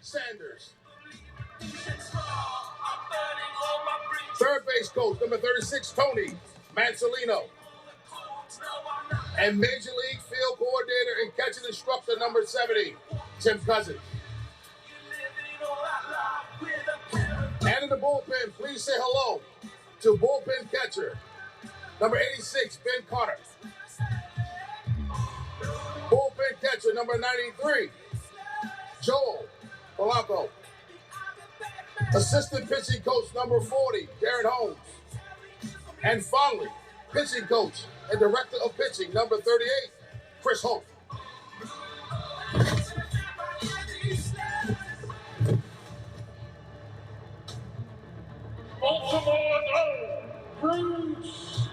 Sanders. Third base coach, number 36, Tony Mansolino. And Major League field coordinator and catching instructor, number 70, Tim Cousins. And in the bullpen, please say hello to bullpen catcher, number 86, Ben Carter. Bullpen catcher, number 93, Joel Polanco. Assistant pitching coach, number 40, Darren Holmes. And finally, pitching coach and director of pitching, number 38, Chris Holt. Baltimore Bruce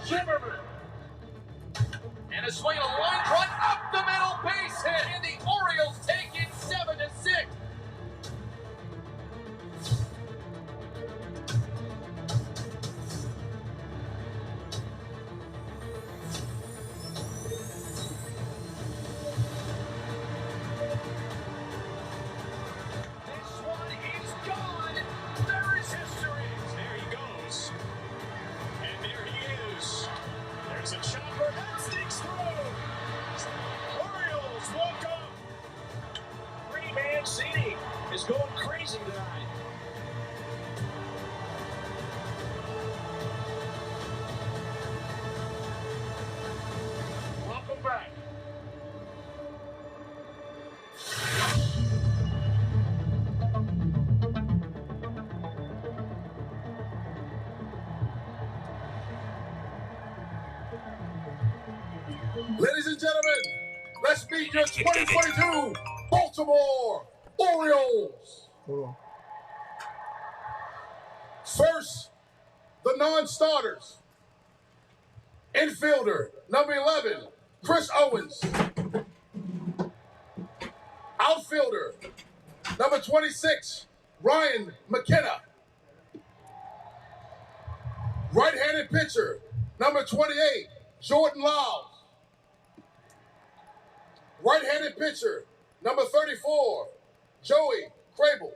Zimmerman. And a swing, a line drive up the middle, base hit, and the Orioles take it 7-6. A chopper that sneaks through. Orioles walk up. Pretty Mancini is going crazy tonight. Welcome back. Ladies and gentlemen, let's meet your 2022 Baltimore Orioles. First, the non-starters. Infielder, number 11, Chris Owens. Outfielder, number 26, Ryan McKenna. Right-handed pitcher, number 28, Jordan Lyles. Right-handed pitcher, number 34, Joey Crable.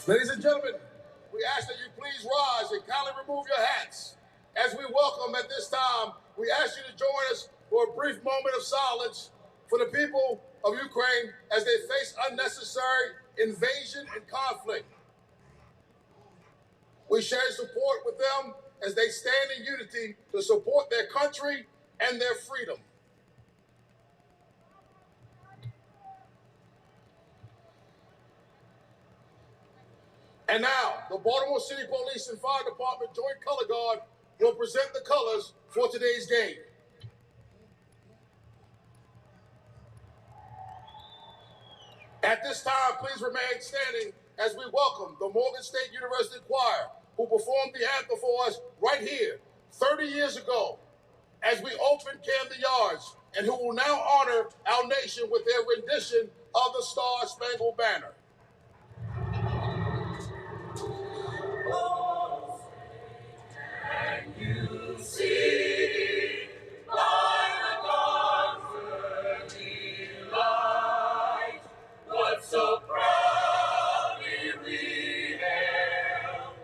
Ladies and gentlemen, we ask that you please rise and kindly remove your hats. As we welcome at this time, we ask you to join us for a brief moment of silence for the people of Ukraine as they face unnecessary invasion and conflict. We share support with them as they stand in unity to support their country and their freedom. And now, the Baltimore City Police and Fire Department Joint Color Guard will present the colors for today's game. At this time, please remain standing as we welcome the Morgan State University Choir, who performed the anthem for us right here 30 years ago as we opened Camden Yards, and who will now honor our nation with their rendition of the Star-Spangled Banner. And you see by the dawn's early light what so proudly we hailed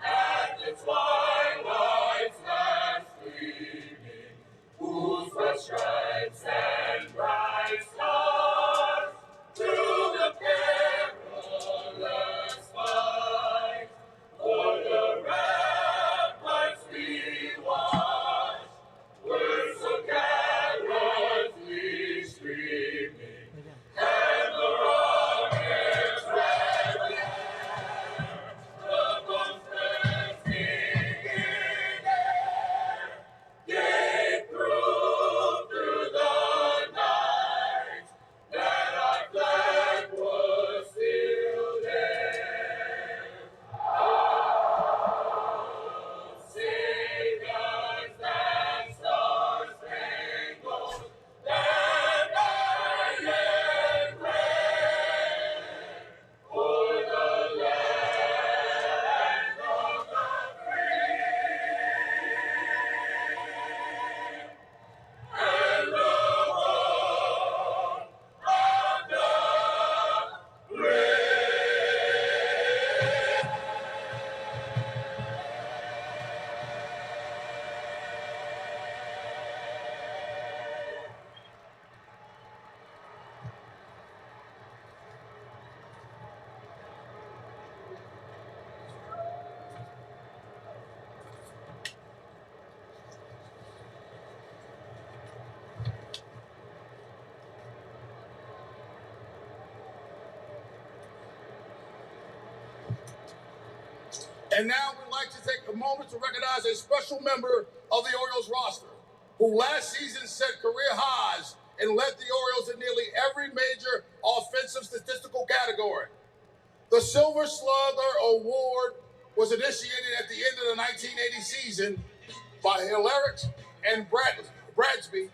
at the twilight's last gleaming, whose broad stripes and bright stars through the perilous fight for the And now we'd like to take a moment to recognize a special member of the Orioles roster who last season set career highs and led the Orioles in nearly every major offensive statistical category. The Silver Slugger Award was initiated at the end of the 1980 season by Hilaric and Bradsby,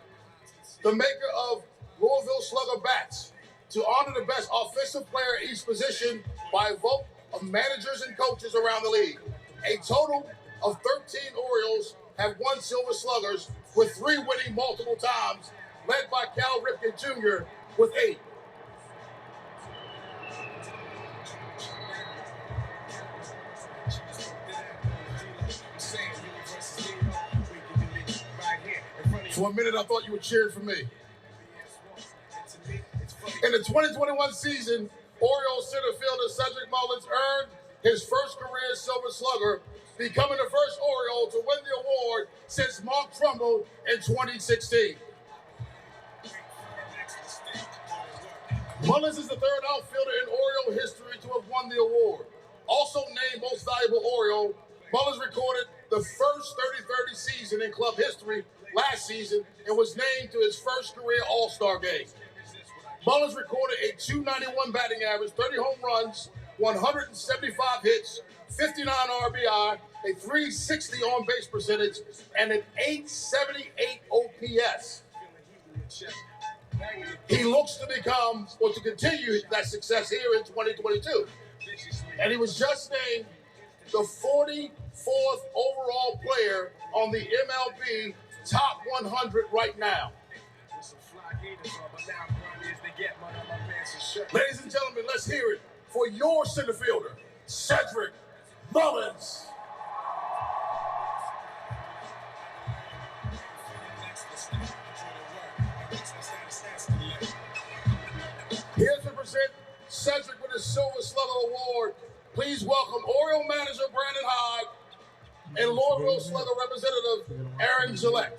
the maker of Louisville Slugger bats, to honor the best offensive player at each position by a vote of managers and coaches around the league. A total of 13 Orioles have won Silver Sluggers, with 3 winning multiple times, led by Cal Ripken Jr. with 8. For a minute, I thought you were cheering for me. In the 2021 season, Orioles center fielder Cedric Mullins earned his first career Silver Slugger, becoming the first Oriole to win the award since Mark Trumbull in 2016. Mullins is the third outfielder in Oriole history to have won the award. Also named Most Valuable Oriole, Mullins recorded the first 30-30 season in club history last season and was named to his first career All-Star game. Mullins recorded a .291 batting average, 30 home runs, 175 hits, 59 RBI, a .360 on-base percentage, and an .878 OPS. He looks to become, or to continue that success here in 2022. And he was just named the 44th overall player on the MLB Top 100 right now. Ladies and gentlemen, let's hear it for your center fielder, Cedric Mullins. Here to present Cedric with his Silver Slugger Award, please welcome Oriole manager Brandon Hyde and Louisville Slugger representative Aaron Gillette.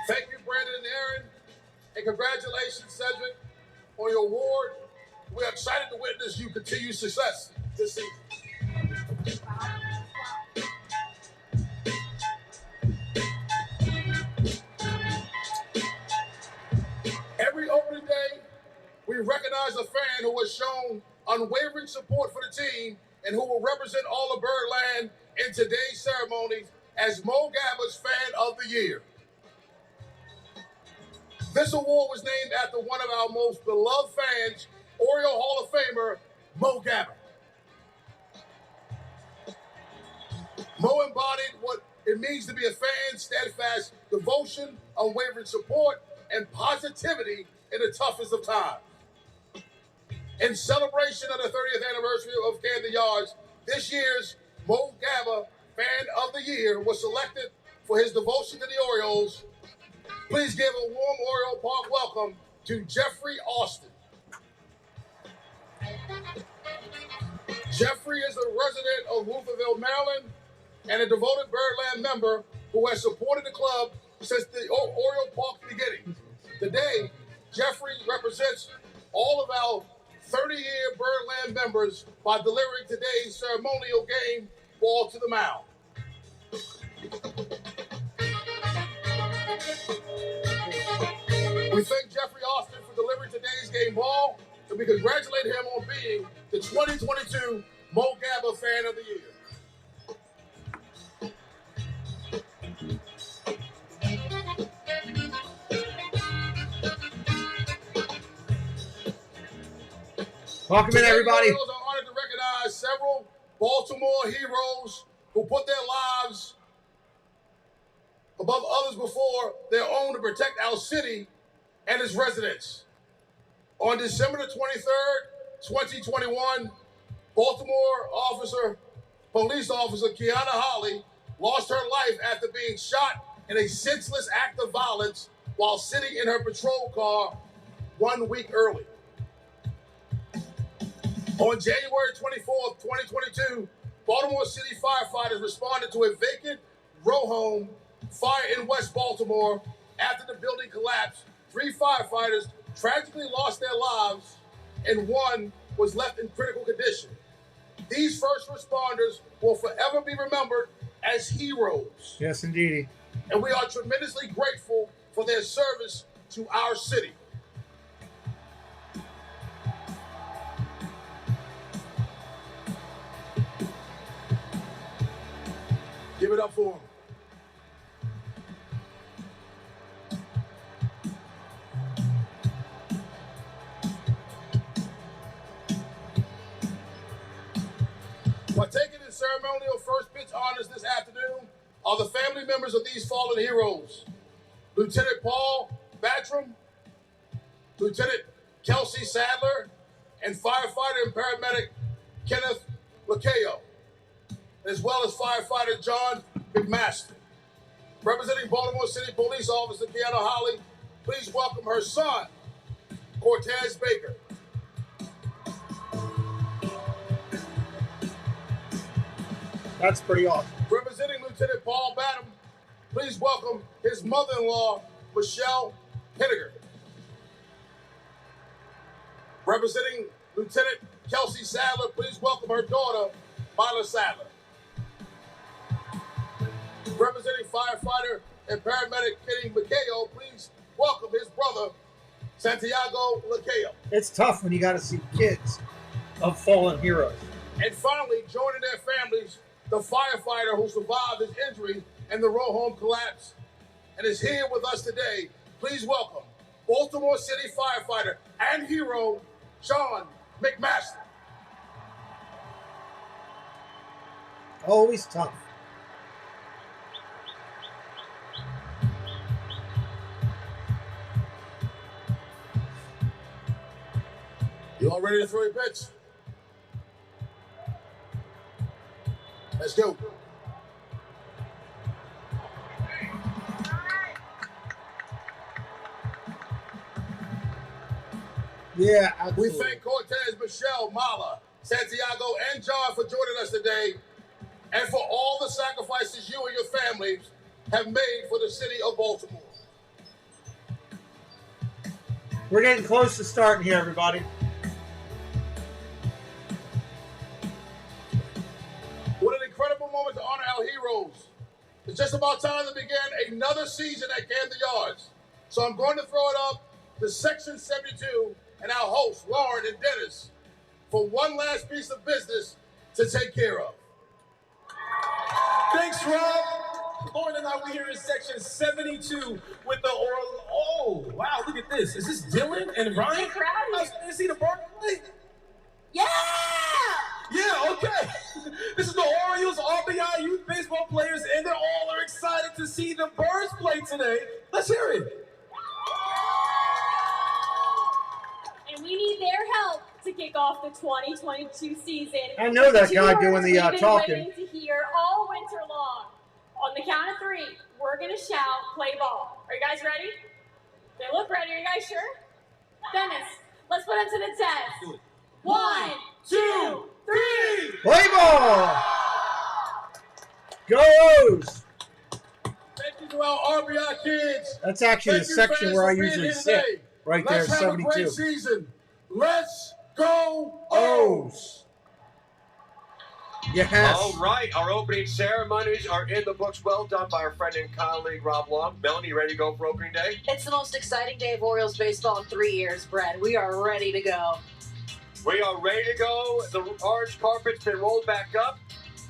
Thank you, Brandon and Aaron, and congratulations, Cedric, on your award. We're excited to witness you continue success this season. Every opening day, we recognize a fan who has shown unwavering support for the team and who will represent all of Birdland in today's ceremonies as Mo Gabba's Fan of the Year. This award was named after one of our most beloved fans, Oriole Hall of Famer, Mo Gabba. Mo embodied what it means to be a fan: steadfast devotion, unwavering support, and positivity in the toughest of times. In celebration of the 30th anniversary of Camden Yards, this year's Mo Gabba Fan of the Year was selected for his devotion to the Orioles. Please give a warm Oriole Park welcome to Jeffrey Austin. Jeffrey is a resident of Rutherford, Maryland, and a devoted Birdland member who has supported the club since the Oriole Park's beginning. Today, Jeffrey represents all of our 30-year Birdland members by delivering today's ceremonial game ball to the mound. We thank Jeffrey Austin for delivering today's game ball, and we congratulate him on being the 2022 Mo Gabba Fan of the Year. Welcome in, everybody. The Orioles are honored to recognize several Baltimore heroes who put their lives above others before their own to protect our city and its residents. On December the 23rd, 2021, Baltimore police officer Kiana Holly lost her life after being shot in a senseless act of violence while sitting in her patrol car 1 week early. On January 24th, 2022, Baltimore City firefighters responded to a vacant row home fire in West Baltimore. After the building collapsed, 3 firefighters tragically lost their lives and 1 was left in critical condition. These first responders will forever be remembered as heroes. Yes, indeedy. And we are tremendously grateful for their service to our city. Give it up for them. Partaking in ceremonial first pitch honors this afternoon are the family members of these fallen heroes. Lieutenant Paul Batram, Lieutenant Kelsey Sadler, and firefighter and paramedic Kenneth Lacayo, as well as firefighter John McMaster. Representing Baltimore City Police Officer Kiana Holly, please welcome her son, Cortez Baker. That's pretty awesome. Representing Lieutenant Paul Battam, please welcome his mother-in-law, Michelle Henniger. Representing Lieutenant Kelsey Sadler, please welcome her daughter, Myla Sadler. Representing firefighter and paramedic Kenny McKayo, please welcome his brother, Santiago Lacayo. It's tough when you got to see kids of fallen heroes. And finally, joining their families, the firefighter who survived his injury in the row home collapse and is here with us today. Please welcome Baltimore City firefighter and hero, John McMaster. Always tough. You all ready to throw your pitch? Let's go. Yeah, absolutely. We thank Cortez, Michelle, Mala, Santiago, and John for joining us today and for all the sacrifices you and your families have made for the city of Baltimore. We're getting close to starting here, everybody. What an incredible moment to honor our heroes. It's just about time to begin another season at Camden Yards. So I'm going to throw it up to Section 72 and our hosts, Lauren and Dennis, for one last piece of business to take care of. Thanks, Rob. Lauren and I, we're here in Section 72 with the Orioles. Oh, wow, look at this. Is this Dylan and Ryan? Hey, crowdy. I see the bird play. Yeah! Yeah, okay. This is the Orioles RBI youth baseball players, and they all are excited to see the Birds play today. Let's hear it. And we need their help to kick off the 2022 season. I know that Two guy words doing the we've been talking. waiting to hear all winter long. On the count of 3, we're going to shout, play ball. Are you guys ready? They look ready. Are you guys sure? Dennis, let's put them to the test. Do it. 1, 2, 3. Play ball! Go O's! Thank you to our RBI kids. That's actually the Thank you, section fans, where I for being usually here sit. today. Right there, Let's have a great 72. season. Let's go O's! Yes. All right, our opening ceremonies are in the books. Well done by our friend and colleague, Rob Long. Melanie, you ready to go for opening day? It's the most exciting day of Orioles baseball in 3 years, Brett. We are ready to go. We are ready to go. The orange carpet's been rolled back up.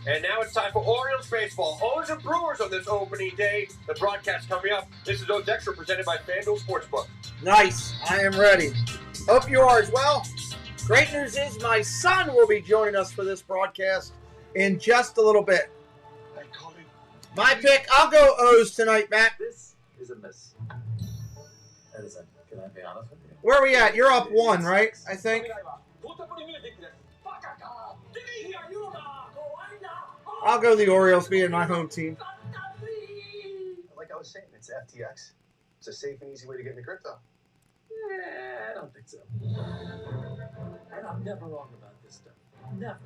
And now it's time for Orioles baseball. O's and Brewers on this opening day. The broadcast coming up. This is O's Extra presented by FanDuel Sportsbook. Nice. I am ready. Hope you are as well. Great news is my son will be joining us for this broadcast in just a little bit. My pick, I'll go O's tonight, Matt. This is a miss. That is a, can I be honest with you? Where are we at? You're up 1, right? I think. I'll go the Orioles being my home team. Like I was saying, it's FTX. It's a safe and easy way to get into crypto. I don't think so. And I'm never wrong about this stuff. Never.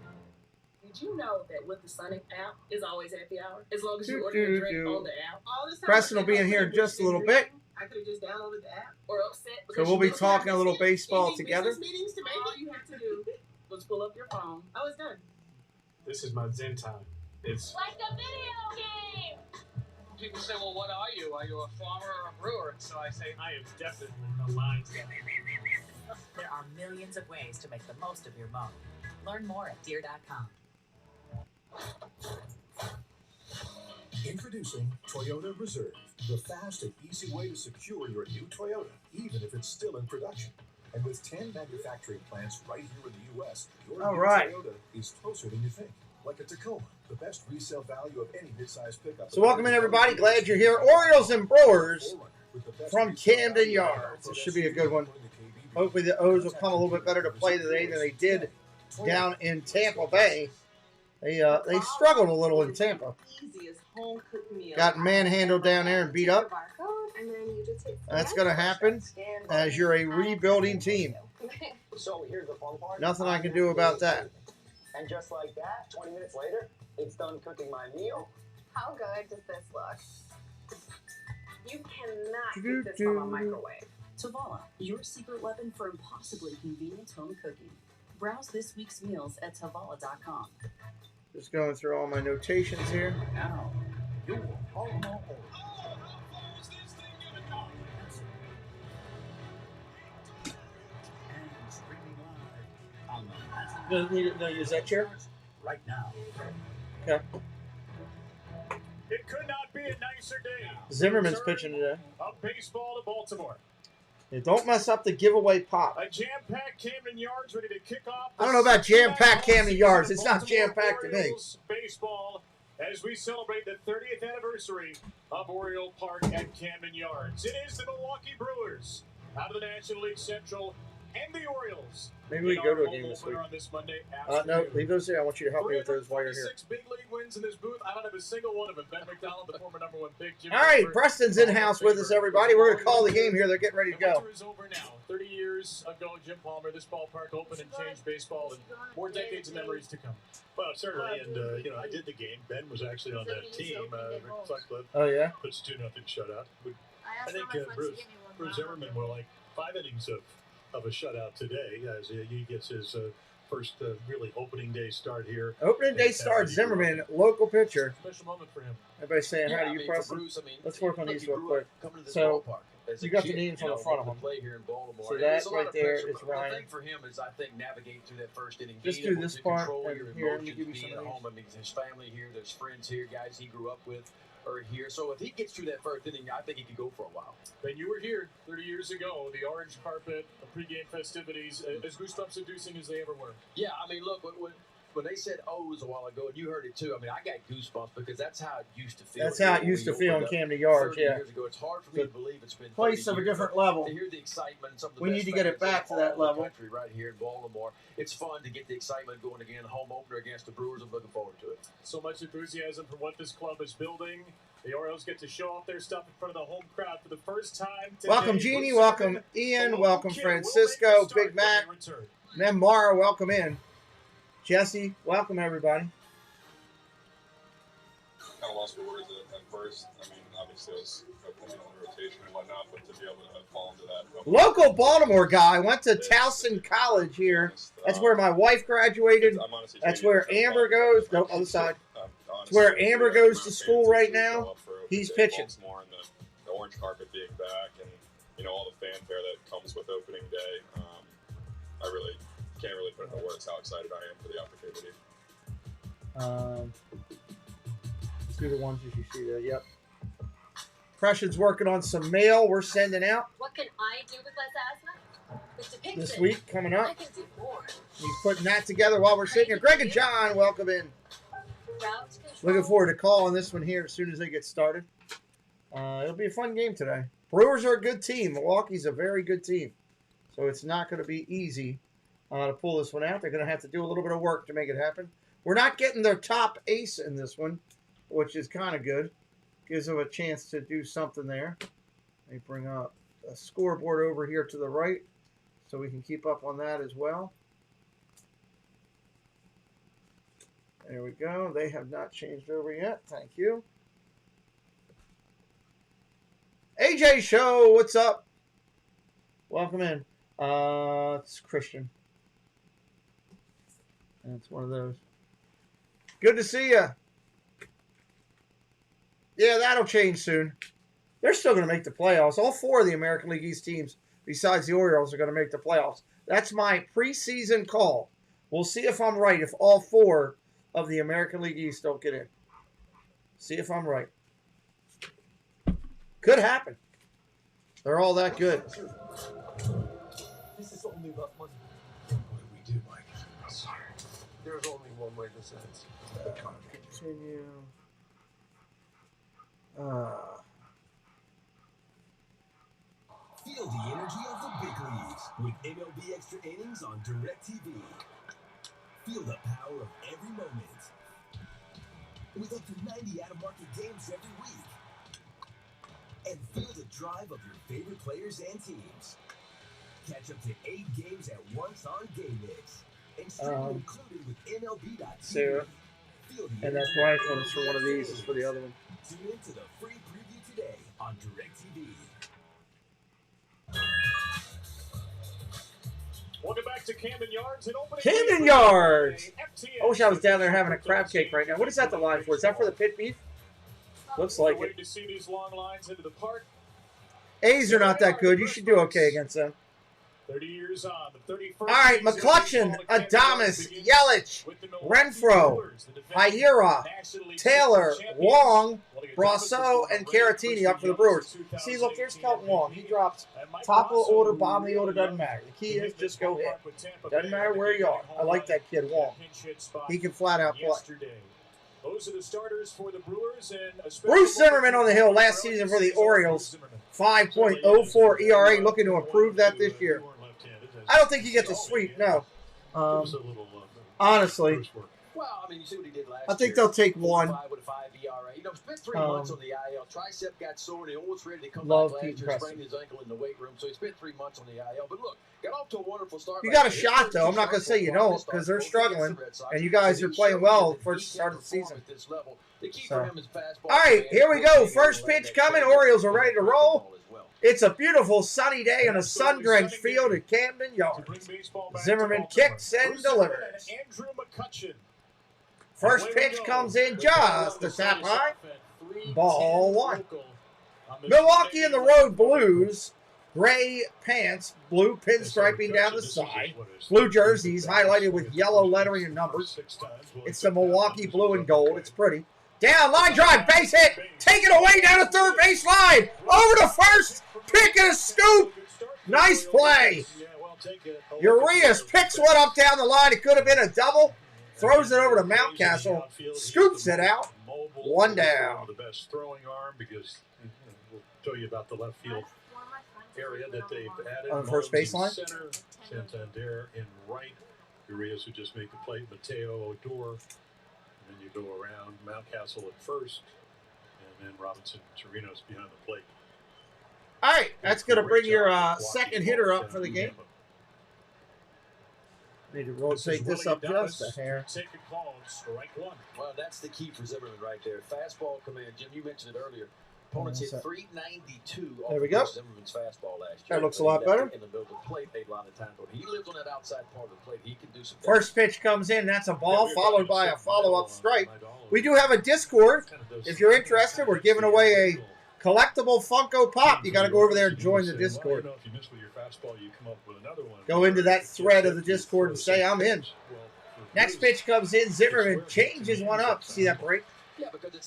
Did you know that with the Sonic app, it's always happy hour? As long as you order your drink on the app. All this time Preston will be in here in just a little bit. I could have just downloaded the app. Or upset. So we'll be talking a little baseball together. Meetings to make all you have to do was pull up your phone. Oh, it's done. This is my Zen time. It's Like a video game! People say, well, what are you? Are you a farmer or a brewer? And so I say, I am definitely a line guy. There are millions of ways to make the most of your mow. Learn more at Deere.com. Introducing Toyota Reserve, the fast and easy way to secure your new Toyota, even if it's still in production. And with 10 manufacturing plants right here in the U.S., your new Toyota is closer than you think. Like a Tacoma, the best resale value of any midsize pickup. So welcome in, everybody. Glad you're here. Orioles and Brewers from Camden Yards. This should be a good one. Hopefully the O's will come a little bit better to play today than they did down in Tampa Bay. They struggled a little in Tampa. Got manhandled down there and beat up. That's going to happen as you're a rebuilding team. So here's the fun part. Nothing I can do about that. And just like that, 20 minutes later, it's done cooking my meal. How good does this look? You cannot keep this from a microwave. Tavala, your secret weapon for impossibly convenient home cooking. Browse this week's meals at Tavala.com. Just going through all my notations here. Now, your Baltimore Orioles. No, use that chair? Right now. Okay. It could not be a nicer day. Zimmerman's pitching today. Of baseball to Baltimore. Yeah, don't mess up the giveaway pop. A jam-packed Camden Yards ready to kick off. I don't know about jam-packed Camden Yards. It's not jam-packed to me. Baseball as we celebrate the 30th anniversary of Oriole Park at Camden Yards. It is the Milwaukee Brewers out of the National League Central and the Orioles. Maybe we can go to a game this week. On this Monday No, leave those there. I want you to help me with those while you're here. 6 big league wins in this booth. I don't have a single one of them. Ben McDonald, the former #1 pick. All right, Preston's in-house with us, everybody. We're going to call the game here. They're getting ready to go. The winter is over now. 30 years ago, Jim Palmer, this ballpark opened and changed baseball, and more decades of memories to come. Well, certainly, and I did the game. Ben was actually on that team. Rick Sutcliffe. Oh yeah. Puts 2-0 shutout. I think Bruce Zimmerman will like 5 innings of a shutout today as he gets his first really opening day start here. Opening day start, Zimmerman, local pitcher. Special moment for him. Everybody's saying hi to you, Preston. Let's work on these real quick. So you got the names on the front of them. So that right there is Ryan. The thing for him is, I think, navigating through that first inning. Just do this part and here. Let me give you some of these. I mean, his family here, there's friends here, guys he grew up with are here. So if he gets through that first inning, I think he could go for a while. Ben, you were here 30 years ago. The orange carpet, the pregame festivities, as goosebumps-inducing as they ever were. Yeah, I mean, look, when they said O's a while ago, and you heard it too, I mean, I got goosebumps because that's how it used to feel. That's how it used to feel in Camden Yards, yeah. Years ago. It's hard for me to believe it's been place of a different level. To hear the excitement, some of the we need to get it back to that level. Country right here in Baltimore. It's fun to get the excitement going again. Home opener against the Brewers. I'm looking forward to it. So much enthusiasm for what this club is building. The Orioles get to show off their stuff in front of the home crowd for the first time today. Welcome, Jeannie. Welcome, Ian. Welcome, Francisco. Big Matt. Then Mara, welcome in. Jesse, welcome, everybody. Kind of lost for words at first. I mean, obviously, it was on the rotation and whatnot, but to be able to fall into that. Local Baltimore guy. Went to Towson College here. That's where my wife graduated. That's where Amber goes. No, other side. It's where Amber goes to school right now. He's pitching. Baltimore and the orange carpet being back, and all the fanfare that comes with opening day. I really can't really put into words how excited I am for the opportunity. Let's do the ones as you see there. Yep. Preston's working on some mail we're sending out. What can I do with less asthma? This week coming up. I can do more. He's putting that together while we're sitting here. Greg and John, welcome in. Looking forward to calling this one here as soon as they get started. It'll be a fun game today. Brewers are a good team. Milwaukee's a very good team. So it's not going to be easy to pull this one out. They're going to have to do a little bit of work to make it happen. We're not getting their top ace in this one, which is kind of good. Gives them a chance to do something there. Let me bring up a scoreboard over here to the right so we can keep up on that as well. There we go. They have not changed over yet. Thank you. AJ Show, what's up? Welcome in. It's Christian. That's one of those. Good to see you. Yeah, that'll change soon. They're still going to make the playoffs. All 4 of the American League East teams, besides the Orioles, are going to make the playoffs. That's my preseason call. We'll see if I'm right if all 4 of the American League East don't get in. See if I'm right. Could happen. They're all that good. This is only about money. What do we do, Mike? Sorry. There's only one way this ends. Continue. Feel the energy of the big leagues with MLB Extra Innings on DirecTV. Feel the power of every moment with up to 90 out-of-market games every week. And feel the drive of your favorite players and teams. Catch up to 8 games at once on Game Mix. And streaming included with MLB.tv. Sarah. And that black one is for one of these. Is for the other one. Tune into the free preview today on DirecTV. Welcome back to Camden Yards. Camden Yards! I wish I was down there having a crab cake right now. What is that the line for? Is that for the pit beef? Looks like it. To see these long lines into the park. A's are not that good. You should do okay against them. 30 years on, the 31st. All right, McCutcheon, Adames, Yelich, Renfro, Higuera, Taylor, Wong, Brasso, and Caratini up for the Brewers. See, look, there's Kelton Wong. He drops top of the order, bottom of the order, doesn't matter. The key is just go hit. Doesn't matter where you are. I like that kid, Wong. He can flat out play. Those are the starters for the Brewers, and Bruce Zimmerman on the hill last season for the Orioles. 5.04 ERA, looking to improve that this year. I don't think he gets a sweep, no. Honestly. Well, I mean, you see what he did last year. I think they'll take one. 5 with a 5 ERA. You know, spent 3 months on the IL. Tricep got sore, and he almost ready to come back last year, sprained his ankle in the weight room. So he spent 3 months on the IL. But look, got off to a wonderful start. You got a shot, though. I'm not going to say you don't, because they're struggling, and you guys are playing well first start of the season. So. All right, here we go. First pitch coming. Orioles are ready to roll. It's a beautiful sunny day on a sun-drenched field at Camden Yards. Zimmerman kicks and delivers. First pitch comes in just a tap high. Ball 1. Milwaukee in the road blues. Gray pants, blue pinstriping down the side. Blue jerseys highlighted with yellow lettering and numbers. It's the Milwaukee blue and gold. It's pretty. Down, line drive, base hit. Take it away down the third base line. Over to first. Pick and a scoop. Nice play. Urias picks one up down the line. It could have been a double. Throws it over to Mountcastle. Scoops it out. 1 down. The best throwing arm because we'll tell you about the left field area that they've added. On the first baseline. Center, Santander in right. Urias who just made the plate. Mateo Odor. And then you go around Mountcastle at first. And then Robinson Chirinos behind the plate. All right, that's going to bring your second hitter up for the game. Need to rotate this up just a hair. Well, that's the key for Zimmerman right there. Fastball command. Jim, you mentioned it earlier. Opponents hit 392 there we go. Zimmerman's fastball last year. That looks a lot better. In the middle of the plate, a lot of time. But he lives on that outside part of the plate. He can do some. First pitch comes in. That's a ball, followed by a follow-up strike. We do have a Discord. If you're interested, we're giving away a collectible Funko Pop. You got to go over there and join the Discord. Go into that thread of the Discord and say, I'm in. Next pitch comes in. Zimmerman changes one up. See that break?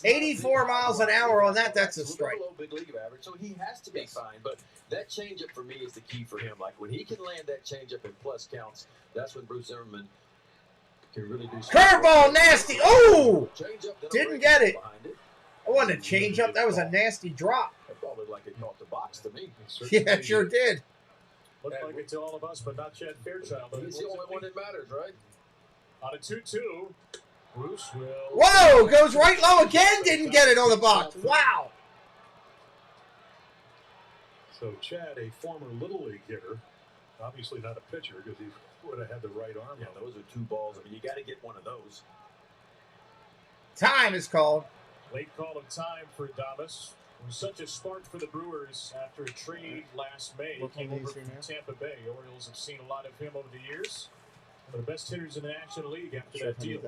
84 miles an hour on that. That's a strike. Big league average, so he has to be fine. But that changeup for me is the key for him. Like when he can land that changeup in plus counts, that's when Bruce Zimmerman can really do something. Curveball, nasty. Oh! Didn't get it. I wanted to change up. That was a nasty drop. That ball looked like it caught the box to me. Yeah, it sure did. Looked like it to all of us, but not Chad Fairchild. He's the only one that matters, right? On a 2-2, Bruce will... Whoa! Goes right low again. Didn't get it on the box. Wow. So Chad, a former Little League hitter, obviously not a pitcher because he would have had the right arm. Yeah, those are 2 balls. I mean, you got to get one of those. Time is called. Late call of time for Adames. It was such a spark for the Brewers after a trade last May. He came over from Tampa Bay. Orioles have seen a lot of him over the years. One of the best hitters in the National League after that deal.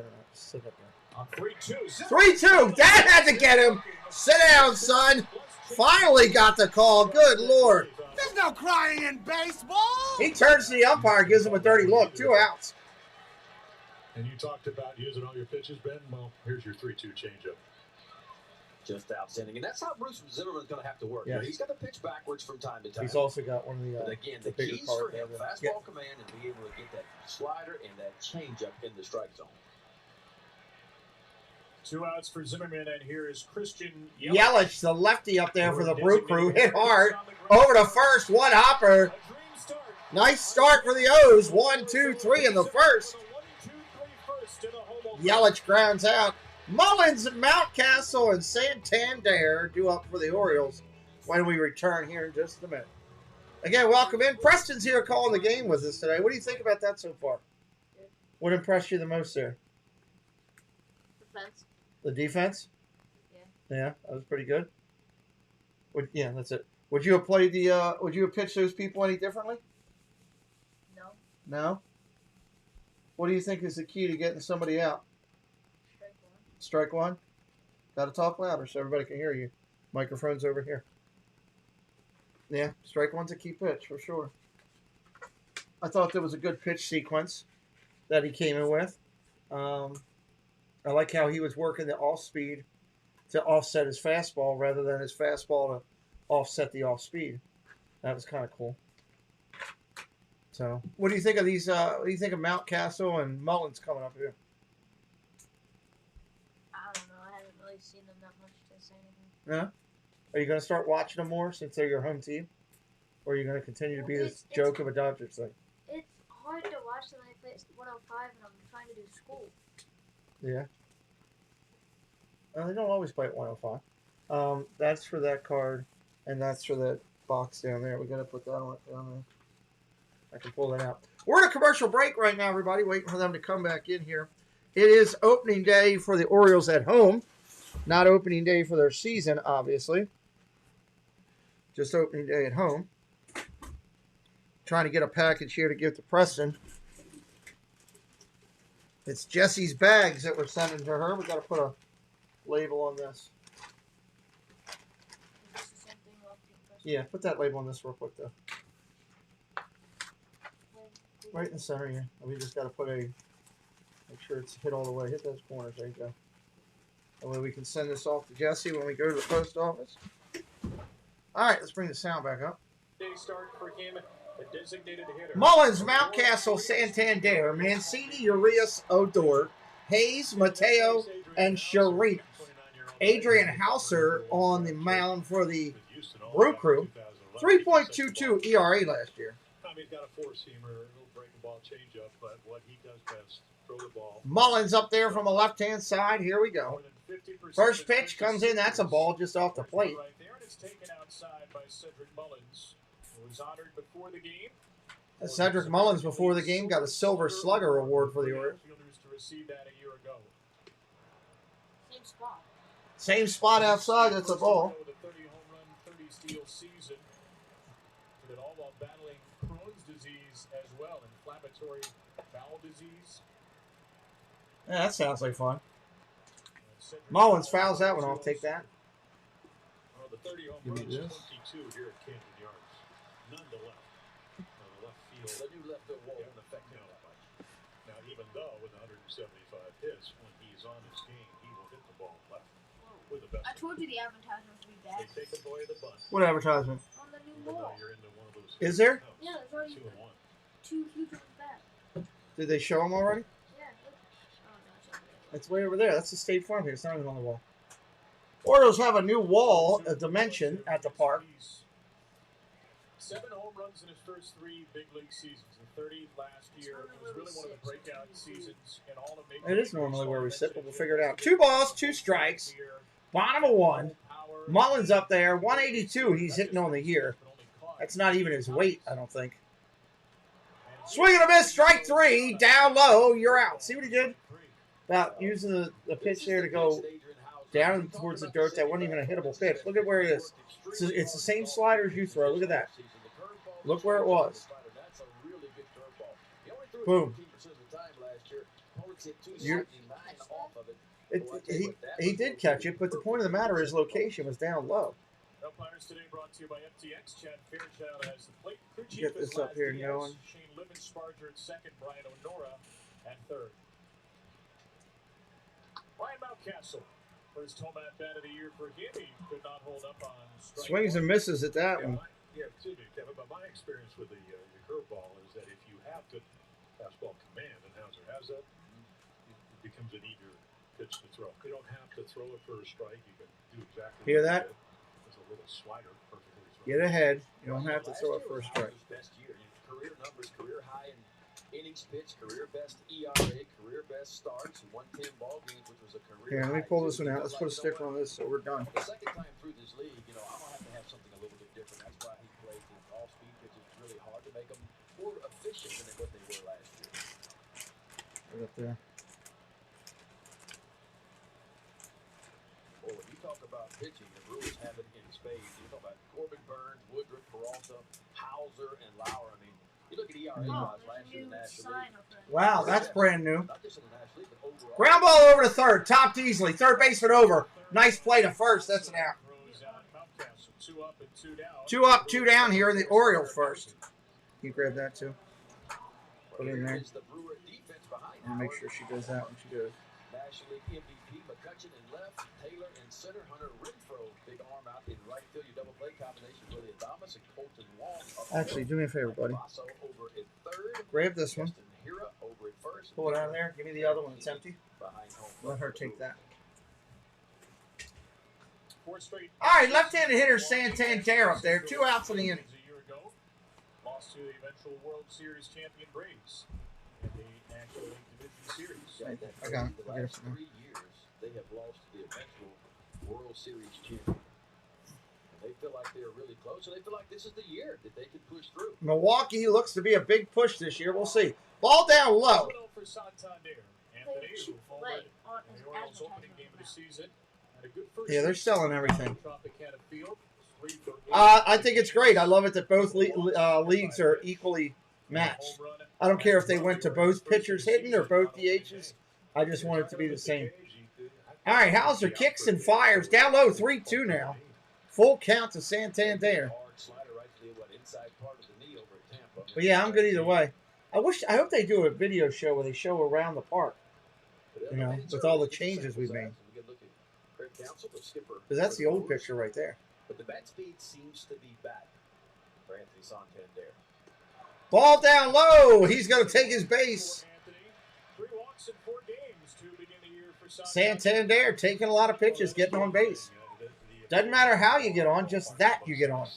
On 3-2. 3-2. That had to get him. Sit down, son. Finally got the call. Good Lord. There's no crying in baseball. He turns to the umpire, gives him a dirty look. 2 outs. And you talked about using all your pitches, Ben. Well, here's your 3-2 changeup. Just outstanding. And that's how Bruce Zimmerman's going to have to work. Yes. You know, he's got to pitch backwards from time to time. He's also got one of the but again, the bigger keys for him, there. fastball command and being able to get that slider and that changeup in the strike zone. 2 outs for Zimmerman, and here is Christian Yelich, the lefty up there for the Brew Crew, hit hard. Over to first, one hopper. Nice start for the O's. 1, 2, 3 in the first. Yelich grounds out. Mullins, Mountcastle, and Santander due up for the Orioles when we return here in just a minute. Again, welcome in. Preston's here calling the game with us today. What do you think about that so far? What impressed you the most there? Defense. The defense? Yeah. Yeah, that was pretty good. Yeah, that's it. Would you have played would you have pitched those people any differently? No. No? What do you think is the key to getting somebody out? Strike one? Got to talk louder so everybody can hear you. Microphone's over here. Yeah, strike one's a key pitch for sure. I thought there was a good pitch sequence that he came in with. I like how he was working the off speed to offset his fastball rather than his fastball to offset the off speed. That was kind of cool. So, what do you think of these? What do you think of Mountcastle and Mullins coming up here? I don't know. I haven't really seen them that much to say anything. No? Are you going to start watching them more since they're your home team? Or are you going to continue to be this joke of a Dodgers thing? It's hard to watch them when they play at 105 and I'm trying to do school. Yeah. They don't always play at 105. That's for that card, and that's for that box down there. We got to put that on down there. I can pull that out. We're in a commercial break right now, everybody, waiting for them to come back in here. It is opening day for the Orioles at home. Not opening day for their season, obviously. Just opening day at home. Trying to get a package here to give to Preston. It's Jessie's bags that we're sending to her. We got to put a label on this. Yeah, put that label on this real quick, though. Right in the center here. We just got to put make sure it's hit all the way. Hit those corners. There you go. That way we can send this off to Jessie when we go to the post office. All right, let's bring the sound back up. Day start for him, a designated hitter. Mullins, Mountcastle, Santander, Mancini, Urias, Odor, Hayes, Mateo, and Sherina. Adrian Hauser on the mound for the Brew Crew. 3.22 ERA last year. Tommy's got a four-seamer, a little breaking ball changeup, but what he does best, throw the ball. Mullins up there from the left-hand side. Here we go. First pitch comes in. That's a ball just off the plate. Right there, and it's taken outside by Cedric Mullins, who was honored before the game. Cedric Mullins before the game got a Silver Slugger award for the Orioles. To receive that a year ago. Same spot. Same spot outside. That's a ball. With a 30 home run, 30 steal season. Did it all while battling Crohn's disease as well, inflammatory bowel disease. Yeah, that sounds like fun. Mullins fouls that one off. Take that. Well, the 30 home runs, 22 here at Camden Yards. None to left. On the left field. The new left field wall won't affect him that much. Now, even though with 175 hits, when he's on his game, he will hit the ball left. With the best. I told you the advertisement would be bad. They take away the bunt. What advertisement? On the new wall. You're into one of those. Is there? Yeah, there's already 2 and 1. 2 huge ones bad. Did they show them already? Yeah. Oh, no, it's over there. It's way over there. That's the State Farm here. It's not even on the wall. Orioles have a new wall, a dimension at the park. 7 home runs in his first 3 big league seasons. The 30 last year was really one of the breakout seasons in all of Major League. It is normally where we sit, but we'll figure it out. 2 balls, 2 strikes. Bottom of 1. Mullins up there, 182. He's hitting on the year. That's not even his weight, I don't think. Swing and a miss, strike 3. Down low, you're out. See what he did? about using the pitch there to go down towards the dirt. That wasn't even a hittable pitch. Look at where it is. It's the same slider as you throw. Look at that. Look where it was. Boom. He did catch it, but the point of the matter is location was down low. Umpires today brought to you by FTX. Chad Fairchild has the plate. Crew chief Get this up here going. Shane Livensparger at second. Brian O'Nora at third. Ryan Mountcastle, first home at bat of the year for him. He could not hold up on strike. Swings and misses at that one. Yeah, Kevin, but my experience with the curveball is that if you have good fastball command, and Hauser has that, it becomes an easier pitch to throw. You don't have to throw it for a strike. You can do exactly. Hear that? There's a little slider, perfectly thrown. Get ahead. You don't have to throw it for a strike. Best year. Career numbers, career high in innings pitched, career best ERA, career best starts, 110 ball games, which was a career. Here, let me pull this one out. Let's put a sticker on this so we're done. The second time through this league, I'm gonna have to have something a little bit different. That's why he plays with all-speed pitches. It's really hard to make them more efficient than what they were last year. Right up there. Well, when you talk about pitching, the Brewers have it in spades. You talk about Corbin Burns, Woodruff, Peralta, Hauser, and Lauer. I mean, you look at ERA last year in the National League. Wow, that's brand new. Not just in the National League, but overall. Ground ball over to third. Topped easily. Third baseman over. Nice play to first. That's an out. 2 up, 2 down here in the Orioles first. Can you grab that too? Put it in there. And make sure she does that when she goes. National League MVP McCutcheon in left, Taylor in center, Hunter Renfroe, big arm out in right field. Your double play combination, Willie Adames and Colton Wong. Actually, do me a favor, buddy. Over in third. Grab this one. Hira over in first. Pull it out of there. Give me the other one. It's empty. Let her take that. All right, left-handed hitter Santander up there. 2 outs in the inning. A year ago, lost to the eventual World Series champion Braves in the National League Division Series. I got it. The last 3 years, they have lost to the eventual World Series champion. And they feel like they're really close, and they feel like this is the year that they can push through. Milwaukee looks to be a big push this year. We'll see. Ball down low. For Santander. Anthony, who followed the Orioles' opening game of the season. Yeah, they're selling everything. I think it's great. I love it that both leagues are equally matched. I don't care if they went to both pitchers hitting or both DHs. I just want it to be the same. All right, Hauser kicks and fires. Down low, 3-2 now. Full count to Santander. But yeah, I'm good either way. I hope they do a video show where they show around the park. With all the changes we've made. Because that's the old picture right there. But the bat speed seems to be back for Anthony Santander. Ball down low. He's going to take his base. Santander taking a lot of pitches, getting on base. Doesn't matter how you get on, just that you get on.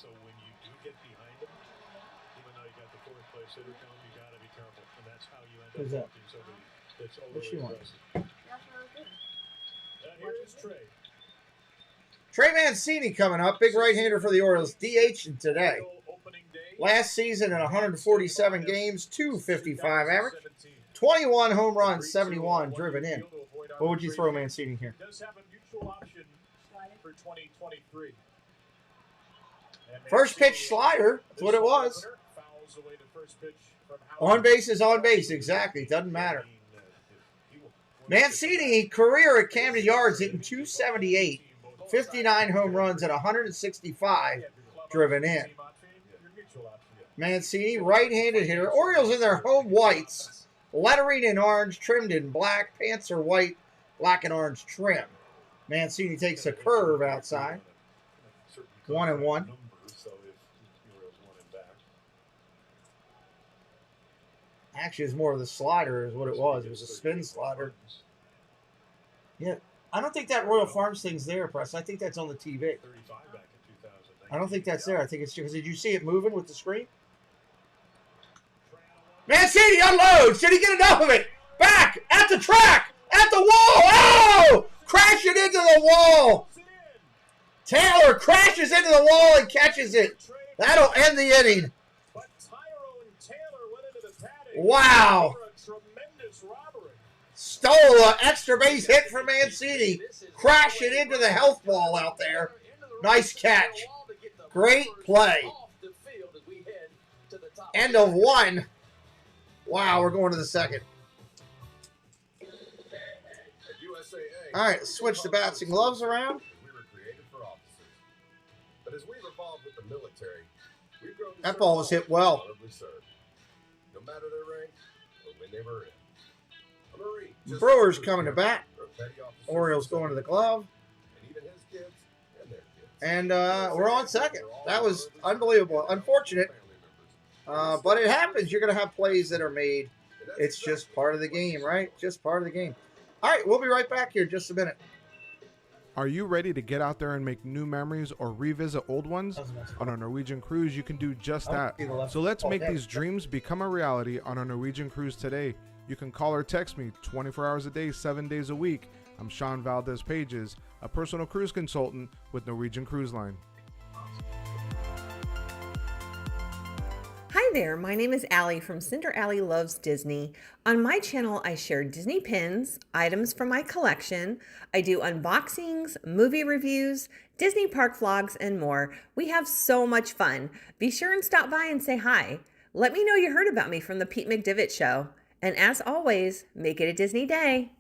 Who's that? What's she want? Trey Mancini coming up. Big right-hander for the Orioles. DH today. Last season in 147 games, 255 average. 21 home runs, 71 driven in. What would you throw Mancini here? First pitch slider. That's what it was. On base is on base. Exactly. Doesn't matter. Mancini, career at Camden Yards, hitting 278. 59 home runs and 165 driven in. Mancini, right-handed hitter. Orioles in their home whites. Lettering in orange, trimmed in black. Pants are white, black and orange trim. Mancini takes a curve outside. 1-1. Actually, it's more of the slider is what it was. It was a spin slider. Yeah. I don't think that Royal Farms thing's there, Press. I think that's on the TV. I don't think that's there. I think it's because did you see it moving with the screen? Mancini unloads. Did he get enough of it? Back at the track, at the wall. Oh! Crashing into the wall. Taylor crashes into the wall and catches it. That'll end the inning. Wow. Stole an extra base hit for Mancini. Crashing into the health ball out there. Nice catch. Great play. End of 1. Wow, we're going to the 2nd. All right, switch the bats and gloves around. We were created for officers. But as we've evolved with the military, we've grown to That ball was hit well. No matter their rank or when they were in. A Marine, Brewers coming to bat. Orioles going to the glove. And even his kids and their kids. And we're on 2nd. That was unbelievable. Unfortunate. But it happens. You're going to have plays that are made. It's just part of the game, right? Just part of the game. All right, we'll be right back here in just a minute. Are you ready to get out there and make new memories or revisit old ones? On a Norwegian cruise, you can do just that. So let's make these dreams become a reality on a Norwegian cruise today. You can call or text me 24 hours a day, 7 days a week. I'm Sean Valdez Pages, a personal cruise consultant with Norwegian Cruise Line. Hi there, my name is Allie from Cinder Allie Loves Disney. On my channel, I share Disney pins, items from my collection. I do unboxings, movie reviews, Disney park vlogs, and more. We have so much fun. Be sure and stop by and say hi. Let me know you heard about me from the Pete McDivitt Show. And as always, make it a Disney day.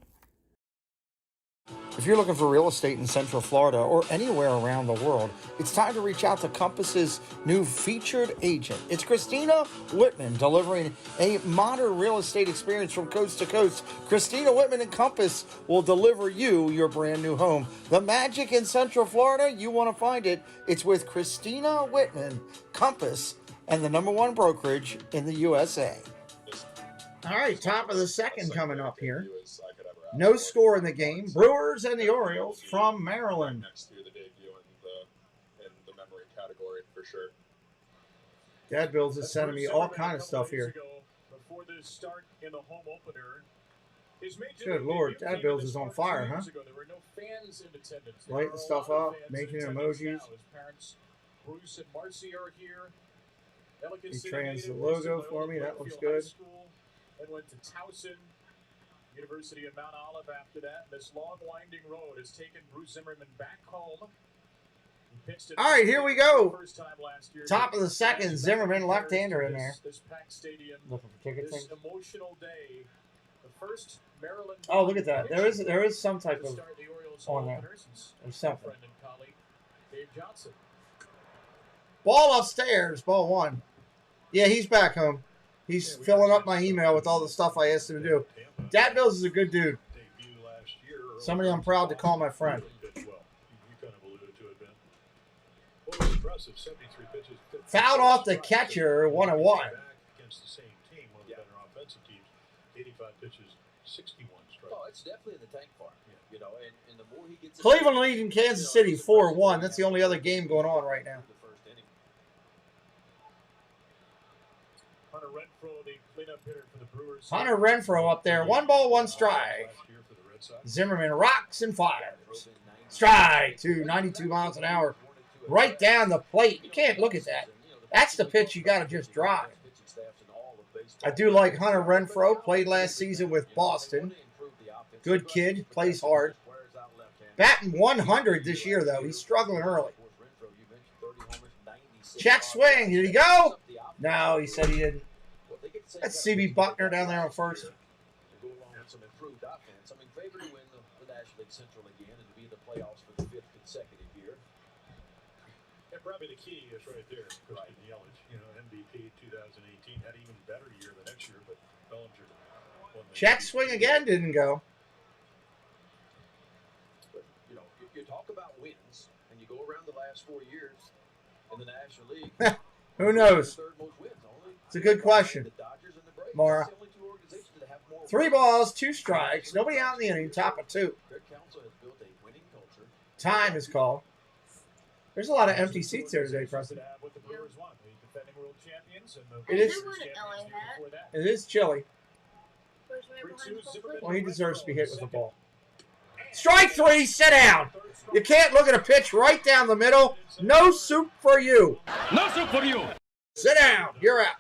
If you're looking for real estate in Central Florida or anywhere around the world, it's time to reach out to Compass's new featured agent. It's Christina Whitman, delivering a modern real estate experience from coast to coast. Christina Whitman and Compass will deliver you your brand new home. The magic in Central Florida, you want to find it. It's with Christina Whitman, Compass, and the #1 brokerage in the USA. All right, top of the 2nd coming up here. No score in the game. Brewers and the Orioles from Maryland. Next year, the debut in the memory category for sure. Dad Bills is sending me all kind of stuff here. Before the start in the home opener, Good Lord, Dad Bills is on fire, huh? There were no fans in attendance. Lighting stuff up, making emojis. Parents Bruce and Marcy are here. He trans the logo for me. That looks good. Then went to Towson University of Mount Olive after that. This long winding road has taken Bruce Zimmerman back home. All right, here we go. Top of the 2nd, Zimmerman, left-hander in there. This packed stadium. Looking for ticket things. Emotional day. The first Maryland. Oh, look at that. There is some type of on there. There's something. Dave Johnson. Ball upstairs, ball 1. Yeah, he's back home. He's filling up my email with all the stuff I asked him to do. Dad Bills is a good dude. Somebody I'm proud to call my friend. Fouled off the catcher, 1-1. Against the same team, one of the better offensive teams. 85 pitches, 61 strikes. Oh, it's definitely in the tank farm. You know, and the more he gets. Cleveland leading Kansas City 4-1. That's the only other game going on right now. Hunter Renfroe, the cleanup hitter for the Brewers. Hunter Renfroe up there. 1 ball, 1 strike. Zimmerman rocks and fires. Strike to 92 miles an hour. Right down the plate. You can't look at that. That's the pitch you got to just drive. I do like Hunter Renfroe. Played last season with Boston. Good kid. Plays hard. Batting 100 this year, though. He's struggling early. Check swing. Did he go? No, he said he didn't. That's CB Buckner down there on first. Some improved offense. I mean, favored to win the National League Central again and to be in the playoffs for the 5th consecutive year. And probably the key is right there. Christian Yelich, MVP 2018, had an even better year the next year, but Bellinger won the Check swing again, didn't go. But, you talk about wins, and you go around the last 4 years in the National League. Who knows? It's a good question, Mara. 3 balls, 2 strikes. Nobody out in the inning. Top of 2. Time is called. There's a lot of empty seats there today, Preston. It is chilly. Well, he deserves to be hit with the ball. Strike 3, sit down. You can't look at a pitch right down the middle. No soup for you. No soup for you. Sit down. You're out.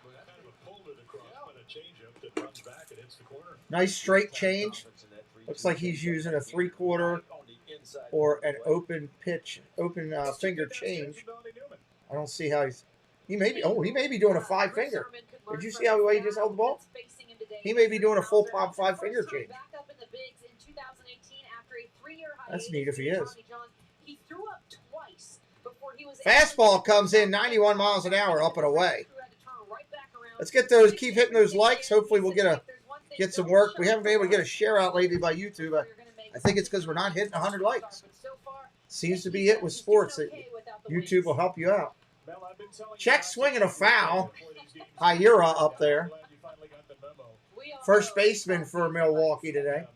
changeup that runs back and hits the corner. Nice straight change. Looks like he's using a 3/4 or an open pitch, finger change. I don't see how he may be doing a 5-finger. Did you see how he just held the ball? He may be doing a full pop 5-finger change. That's neat if he is. Fastball comes in 91 miles an hour, up and away. Let's get those, keep hitting those likes. Hopefully we'll get some work. We haven't been able to get a share out lately by YouTube. I think it's because we're not hitting 100 likes. Seems to be it with sports that YouTube will help you out. Check swinging a foul. Hyura up there. First baseman for Milwaukee today.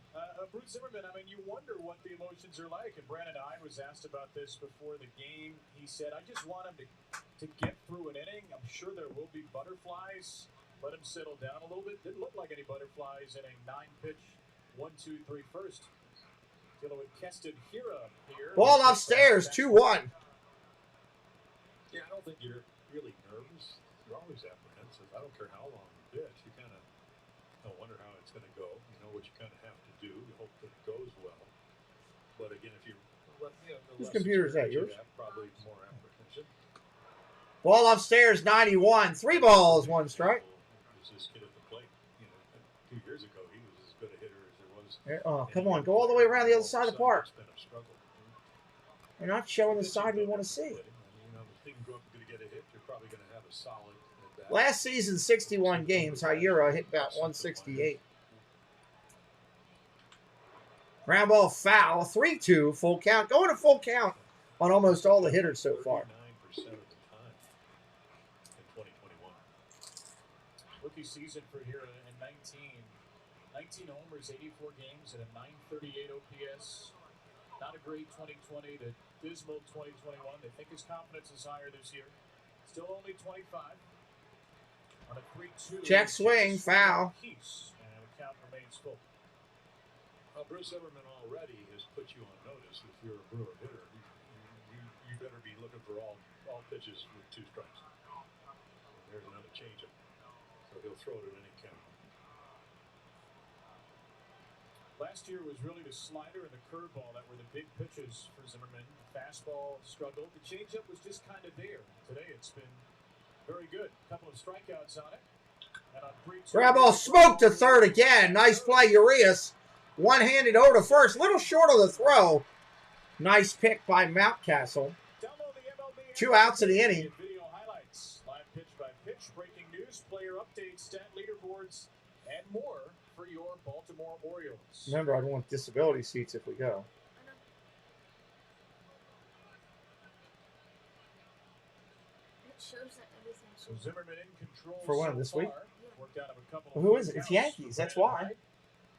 Bruce Zimmerman, I mean, you wonder what the emotions are like. And Brandon I was asked about this before the game. He said, I just want him to get through an inning. I'm sure there will be butterflies. Let him settle down a little bit. Didn't look like any butterflies in a 9-pitch 1-2-3 first. Dealing with Keston Hira here. Ball upstairs, 2-1. Yeah, I don't think you're really nervous. You're always apprehensive. I don't care how long you pitch. You kind of wonder how it's going to go. You know what you kind of have to do. You hope that it goes well. But again, if you whose computer is that? Yours? Probably more apprehension. Ball upstairs, 91. 3 balls, 1 strike. This kid at the plate, 2 years ago, he was as good a hitter as there was. Oh, come on, go all the way around the other side of the park. They're not showing the side we want to see. Last season, 61 games. Hyura hit about 168. Ground ball foul. 3-2. Full count. Going to full count on almost all the hitters so far. 9% of the time in 2021. Rookie season for Hira in 19 homers, 84 games, and a 938 OPS. Not a great 2020, the dismal 2021. They think his confidence is higher this year. Still only 25. On a 3-2. Check swing, foul. And the count remains full. Well, Bruce Zimmerman already has put you on notice. If you're a Brewer hitter, you better be looking for all pitches with 2 strikes. There's another changeup, so he'll throw it at any count. Last year was really the slider and the curveball that were the big pitches for Zimmerman. The fastball struggled. The changeup was just kind of there. Today it's been very good. A couple of strikeouts on it. And on 3-2. Grab ball smoked to third again. Nice play, Urias. One-handed over to first. Little short of the throw. Nice pick by Mountcastle. 2 outs in the inning. Video highlights, live pitch by pitch, breaking news, player updates, stat leaderboards, and more for your Baltimore Orioles. Remember, I don't want disability seats if we go. So Zimmerman in control For when? This week? Worked out of a couple Well, who is it? It's Yankees. That's why.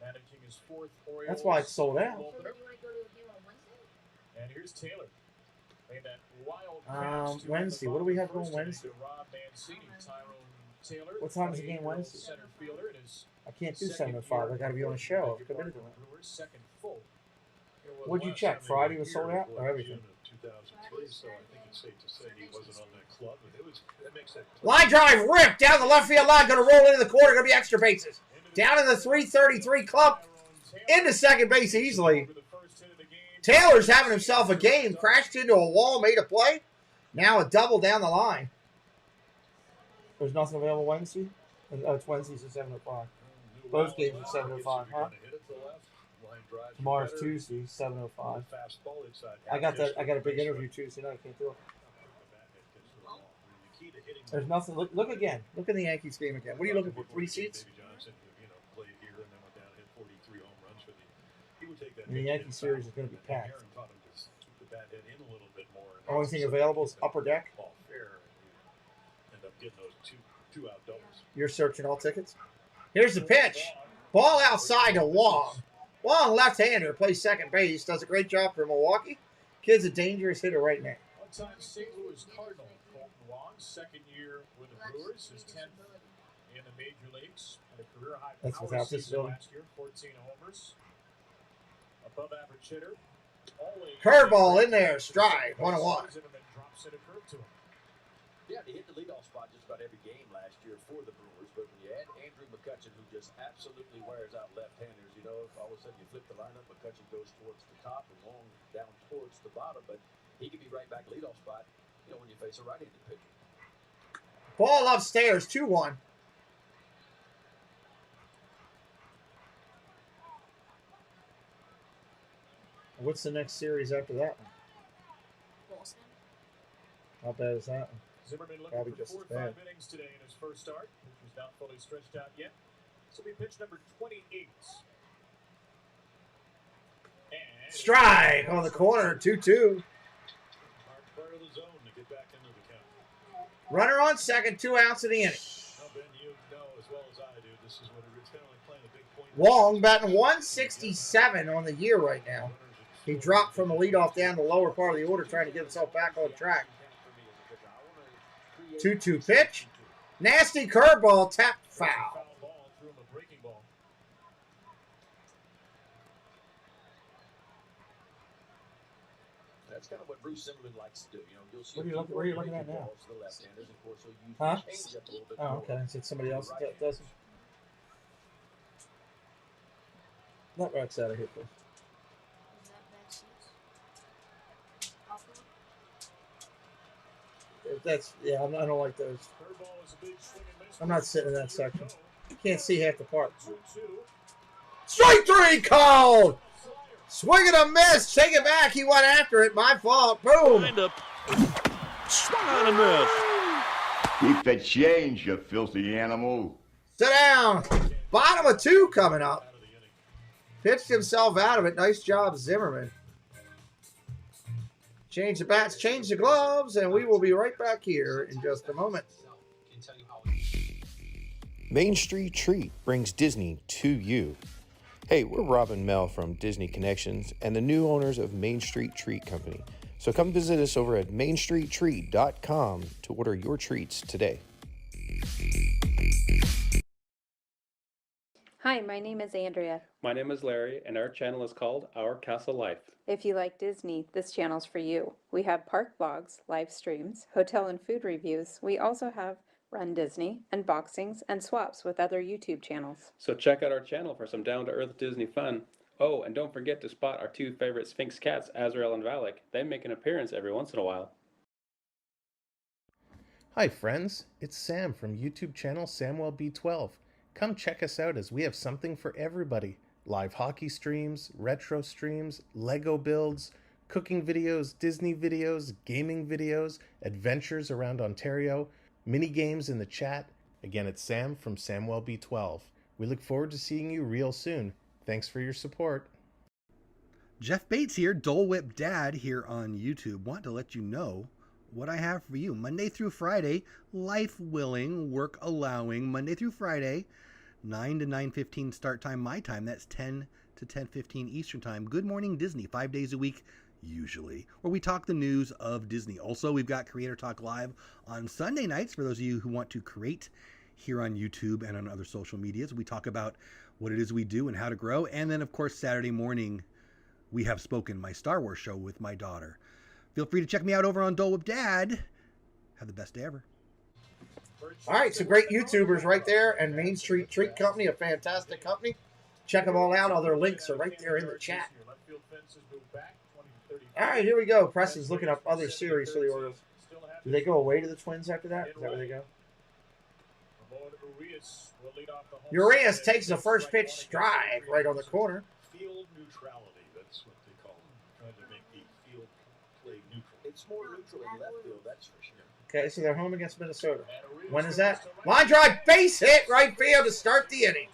Managing his 4th Orioles. That's why it's sold out. And here's Taylor. Made that wild Wednesday. What do we have going Wednesday? What time is the game Wednesday? I can't do 7:05. I got to be on a show. I've committed to it. What'd you check? Friday was sold out or everything? 2003, so I think it's safe to say he wasn't on that club. That makes that line drive ripped down the left field line. Going to roll into the corner. Going to be extra bases. Down in the 333 club. Into second base easily. Taylor's having himself a game. Crashed into a wall. Made a play. Now a double down the line. There's nothing available Wednesday? Oh, it's Wednesdays at 7:05. Both games at 7:05, huh? Tomorrow's Tuesday, 7:05. I got a big interview Tuesday night. I can't do it. There's nothing. Look again. Look in the Yankees game again. What are you looking for? 3 seats? And the Yankee series is going to be packed. Only thing available is upper deck. You're searching all tickets? Here's the pitch. Ball outside to Long. Long left-hander, plays second base, does a great job for Milwaukee. Kid's a dangerous hitter right now. One-time St. Louis Cardinal, Colton Wong, 2nd year with the Brewers, his 10th in the major leagues, and a career high That's power without season disability. last year, 14 homers. Above average hitter. Always Curveball in there, strike, 1-1. Zimmerman drops in a curve to him. Yeah, he hit the leadoff spot just about every game last year for the Brewers. But when you add Andrew McCutchen, who just absolutely wears out left-handers, you know, all of a sudden you flip the lineup, McCutchen goes towards the top and Long down towards the bottom. But he could be right back leadoff spot, you know, when you face a right-handed pitcher. Ball upstairs, 2-1. What's the next series after that one? How bad is that one? Zimmerman looking Probably for just 4 as or 5 bad. innings today in his first start, which was not fully stretched out yet. So we pitch number 28. And Strike on the corner, 2-2. part of the zone to get back into the count. Runner on second, 2 outs in the inning. Now, Ben, you know as well as I do, this is what it's kind of like playing a big point. Wong batting 167 on the year right now. He dropped from the leadoff down the lower part of the order, trying to get himself back on track. 2-2 pitch. Nasty curveball, tapped foul. That's kind of what Bruce Zimmerman likes to do. You know, you'll see Where are you looking at now? the left-handers, of course, he'll use Huh? the changeup a little bit Oh, more. okay. Is it somebody else that does it? That rock's out of here, please. That's, yeah, I don't like those. I'm not sitting in that section. You can't see half the part. Strike 3 called! Swing and a miss. Take it back. He went after it. My fault. Boom. Swung on and miss. Keep the change, you filthy animal. Sit down. Bottom of 2 coming up. Pitched himself out of it. Nice job, Zimmerman. Change the bats, change the gloves, and we will be right back here in just a moment. Main Street Treat brings Disney to you. Hey, we're Rob and Mel from Disney Connections and the new owners of Main Street Treat Company. So come visit us over at mainstreettreat.com to order your treats today. Hi, my name is Andrea. My name is Larry, and our channel is called Our Castle Life. If you like Disney, this channel's for you. We have park vlogs, live streams, hotel and food reviews. We also have Run Disney, unboxings, and swaps with other YouTube channels. So check out our channel for some down-to-earth Disney fun. Oh, and don't forget to spot our 2 favorite Sphinx cats, Azrael and Valak. They make an appearance every once in a while. Hi friends, it's Sam from YouTube channel SamwellB12. Come check us out as we have something for everybody. Live hockey streams, retro streams, Lego builds, cooking videos, Disney videos, gaming videos, adventures around Ontario, mini games in the chat. Again, it's Sam from SamwellB12. We look forward to seeing you real soon. Thanks for your support. Jeff Bates here, Dole Whip Dad here on YouTube. Want to let you know what I have for you. Monday through Friday, life willing, work allowing, Monday through Friday, 9 to 9:15 start time, my time. That's 10 to 10:15 Eastern time. Good Morning Disney, 5 days a week, usually, where we talk the news of Disney. Also, we've got Creator Talk Live on Sunday nights for those of you who want to create here on YouTube and on other social medias. We talk about what it is we do and how to grow. And then, of course, Saturday morning, we have Spoken, my Star Wars show with my daughter. Feel free to check me out over on Dole Whip Dad. Have the best day ever. All right, some great YouTubers right there, and Main Street Treat Company, a fantastic company. Check them all out. All their links are right there in the chat. All right, here we go. Preston's looking up other series for the Orioles. Do they go away to the Twins after that? Is that where they go? Urias takes the first pitch strike right on the corner. Field neutrality, that's what they call it. Trying to make the field play neutral. It's more neutral in left field, that's for sure. Okay, so they're home against Minnesota. When is that? Line drive, base hit, right field to start the inning.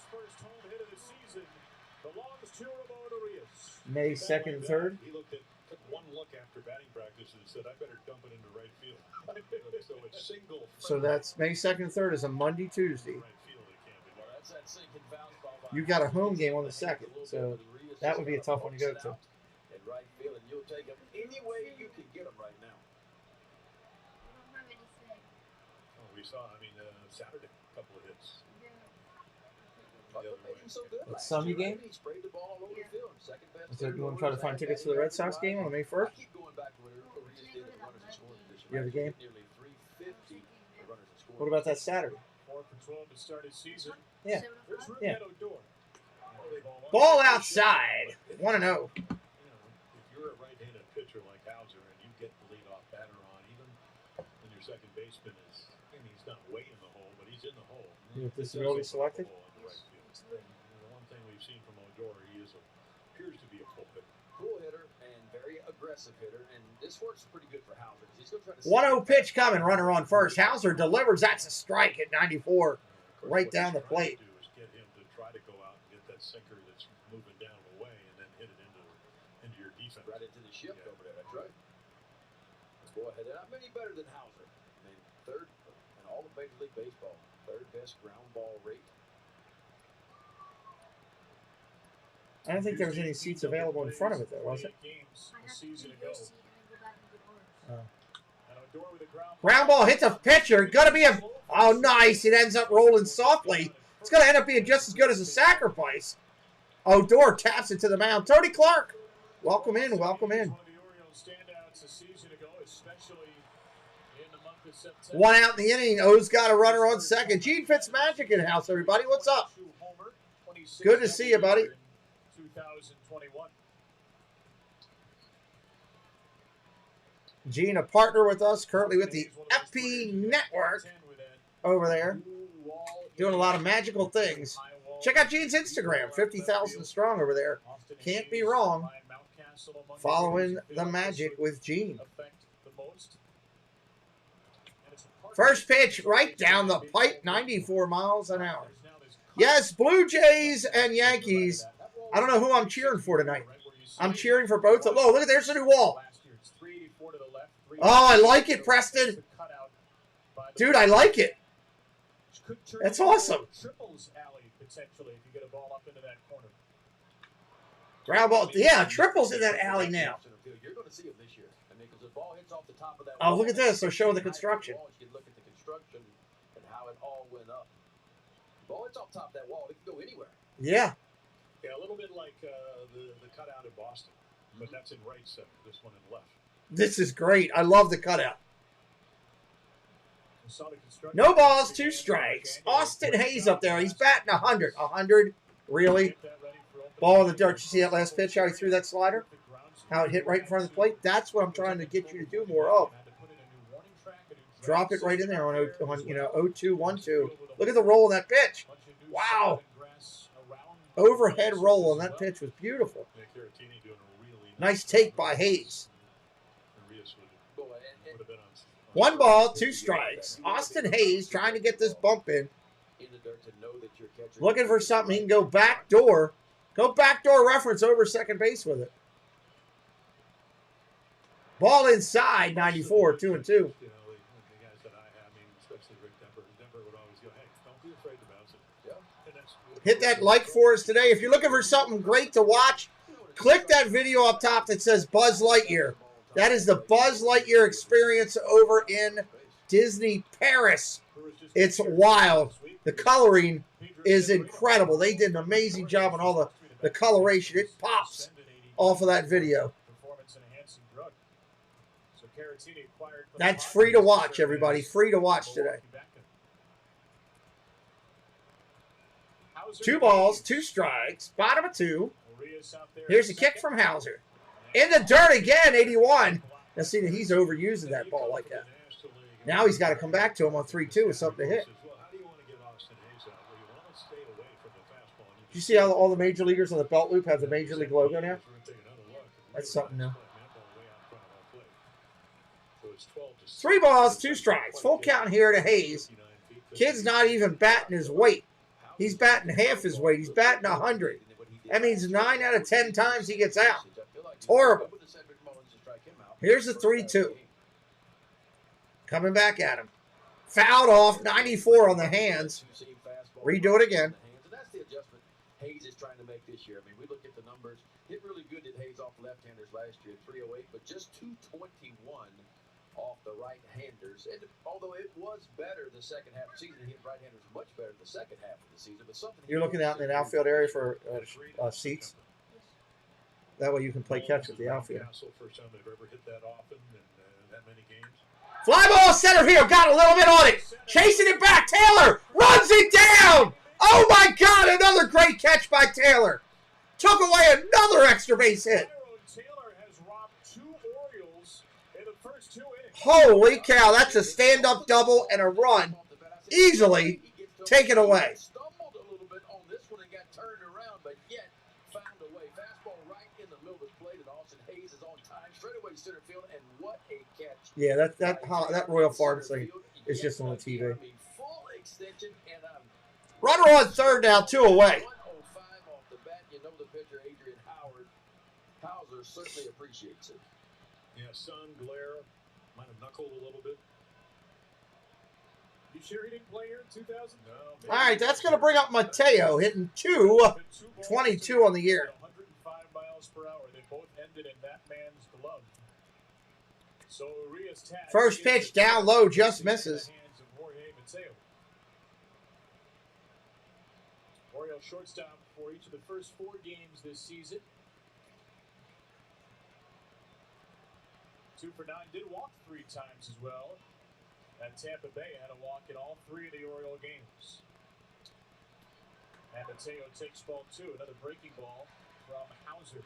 May 2nd and 3rd. He took one look after batting practice and said, I better dump it into right field. So it's single. So that's May 2nd and 3rd is a Monday, Tuesday. You've got a home game on the 2nd, so that would be a tough one to go to. In right field, and you'll take them any way you can get them right now. We saw, Saturday, a couple of hits. It's Sunday game? So you want to try to find tickets for the Red Sox game on May 1st? You have the game? What about that Saturday? 4 for 12 to start his season. Yeah. Yeah. Ball outside. 1-0. You know, if you're a right-handed pitcher like Hauser and you get the leadoff batter on, even when your second baseman is, I mean, he's not way in the hole, but he's in the hole. With disability selected? The one thing we've seen from Odor, he appears to be a pull hitter. Cool hitter and very aggressive hitter, and this works pretty good for Hauser. He's going to try to 1-0 pitch coming, runner on first. Hauser delivers. That's a strike at 94, right down the plate. Do is get him to try to go out and get that sinker that's moving down and away, and then hit it into your defense. Right into the shift over there. That's right. Go ahead. They're not many better than Hauser. I mean, third in all of Major League Baseball. Third best ground ball rate. I don't think there was any seats available in front of it, though, was it? Ground ball hits a pitcher. Gonna be a... Oh, nice. It ends up rolling softly. It's gonna end up being just as good as a sacrifice. Odor taps it to the mound. Tony Clark, welcome in. Welcome in. One out in the inning. O's got a runner on second. Gene Fitzmagic in the house, everybody. What's up? Good to see you, buddy. 2021. Gene, a partner with us, currently with the FP Network over there, doing a lot of magical things. Check out Gene's Instagram, 50,000 strong over there. Can't be wrong. Following the magic with Gene. First pitch right down the pipe, 94 miles an hour. Yes, Blue Jays and Yankees. I don't know who I'm cheering for tonight. I'm cheering for both. Oh, look at there's a new wall. Oh, I like it, Preston. Dude, I like it. That's awesome. Ground ball. Yeah, triples in that alley now. You're going to see him this year. I mean, because the ball hits off the top of that. Oh, look at this. They're showing the construction. You can look at the construction and how it all went up. The ball hits off top of that wall. It can go anywhere. Yeah. Yeah, a little bit like the cutout in Boston, but that's in right center. This one in left. This is great. I love the cutout. No balls, 2 strikes. Austin Hayes up there. He's batting 100. 100? Really? Ball in the dirt. You see that last pitch, how he threw that slider? How it hit right in front of the plate? That's what I'm trying to get you to do more of. Drop it right in there on 0-2, 1-2. Look at the roll of that pitch. Wow. Overhead roll on that pitch was beautiful. Nice take by Hayes. 1 ball, 2 strikes. Austin Hayes trying to get this bump in. Looking for something. He can go back door. Go backdoor reference over second base with it. Ball inside, 94, 2-2. Hit that like for us today. If you're looking for something great to watch, click that video up top that says Buzz Lightyear. That is the Buzz Lightyear experience over in Disney Paris. It's wild. The coloring is incredible. They did an amazing job on all the coloration. It pops off of that video. That's free to watch, everybody. Free to watch today. 2 balls, 2 strikes, bottom of 2. Here's a kick from Hauser. In the dirt again, 81. Now see that he's overusing that ball like that. Now he's got to come back to him on 3-2 with something to hit. Did you see how all the major leaguers on the belt loop have the major league logo now? That's something new. 3 balls, 2 strikes. Full count here to Hayes. Kid's not even batting his weight. He's batting half his weight. He's batting 100. That means 9 out of 10 times he gets out. It's horrible. Here's the 3-2. Coming back at him. Fouled off, 94 on the hands. Redo it again. And that's the adjustment Hayes is trying to make this year. I mean, we look at the numbers. Hit really good at Hayes off left-handers last year, 308, but just 221 off the right-handers. And although it was better the second half of the season, he hit right-handers much better the second half of the season. But something you're looking out in the outfield area for seats. That way you can play catch with the outfield. First time they've ever hit that often in that many games. Fly ball center field. Got a little bit on it. Chasing it back. Taylor runs it down. Oh, my God. Another great catch by Taylor. Took away another extra base hit. Taylor has robbed 2 Orioles in the first 2 innings. Holy cow. That's a stand-up double and a run. Easily taken away. Stumbled a little bit on this one and got turned around, but yet found a way. Fastball right in the middle of the plate, and Austin Hayes is on time. Straightaway center field, and what a catch. Yeah, that Royal Farms thing is just on the TV. Full extension, and Runner on third now, 2 away. 105 off the bat. You know the pitcher, Adrian Hauser, certainly appreciates it. Yeah, sun, glare, might have knuckled a little bit. You sure he didn't play here in 2000? No. All right, that's going to bring up Mateo, hitting 222 on the year. 105 miles per hour. They both ended in that man's glove. So Urias tag. First pitch down low, just misses. Orioles shortstop for each of the first 4 games this season. 2 for 9. Did walk 3 times as well. And Tampa Bay had a walk in all 3 of the Oriole games. And Mateo takes ball 2. Another breaking ball from Hauser.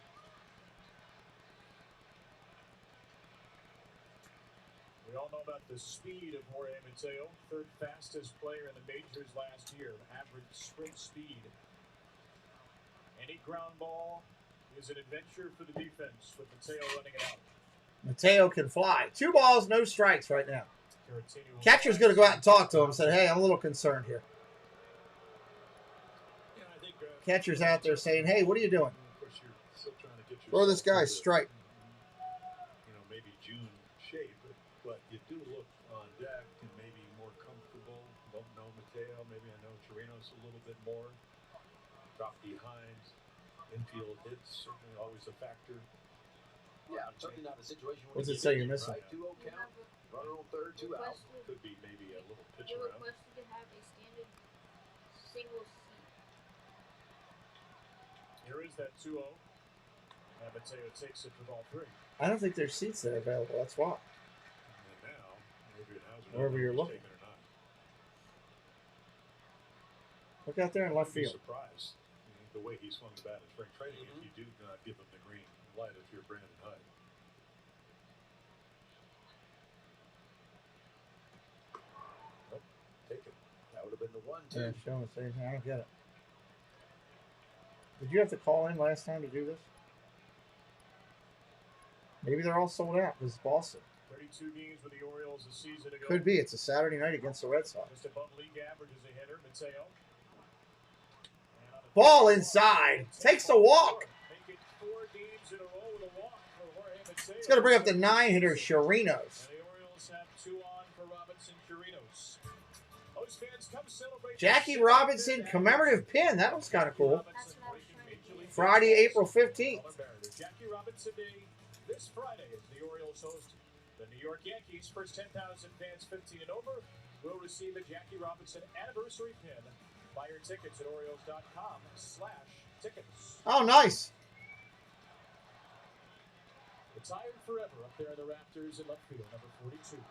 We all know about the speed of Jorge Mateo, 3rd fastest player in the majors last year, average sprint speed. Any ground ball is an adventure for the defense with Mateo running it out. Mateo can fly. 2 balls, no strikes right now. Catcher's going to go out and talk to him and say, hey, I'm a little concerned here. Catcher's out there saying, hey, what are you doing? Throw this guy strike. Maybe June shape, but you do look on deck and maybe more comfortable. Don't know Mateo. Maybe I know Chirinos a little bit more. Drop behind. Infield hits, certainly always a factor. Yeah, certainly not a situation. What's it say you're missing? Right, 2-0 count. Runner on third, 2 out. Could be maybe a little pitch They around. requested to have a standard single seat. Here is that 2-0. And Mateo takes it with all 3. I don't think there's seats there available. That's why. And now, Adrian Hauser, Wherever you're looking. taking or not. Look out there in left Be field. surprised. The way he swung the bat in spring training, if you do not give him the green light if you're Brandon Hyde. Nope, take it. That would have been the 1-2. Yeah, show me. Say, I don't get it. Did you have to call in last time to do this? Maybe they're all sold out. This is Boston. 32 games with the Orioles a season ago. Could be. It's a Saturday night against the Red Sox. Just above league average as a hitter, Mateo. Ball inside. Takes the walk. Making 4 games in a row with a walk for Jorge Mateo. It's going to bring up the 9-hitter, Chirinos. And the Orioles have 2 on for Robinson Chirinos. Those fans come celebrate. Jackie Robinson commemorative pin. That was kind of cool. Friday, April 15th. Jackie Robinson Day this Friday as the Orioles host the New York Yankees. First 10,000 fans 15 and over will receive a Jackie Robinson anniversary pin. Buy your tickets at Orioles.com/tickets. Oh, nice. Retired forever up there in the rafters in left field, number 42.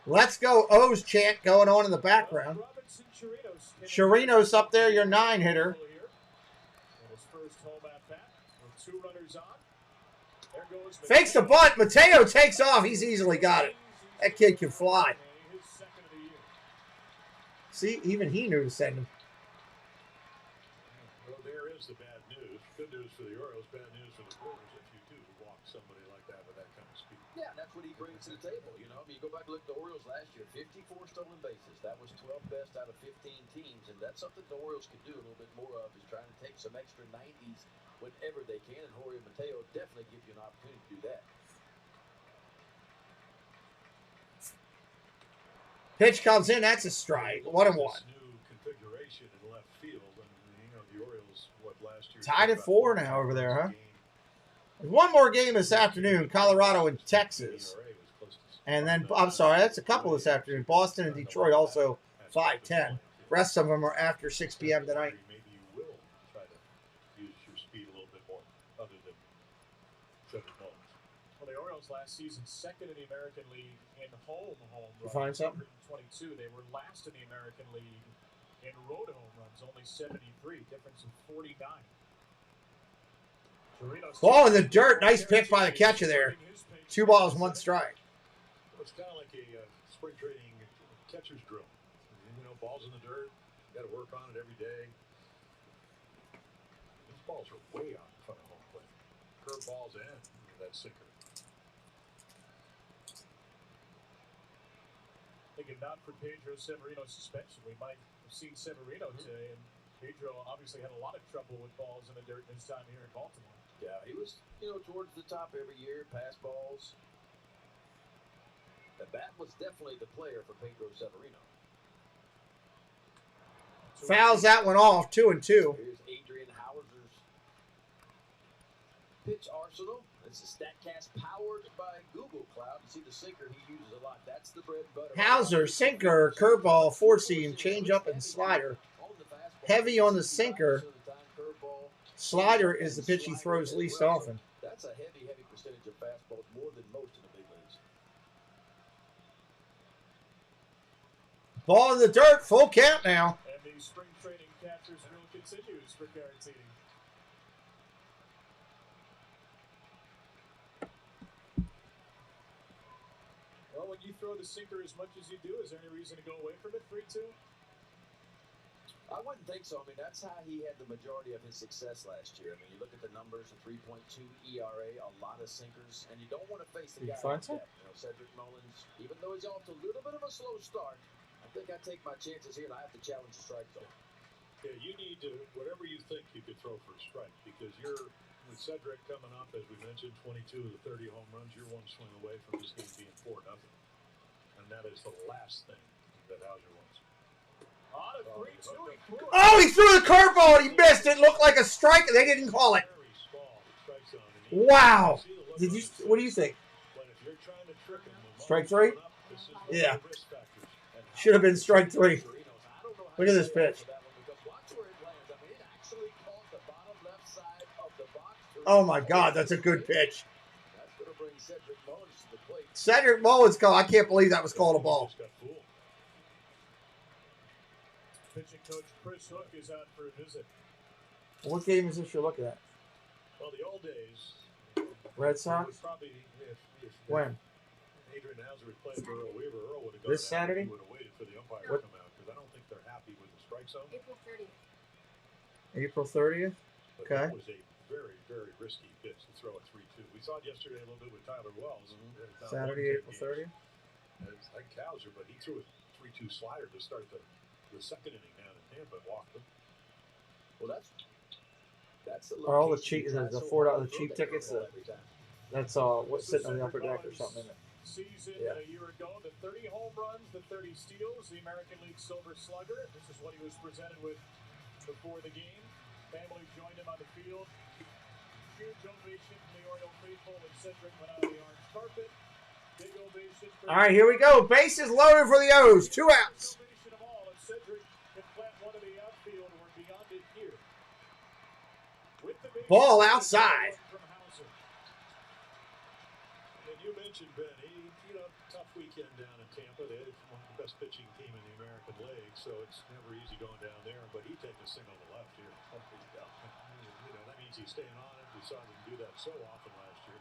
Let's go O's chant going on in the background. Robinson Chirinos up there, your 9-hitter. His first home at bat with 2 runners on. There goes Fakes the bunt. Mateo takes off. He's easily got it. That kid can fly. his second of the year. See, even he knew to send him. Well, there is the bad news. Good news for the Orioles, bad news for the Brewers if you do walk somebody like that with that kind of speed. Yeah, that's what he brings to the table. You know, I mean, you go back and look at the Orioles last year, 54 stolen bases. That was 12th best out of 15 teams, and that's something the Orioles could do a little bit more of, is trying to take some extra 90s whenever they can, and Jorge Mateo definitely gives you an opportunity to do that. Pitch comes in. That's a strike. 1-1. New configuration in left field, and the Orioles last year Tied at 4 now over there, huh? There's one more game this afternoon, Colorado and Texas. And then, I'm sorry, that's a couple this afternoon. Boston and Detroit also 5:10. Rest of them are after 6 p.m. tonight. Maybe you will try to use your speed a little bit more, other than Cedric Mullins. Well, the Orioles Orioles last season, second in the American League in home You runs. find something? 122. They were last in the American League in road home runs, only 73. Difference of 49. Ball in the dirt. Nice pitch by the catcher there. 2 balls, 1 strike. It's kind of like a spring training catcher's drill. You know, balls in the dirt. You got to work on it every day. These balls are way out in front of home plate. Curve balls and that sinker. I think if not for Pedro Severino's suspension, we might have seen Severino today. And Pedro obviously had a lot of trouble with balls in the dirt in his time here in Baltimore. Yeah, he was, you know, towards the top every year, pass balls. The bat was definitely the player for Pedro Severino. Fouls that one off, 2-2. Here's Adrian Hauser's pitch arsenal. This is StatCast powered by Google Cloud. You see the sinker he uses a lot. That's the bread and butter. Hauser, sinker, curveball, 4-seam, changeup, and slider. Heavy on the sinker. Slider is the pitch he throws least often. That's a heavy percentage of fastballs, more than most in the big leagues. Ball in the dirt, full count now. And the spring training catcher's drill continues for Caratini. Well, when you throw the sinker as much as you do, is there any reason to go away from it? 3-2? I wouldn't think so. I mean, that's how he had the majority of his success last year. I mean, you look at the numbers, a 3.2 ERA, a lot of sinkers, and you don't want to face the guy like that. You know, Cedric Mullins, even though he's off to a little bit of a slow start, I think I take my chances here, and I have to challenge the strike zone. Yeah, you need to, whatever you think you could throw for a strike, because you're, with Cedric coming up, as we mentioned, 22 of the 30 home runs, you're one swing away from this game being 4-0. And that is the last thing that Hauser wants. Oh, he threw the curveball and he missed it. Looked like a strike and they didn't call it. Wow. What do you think? Strike 3? Yeah. Should have been strike 3. Look at this pitch. Oh my God, that's a good pitch. Cedric Mullins call. I can't believe that was called a ball. Pitching coach Chris Hook is out for a visit. What game is this you're looking at? Well, the old days. Red Sox? Probably if when? Adrian Hauser had played for Earl Weaver, Earl would have gone this Saturday? He would have waited for the umpire to come out because I don't think they're happy with the strike zone. April 30th. April 30th? But Okay. That was a very, very risky pitch to throw at 3-2. We saw it yesterday a little bit with Tyler Wells. Saturday, April 30th? It's like Hauser, but he threw a 3-2 slider to start the second inning down in Tampa and walked them. Well, that's the Are all the cheap, the $4 the cheap tickets? That's what's sitting on the upper deck or something, isn't it? Season Yeah. a year ago, the 30 home runs, the 30 steals, the American League Silver Slugger. This is what he was presented with before the game. Family joined him on the field. Huge ovation from the Oriole faithful when Cedric went out on the orange carpet. Big ovation. All right, here we go. Bases loaded for the O's. 2 outs. Ball outside. And you mentioned Ben, tough weekend down in Tampa. They had one of the best pitching team in the American League, so it's never easy going down there. But he takes a single to left here. That means he's staying on it. We saw him do that so often last year.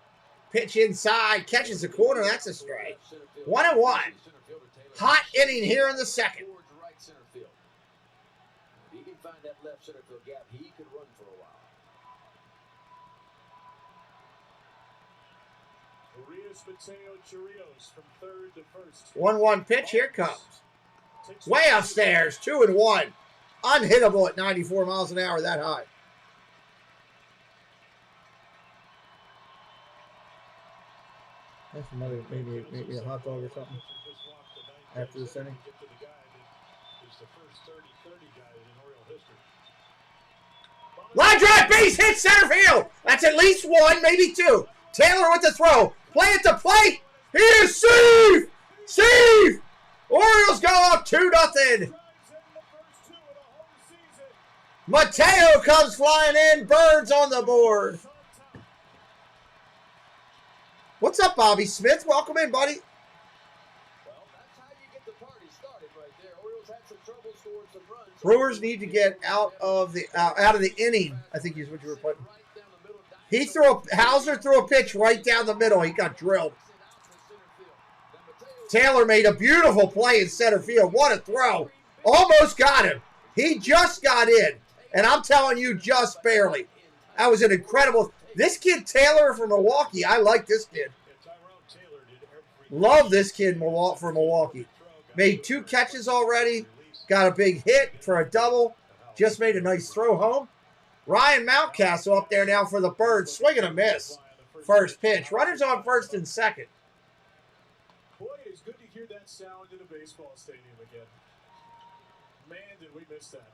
Pitch inside, catches the corner. That's a strike. 1-1. Hot inning here in the second. Right center field. If he can find that left center field gap, he could run for a while. Mateo Chirinos from third to first. 1-1 pitch. Here it comes. Way upstairs. 2-1. Unhittable at 94 miles an hour that high. That's another, maybe a hot dog or something after this inning. Line drive, base hit, center field. That's at least 1, maybe 2. Taylor with the throw. Play at the plate. Here's Steve. Steve. Orioles go up 2-0. Mateo comes flying in. Birds on the board. What's up, Bobby Smith? Welcome in, buddy. Brewers need to get out of the inning, I think is what you were putting. Hauser threw a pitch right down the middle. He got drilled. Taylor made a beautiful play in center field. What a throw. Almost got him. He just got in. And I'm telling you, just barely. That was an incredible. This kid Taylor from Milwaukee, I like this kid. Love this kid from Milwaukee. Made 2 catches already. Got a big hit for a double. Just made a nice throw home. Ryan Mountcastle up there now for the Birds. Swing and a miss. First pitch. Runners on first and second. Boy, it's good to hear that sound in a baseball stadium again. Man, did we miss that.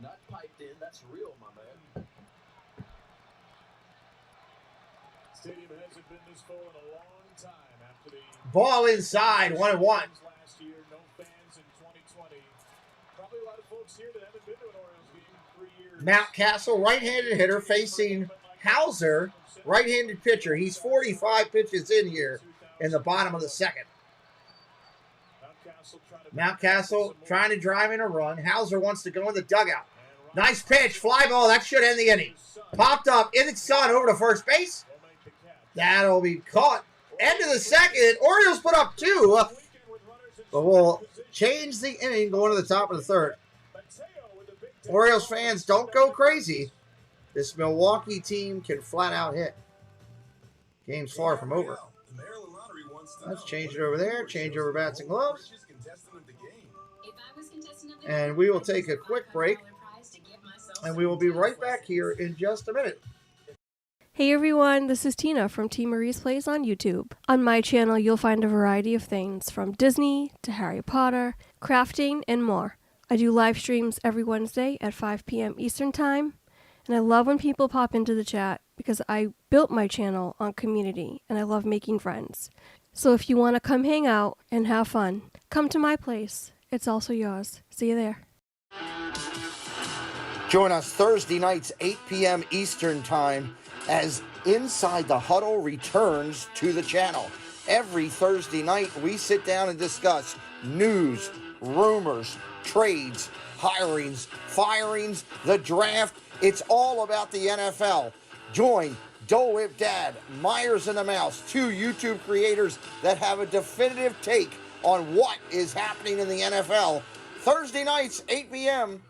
Not piped in. That's real, my man. Stadium hasn't been this full in a long time after the Ball inside, 1-1. last year. No fans in 2020. Probably a lot of folks here that haven't been to an Orioles game in 3 years. Mountcastle, right-handed hitter, facing Hauser, right-handed pitcher. He's 45 pitches in here in the bottom of the second. Mountcastle trying to drive in a run. Hauser wants to go in the dugout. Nice pitch, fly ball. That should end the inning. Popped up in the sun over to first base. That'll be caught. End of the second. Orioles put up 2. But we'll change the inning going to the top of the third. Orioles fans, don't go crazy. This Milwaukee team can flat out hit. Game's far from over. Let's change it over there. Change over bats and gloves. And we will take a quick break. And we will be right back here in just a minute. Hey everyone, this is Tina from T. Marie's Plays on YouTube. On my channel, you'll find a variety of things from Disney to Harry Potter, crafting, and more. I do live streams every Wednesday at 5 p.m. Eastern Time, and I love when people pop into the chat because I built my channel on community and I love making friends. So if you want to come hang out and have fun, come to my place. It's also yours. See you there. Join us Thursday nights, 8 p.m. Eastern Time, as Inside the Huddle returns to the channel. Every Thursday night, we sit down and discuss news, rumors, trades, hirings, firings, the draft. It's all about the NFL. Join Dole Whip Dad, Myers and the Mouse, 2 YouTube creators that have a definitive take on what is happening in the NFL. Thursday nights, 8 p.m.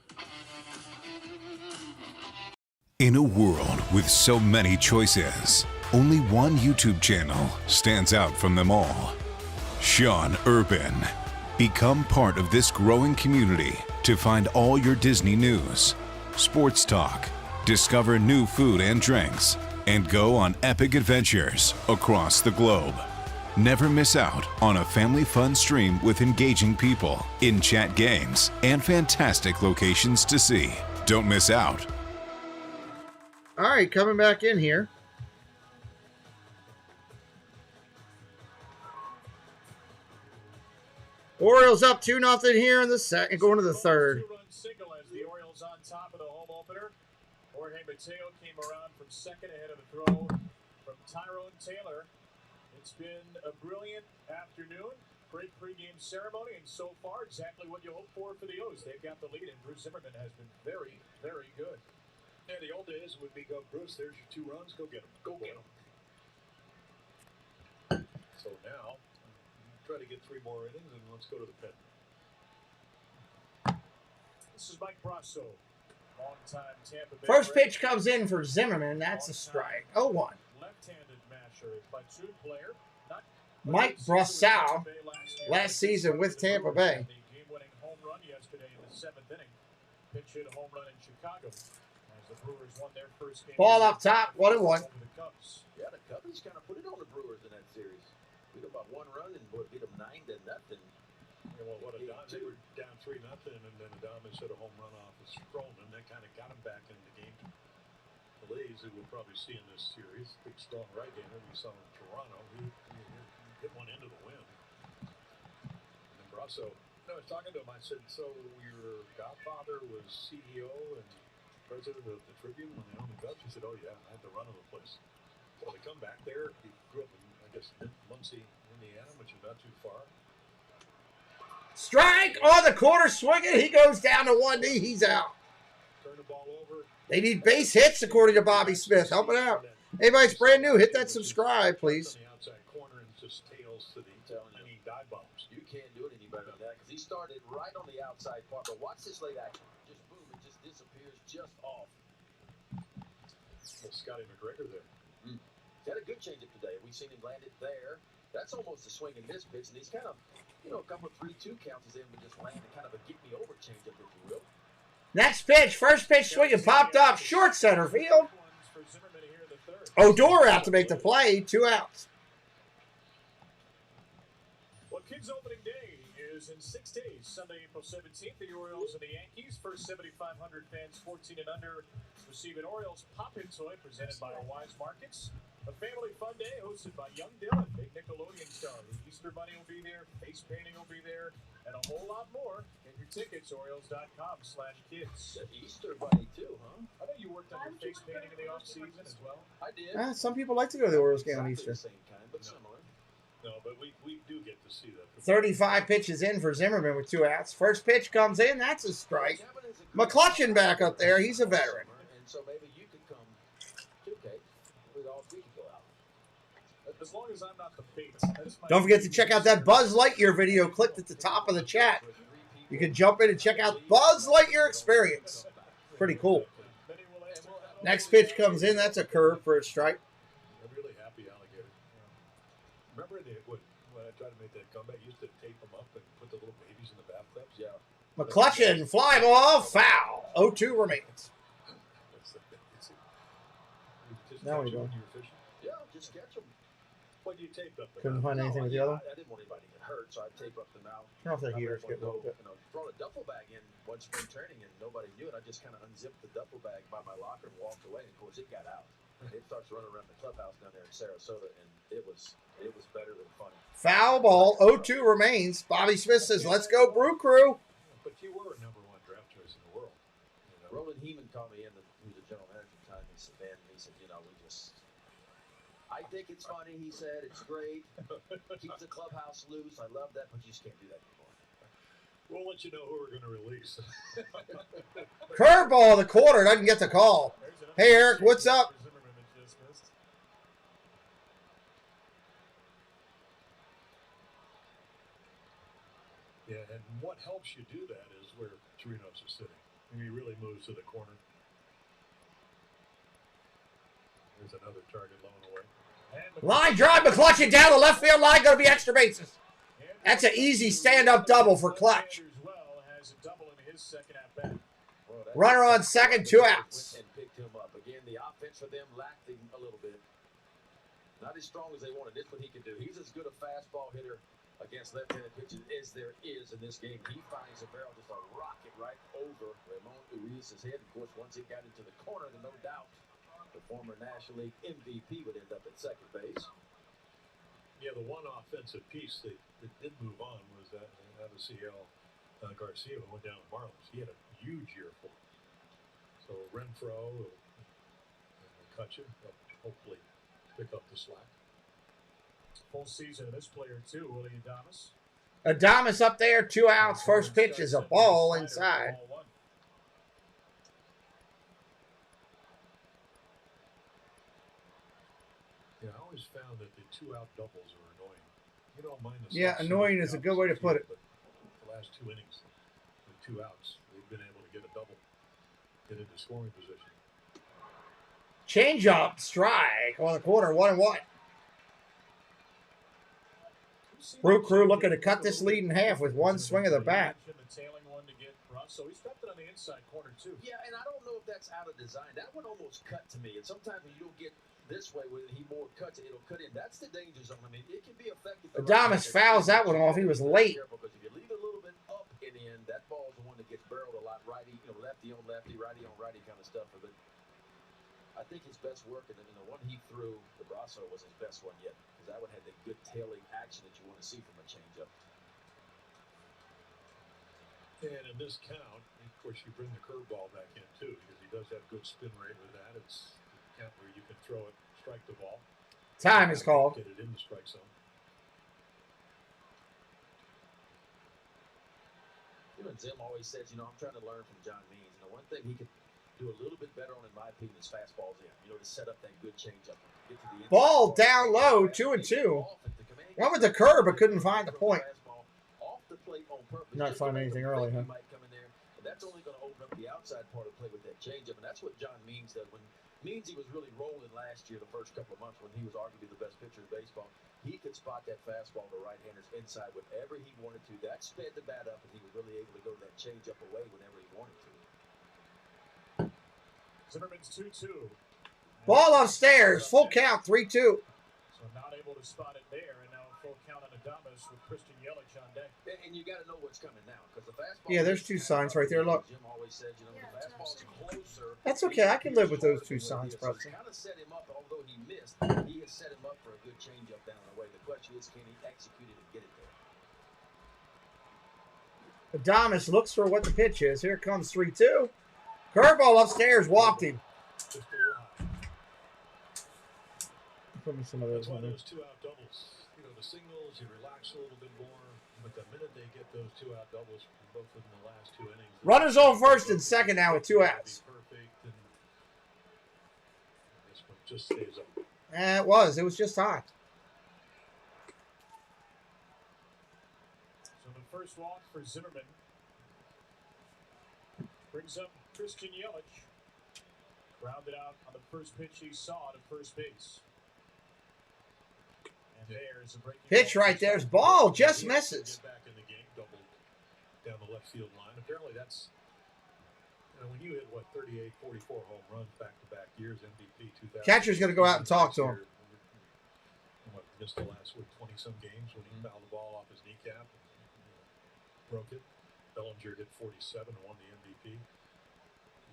In a world with so many choices, only one YouTube channel stands out from them all. Sean Urban. Become part of this growing community to find all your Disney news, sports talk, discover new food and drinks, and go on epic adventures across the globe. Never miss out on a family fun stream with engaging people, in-chat games, and fantastic locations to see. Don't miss out. All right, coming back in here. Orioles up 2-0 here in the second, going to the third. Single as the Orioles on top of the home opener. Jorge Mateo came around from second ahead of a throw from Tyrone Taylor. It's been a brilliant afternoon. Great pregame ceremony, and so far exactly what you hope for the O's. They've got the lead, and Bruce Zimmerman has been very, very good. Yeah, the old days would be go, Bruce, there's your 2 runs, go get them. Go get them. So now, try to get 3 more innings, and let's go to the pen. This is Mike Brasso, long-time Tampa Bay. First pitch comes in for Zimmerman. That's a strike. 0-1. Left-handed masher, platoon player. Mike Brasso, last season with Tampa Bay. The game-winning home run yesterday in the 7th inning. Pitch hit a home run in Chicago. The Brewers won their first game. Ball up top, 1-1. Yeah, the Cubbies kind of put it on the Brewers in that series. Beat them by 1 run and beat them 9-0. Yeah, well, what they were down 3-0, and then Adames hit a home run off of Stroman. That kind of got them back into the game. The Lays, that we'll probably see in this series, big strong right-hander we saw in Toronto. He hit one into the wind. And Brasso, I was talking to him. I said, "So your godfather was CEO and president of the Tribune when they owned the Cubs?" He said, "Oh yeah, I had the run of the place." So they come back there. He grew up in I guess, Muncie, Indiana, which is not too far. Strike on the corner, swinging. He goes down to one knee. He's out. Turn the ball over. They need base hits, according to Bobby Smith. Helping out. Anybody that's brand new, hit that subscribe, please. On the outside corner and just tails to the dive bombs. You can't do it any better than that because he started right on the outside part. But watch this late action. Just boom, it just disappears just off. Well, Scotty McGregor there. He's had a good changeup today. We've seen him land it there. That's almost a swing and miss pitch, and he's kind of, a couple of 3-2 counts is in with just landing kind of a get-me-over changeup, if you will. Next pitch, first pitch swinging, popped up, short center field. Odor out to make the play, 2 outs. Well, Kids Opening Day is in 6 days. Sunday, April 17th, the Orioles and the Yankees. First 7,500 fans 14 and under receive an Orioles pop-in toy presented by Wise Markets. A family fun day hosted by Young Dylan, big Nickelodeon star. The Easter Bunny will be there, face painting will be there, and a whole lot more. Get your tickets, Orioles.com/kids. The Easter Bunny, too, huh? I know you worked on your face painting in the off-season as well. I did. Some people like to go to the Orioles game on Easter. Same kind, but similar. No, but we do get to see that. 35 pitches in for Zimmerman with 2 outs. First pitch comes in, that's a strike. McClutchin back up there, he's a veteran. And so maybe you could come 2K with all 3 could go out. As long as I'm not the bait. Don't forget to check out that Buzz Lightyear video clicked at the top of the chat. You can jump in and check out Buzz Lightyear experience. Pretty cool. Next pitch comes in, that's a curve for a strike. A really happy alligator. Remember when I tried to make that comeback, you used to tape them up and put the little babies in the bathtubs? Yeah. McClutchin, fly ball, foul. 0-2 remains. Now we go. Yeah, just catch them. What do you tape up? Couldn't find anything with the other one? I didn't want anybody to get hurt, so I tape up the mouth. Turn off that heater, it's getting a little bit. Brought a duffel bag in one spring training, and nobody knew it. I just kind of unzipped the duffel bag by my locker and walked away. And of course, it got out. It starts running around the clubhouse down there in Sarasota, and it was better than funny. Foul ball, 0-2 remains. Bobby Smith says, let's go, Brew Crew. But you were a #1 draft choice in the world. Roland Heeman called me in, who's the general manager at the time. He said, man, I think it's funny, he said. It's great. Keeps the clubhouse loose. I love that, but you just can't do that anymore. We'll let you know who we're going to release. Curveball, the corner, doesn't get the call. Hey, Eric, what's up? Yeah, and what helps you do that is where Chirinos is sitting. And he really moves to the corner. There's another target low and away. Line drive, McClutchin down the left field line, going to be extra bases. That's an easy stand-up double for Clutch. Runner on second, 2 outs. And picked him up. Again, the offense for them lacked him a little bit. Not as strong as they wanted. This is what he can do. He's as good a fastball hitter against left-handed pitches as there is in this game. He finds a barrel, just a rocket right over Ramon Urias's head. Of course, once he got into the corner, then no doubt the former National League MVP would end up at second base. Yeah, the one offensive piece that did move on was that Avisail Garcia went down to Marlins. He had a huge year for him. So Renfroe and McCutchen hopefully pick up the slack. Full season of this player too, Willie Adames. Adames up there, 2 outs. First pitch is a ball inside. Yeah, I always found that the 2-out doubles are annoying. You don't mind the Yeah, annoying is a good way to put it. But the last 2 innings, with 2 outs, they've been able to get a double, get into scoring position. Change up, strike on the corner, 1-1. Brew Crew looking to cut this lead in half with one swing of the bat. So he stepped it on the inside corner too. Yeah, and I don't know if that's out of design. That one almost cut to me. And sometimes when you don't get this way, when he more cuts it, it'll cut in. That's the danger zone. I mean, it can be effective. Adames fouls that one off. He was late. Because if you leave it a little bit up and in, that ball's the one that gets barreled a lot. Righty, lefty on lefty, righty on righty kind of stuff. But I think his best work, and the one he threw, the Brasso, was his best one yet. Because that one had the good tailing action that you want to see from a changeup. And in this count, of course, you bring the curveball back in too, because he does have good spin rate with that. It's a count where you can throw it, strike the ball. Time is called. Get it in the strike zone. You know, Zim always says, you know, I'm trying to learn from John Means. You know, one thing he could do a little bit better on, in my opinion, is fastballs in. You know, to set up that good changeup. Get to the inside. Ball down low, 2-2. Went with the curve, but couldn't find the point. Off the plate on purpose. Not finding anything early, huh? Might come in there, and that's only going to open up the outside part of the play with that changeup, and that's what John Means does. When Means he was really rolling last year, the first couple of months when he was arguably the best pitcher in baseball, he could spot that fastball to right-handers inside whenever he wanted to. That sped the bat up, and he was really able to go that changeup away whenever he wanted to. Zimmerman's 2-2. Ball upstairs. Full count, 3-2. So not able to spot it there, and now full count on Adames with Christian Yelich on deck. And you got to know what's coming now, because the fastball. Yeah, there's 2 signs right there. Look. Jim always said, you know, the fastball's closer. That's okay. I can live with those 2 signs, So Preston. kind of set him up, although he missed. He has set him up for a good changeup down the way. The question is, can he execute it and get it there? Adames looks for what the pitch is. Here comes 3-2. Curveball upstairs, walked him. Put me some of those. That's why those 2-out doubles. You know, the singles, you relax a little bit more. But the minute they get those 2-out doubles from both of them in the last 2 innings. Runners on first and second now with 2 outs. Perfect, and this one just stays up. It was. It was just hot. So the first walk for Zimmerman brings up Christian Yelich. Grounded out on the first pitch he saw to first base. And there's a breaking Pitch right there's ball. Just misses. Get back in the game, doubled down the left field line. Apparently that's, you know, when you hit, what, 38, 44 home runs back-to-back years, MVP 2000. Catcher's going to go out and talk to him. What, missed the last, 20-some games when he fouled the ball off his kneecap and broke it. Bellinger hit 47 and won the MVP.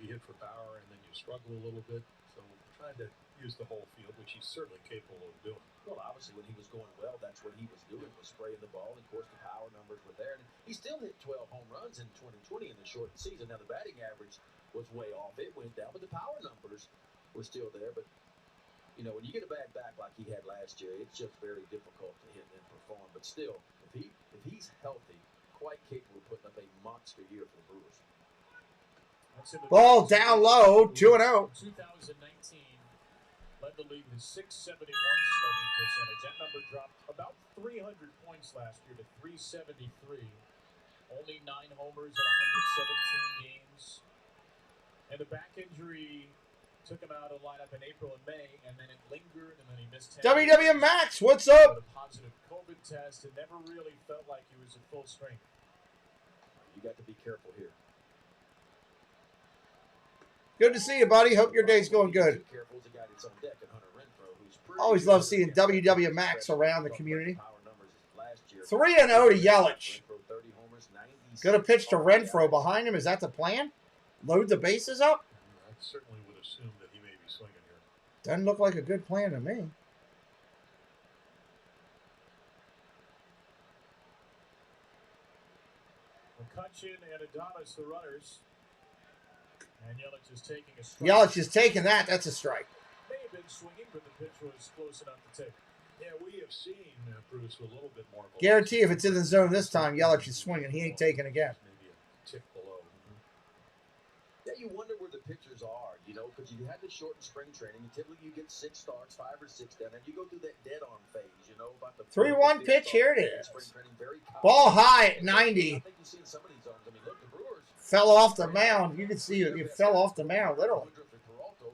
You hit for Bauer, and then you struggle a little bit. So we're trying to use the whole field, which he's certainly capable of doing. Well, obviously, when he was going well, that's what he was doing, was spraying the ball. And, of course, the power numbers were there. And he still hit 12 home runs in 2020 in the shortened season. Now, the batting average was way off. It went down, but the power numbers were still there. But, you know, when you get a bad back like he had last year, it's just very difficult to hit and perform. But still, if he's healthy, quite capable of putting up a monster year for the Brewers. Ball down low, 2-0. 2019 led the league with 671 slugging percentage. That number dropped about 300 points last year to 373. Only 9 homers in 117 games. And the back injury took him out of the lineup in April and May, and then it lingered, and then he missed 10 WW Max, what's up? with a positive COVID test. It never really felt like he was at full strength. You got to be careful here. Good to see you, buddy. Hope your day's going good. Always love seeing WW Max around the community. 3-0 to Yelich. Gonna pitch to Renfroe behind him. Is that the plan? Load the bases up? I certainly would assume that he may be swinging here. Doesn't look like a good plan to me. McCutchen and Adames, the runners. And Yelich is taking a strike. Yelich is taking that. That's a strike. May have been swinging, but the pitch was close enough to take. Yeah, we have seen Bruce with a little bit more. Guarantee if it's in the zone this time, Yelich is swinging. He ain't taking again. Maybe a tick below. Yeah, you wonder where the pitchers are, you know, because you had the shortened spring training. And typically you get 6 starts, 5 or 6 down, and you go through that dead-on phase, you know, about the 3-1 pitch. Here it is. Ball high at 90. I think you've seen some of these arms. I mean, look, the Brewers Fell off the mound. You can see it fell off the mound, literally.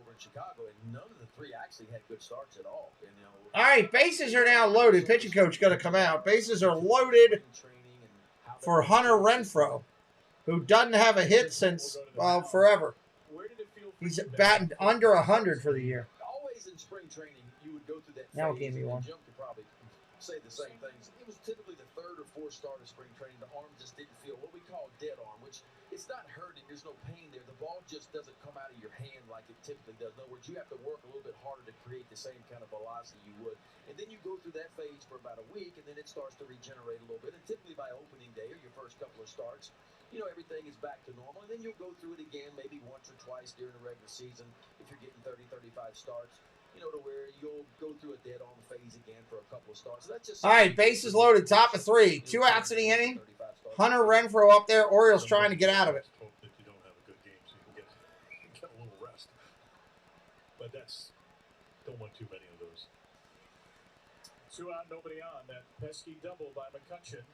over in Chicago, and none of the 3 actually had good starts at all. And, you know, All right, bases are now loaded. Pitching coach going to come out. Bases are loaded for Hunter Renfroe, who doesn't have a hit since forever. He's batting under 100 for the year. always in spring training, you would go through that Now phase, give me and one. Jim could probably say the same things. It was typically the 3rd or 4th start of spring training. The arm just didn't feel what we call dead arm, which it's not hurting. There's no pain there. The ball just doesn't come out of your hand like it typically does. In other words, you have to work a little bit harder to create the same kind of velocity you would. And then you go through that phase for about a week, and then it starts to regenerate a little bit. And typically by opening day or your first couple of starts, you know, everything is back to normal. And then you'll go through it again maybe once or twice during the regular season if you're getting 30, 35 starts. to where you'll go through a dead-on phase again for a couple of starts. So that's just all right, bases loaded, top of 3. 2 outs in the inning. Hunter Renfroe up there. Orioles trying to get out of it. Hope that you don't have a good game so you can get a little rest. But don't want too many of those. 2 out, nobody on. That pesky double by McCutchen.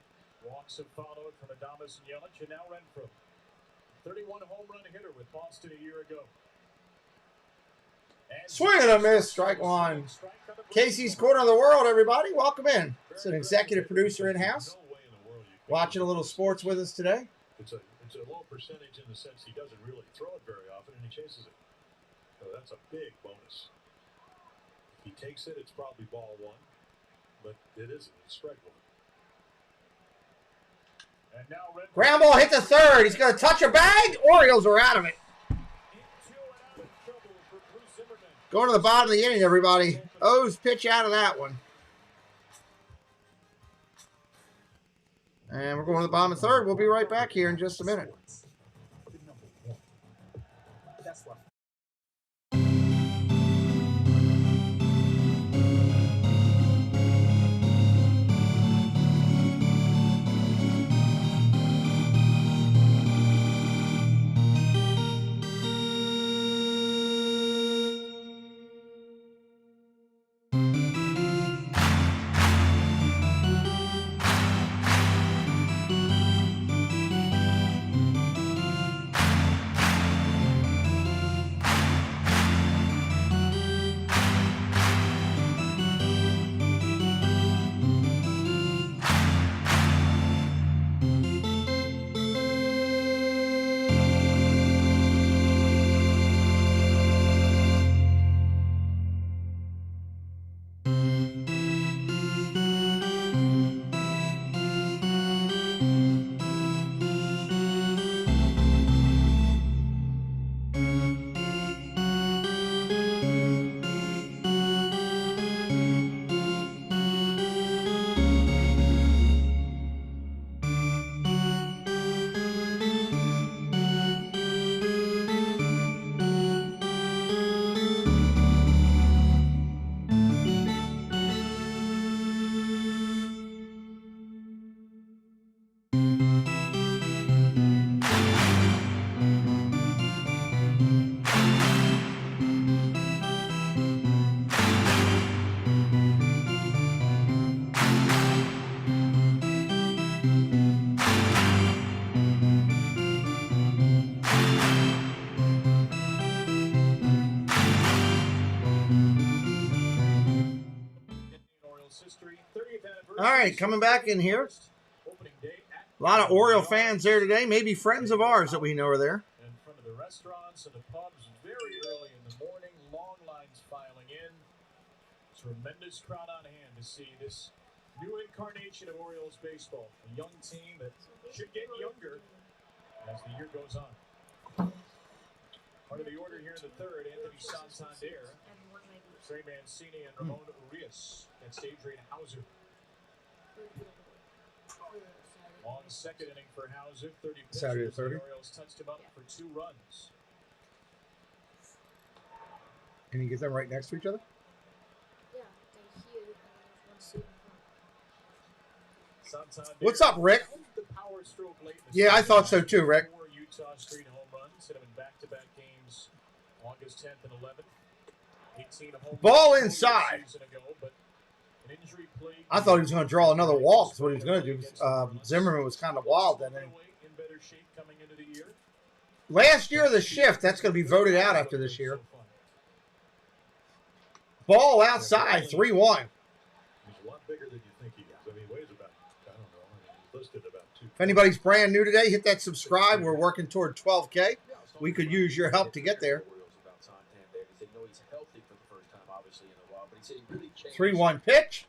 Walks have followed from Adames and Yelich, and now Renfroe. 31 home run hitter with Boston a year ago. Swing and a miss, strike 1. Casey's Corner of the World, everybody. Welcome in. It's an executive producer in-house. Watching a little sports with us today. It's a low percentage in the sense he doesn't really throw it very often, and he chases it. So that's a big bonus. If he takes it, it's probably ball 1, but it isn't. It's strike 1. And now Ground ball hit the third. He's going to touch a bag. Orioles are out of it. Going to the bottom of the inning, everybody. O's pitch out of that one. And we're going to the bottom of the third. We'll be right back here in just a minute. All right, coming back in here. A lot of Oriole fans there today, maybe friends of ours that we know are there. In front of the restaurants and the pubs very early in the morning, long lines filing in. Tremendous crowd on hand to see this new incarnation of Orioles baseball. A young team that should get younger as the year goes on. Part of the order here in the third, Anthony Santander, Trey Mancini, and Ramon Urias. That's Adrian Hauser. Long second inning for Hauser, 30 pitches. Saturday 30. The Orioles touched him up for 2 runs. Can you get them right next to each other? Yeah, they hear and one seat in front. What's up, Rick? Yeah, I thought so too, Rick. 4 Utah Street home runs, hit him in back-to-back games, August 10th and 11th. 18 home Ball runs inside. a season ago, but an injury plagued I thought he was going to draw another walk. That's what he was going to do. Zimmerman was kind of wild then. in better shape coming into the year. Last year of the shift, that's going to be voted out after this year. Ball outside, 3-1. He's a lot bigger than you think he is. I mean, he weighs about, I don't know, he's listed about 2. If anybody's brand new today, hit that subscribe. We're working toward 12K. We could use your help to get there. 3-1 pitch.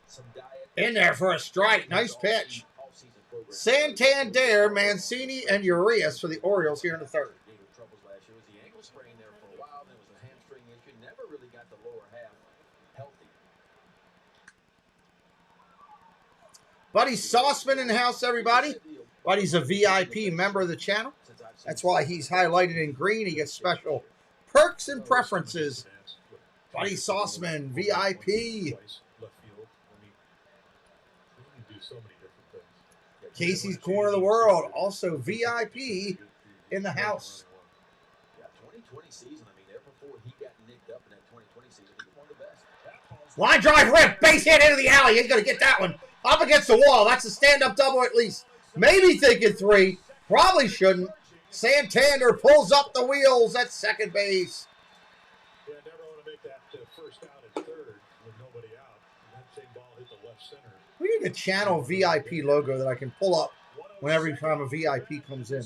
In there for a strike. Nice pitch. Santander, Mancini, and Urias for the Orioles here in the third. Buddy Sauceman in the house, everybody. Buddy's a VIP member of the channel. That's why he's highlighted in green. He gets special perks and preferences Buddy Sauceman, VIP. Casey's Corner of the World, also VIP in the house. Yeah, 2020 season, I mean, ever before he got nicked up in that 2020 season, he was one of the best. Line drive rip, base hit into the alley. He's going to get that one up against the wall. That's a stand-up double at least. Maybe thinking 3. Probably shouldn't. Santander pulls up the wheels at second base. Yeah, never want to make that first out at third with nobody out. And that same ball hit the left center. We need a channel VIP logo that I can pull up whenever time a VIP comes in.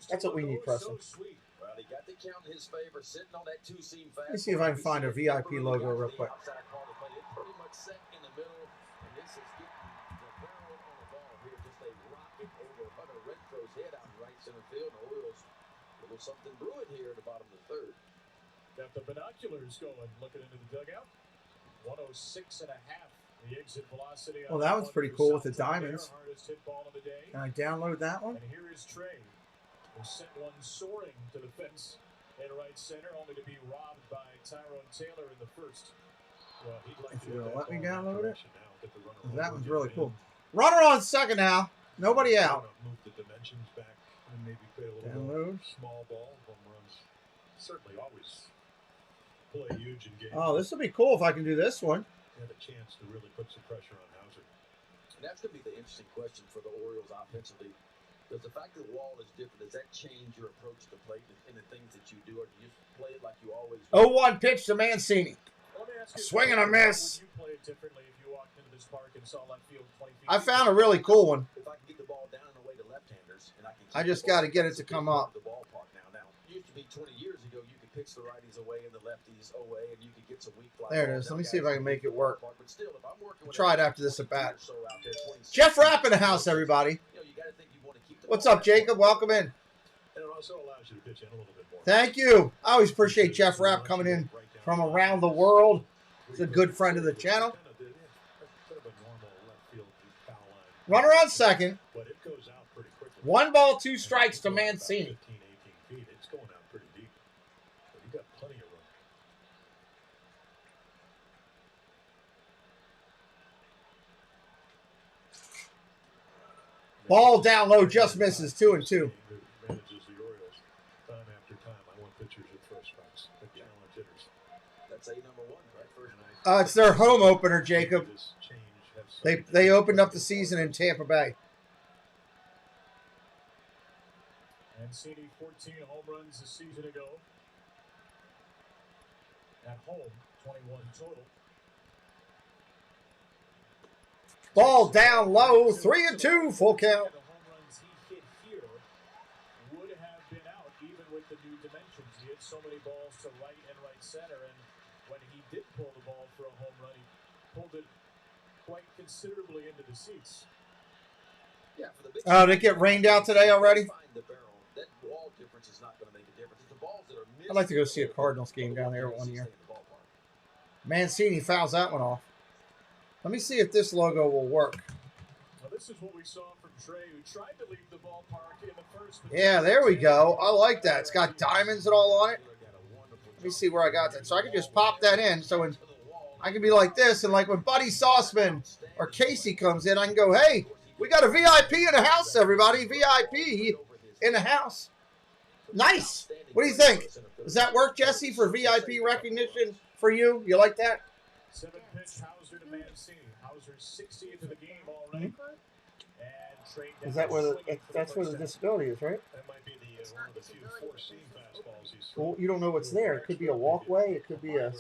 That's what we need, Preston. Well, he got the count in his favor, sitting on that two-seam fast. Let me see if I can find a VIP logo real quick. Pretty much set in the middle, and this is getting the barrel on the ball here. Just a rocket over Hunter Renfro's head out in right center field. The Orioles, a little something brewing here at the bottom of the third. Got the binoculars going, looking into the dugout. 106.5. The exit velocity. Well, that was pretty cool with the diamonds. Can I download that one? And here is Trey, who sent one soaring to the fence in right center, only to be robbed by Tyrone Taylor in the first. Well, he'd like If you'll let me download it. That one's one's really cool. Runner on second now. Nobody out. Move the dimensions back and maybe play a little Download. small ball. Home runs certainly always play huge in games. Oh, this will be cool if I can do this one. Have a chance to really put some pressure on Hauser. And that's going to be the interesting question for the Orioles offensively. Does the fact that the wall is different, does that change your approach to the plate and the things that you do, or do you play it like you always do? 0-1 pitch to Mancini. A swing and a miss. Would you play it differently if you walked into this park and saw left field 20 feet? I found a really cool one. If I can get the ball down and away to left-handers, and I can I just got to get it to come up. the ballpark now. Now, it used to be 20 years ago, you could pitch the righties away and the lefties away, and you could get some weak fly. There it is. Let me see if I can make it work. But still, if I'm working with Try it after this at bat. so out there, 26, Jeff Rapp in the house, everybody. you know, you got to think you want to keep the What's ball up, Jacob? Welcome in. And it also allows you to pitch in a little bit more. Thank you. I always appreciate Jeff Rapp coming in from around the world. He's a good friend of the channel. Runner on second. But it goes out pretty quickly. 1 ball, 2 strikes to Mancini. 15, 18 feet. It's going out pretty deep. But you got plenty of room. Ball down low, just misses. 2-2. Manages the Orioles time after time. I want pitchers at first spots. The challenge hitters. That's a number 1, right? It's their home opener, Jacob. They opened up the season in Tampa Bay. Mancini 14 home runs a season ago. At home, 21 total. Ball down low, 3-2, full count. The home runs he hit here would have been out even with the new dimensions. He hit so many balls to right and right center, and when he did pull the ball for a home run, he pulled it quite considerably into the seats. Yeah, for the big Oh, did it get rained out today already? find the barrel. That wall difference is not going to make a difference. It's the balls that are missed. I'd like to go see a Cardinals game down there one year. Mancini fouls that one off. Let me see if this logo will work. Well, this is what we saw from Trey, who tried to leave the ballpark in the first. Yeah, there we go. I like that. It's got diamonds and all on it. Let me see where I got that. So I can just pop that in. So when I can be like this, and like when Buddy Sauceman or Casey comes in, I can go, hey, we got a VIP in the house, everybody. VIP in the house. Nice. What do you think? Does that work, Jesse, for VIP recognition for you? You like that? 7-pitch Hauser to Mancini. Hauser 60th of the game already. And Trey Is that where that's where the disability is, right? That might be the one of the few four-seam fastballs he's Well, you don't know what's there. It could be a walkway. It could be a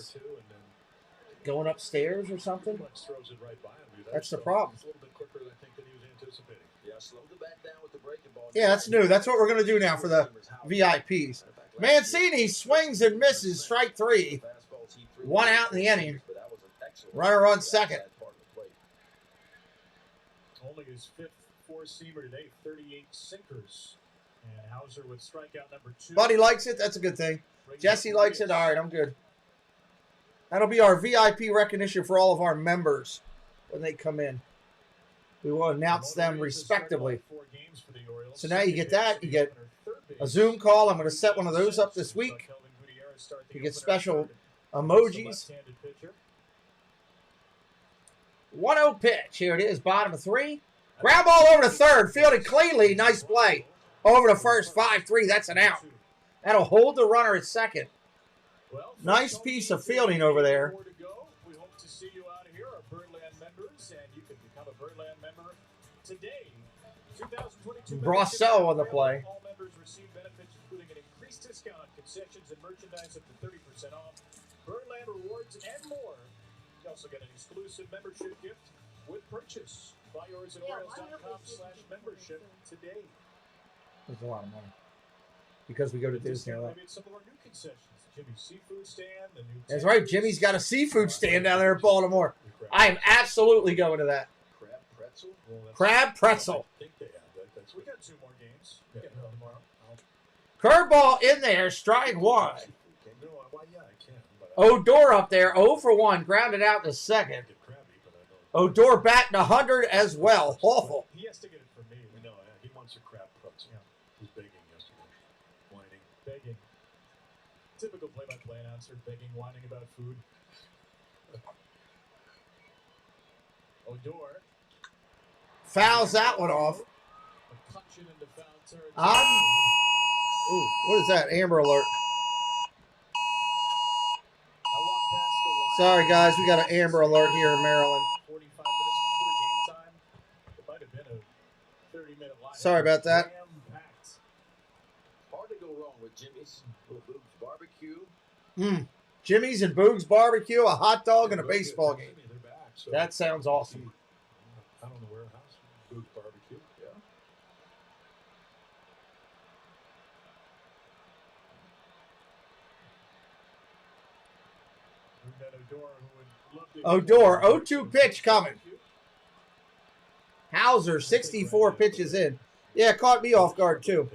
going upstairs or something. throws it right by him. That's the problem. It's a little bit quicker than I think than he was anticipating. Yeah, slow the bat down with the breaking ball. Yeah, that's new. That's what we're going to do now for the VIPs. Mancini swings and misses. Strike 3. 1 out in the inning. Runner on second. Only his 5th four-seamer today, 38 sinkers. And Hauser with strikeout number 2. Buddy likes it. That's a good thing. Jesse likes it. All right, I'm good. That'll be our VIP recognition for all of our members when they come in. We will announce them respectively. So now you get that. You get a Zoom call. I'm going to set one of those up this week. You get special emojis. 1-0 pitch. Here it is, bottom of 3. Ground ball over to third. Fielded cleanly. Nice play. Over to first, 5-3. That's an out. That'll hold the runner at second. Nice piece of fielding over there. We hope to see you out here, our Birdland members, and you can become a Birdland member today. 2022 Brasso on the play. All members receive benefits, including an increased discount on concessions and merchandise up to 30% off, Birdland rewards, and more. You also get an exclusive membership gift with purchase. Buy yours at Orioles.com/membership today. There's a lot of money. Because we go to Disneyland. Maybe it's some of our new concessions. Jimmy's Seafood Stand, the new That's right. Jimmy's got a seafood stand down there in Baltimore. I am absolutely going to that. Crab pretzel? Crab pretzel. I think they have that. We got 2 more games. We got tomorrow. Curveball in there. Strike 1. Well, yeah, I can. But Odor up there. 0 for 1. Grounded out to second. Odor batting 100 as well. Awful. He has to get it for me. No, he wants a crab pretzel. Yeah. He's begging yesterday. Whining. Begging. Typical play-by-play announcer, begging, whining about food. Odor. Fouls that one off. Punching into foul territory. Ooh, what is that? Amber alert. Sorry, guys. We got an Amber alert here in Maryland. 45 minutes before game time. It might have been a 30-minute line. Sorry about that. Hard to go wrong with Jimmy's Boob's Barbecue. Jimmy's and Boog's Barbecue, a hot dog, and a baseball game. That sounds awesome. I don't know where house. Boob's Barbecue. Yeah. Odor, 0-2 pitch coming. Hauser, 64 pitches in. Yeah, caught me off guard, too.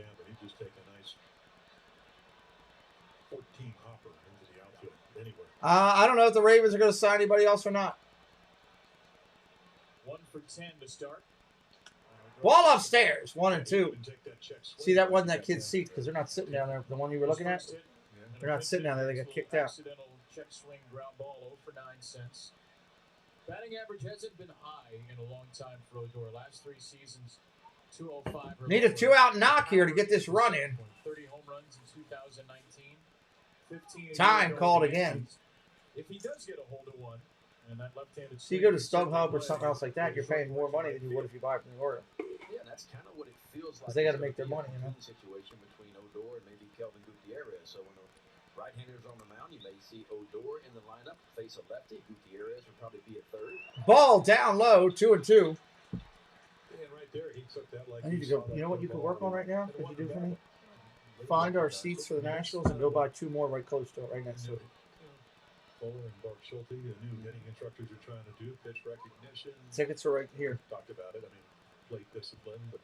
I don't know if the Ravens are going to sign anybody else or not. 1 for 10 to start. Ball upstairs, 1 and 2. See, that wasn't that kid's seat because they're not sitting down there. The one you were looking at, they're not sitting down there. They got kicked out. Accidental check swing ground ball 0 for 9 cents. Batting average hasn't been high in a long time for Odor. Last 3 seasons, 205. Need a 2-out knock here to get this run in. 30 home runs in 2019. 15 Time called again. If he does get a hold of one, and that left-handed So you go to StubHub or something else like that, you're paying more money than you would if you buy it from the Orioles. Yeah, that's kind of what it feels like. Because they got to make their money, you know. Situation between Odor and maybe Kelvin Gutierrez. So when the right-handers on the mound, you may see Odor in the lineup face a lefty. Gutierrez would probably be at third. Ball down low, 2 and 2. And right there, he took that like I need to go. You know what you could work on right now? Could you do for me? Find our seats for the Nationals and go buy 2 more right close to it, right next to it. Fuller and Bart Schulte, the new hitting instructors are trying to do pitch recognition. Tickets are right here. Talked about it. I mean, plate discipline, but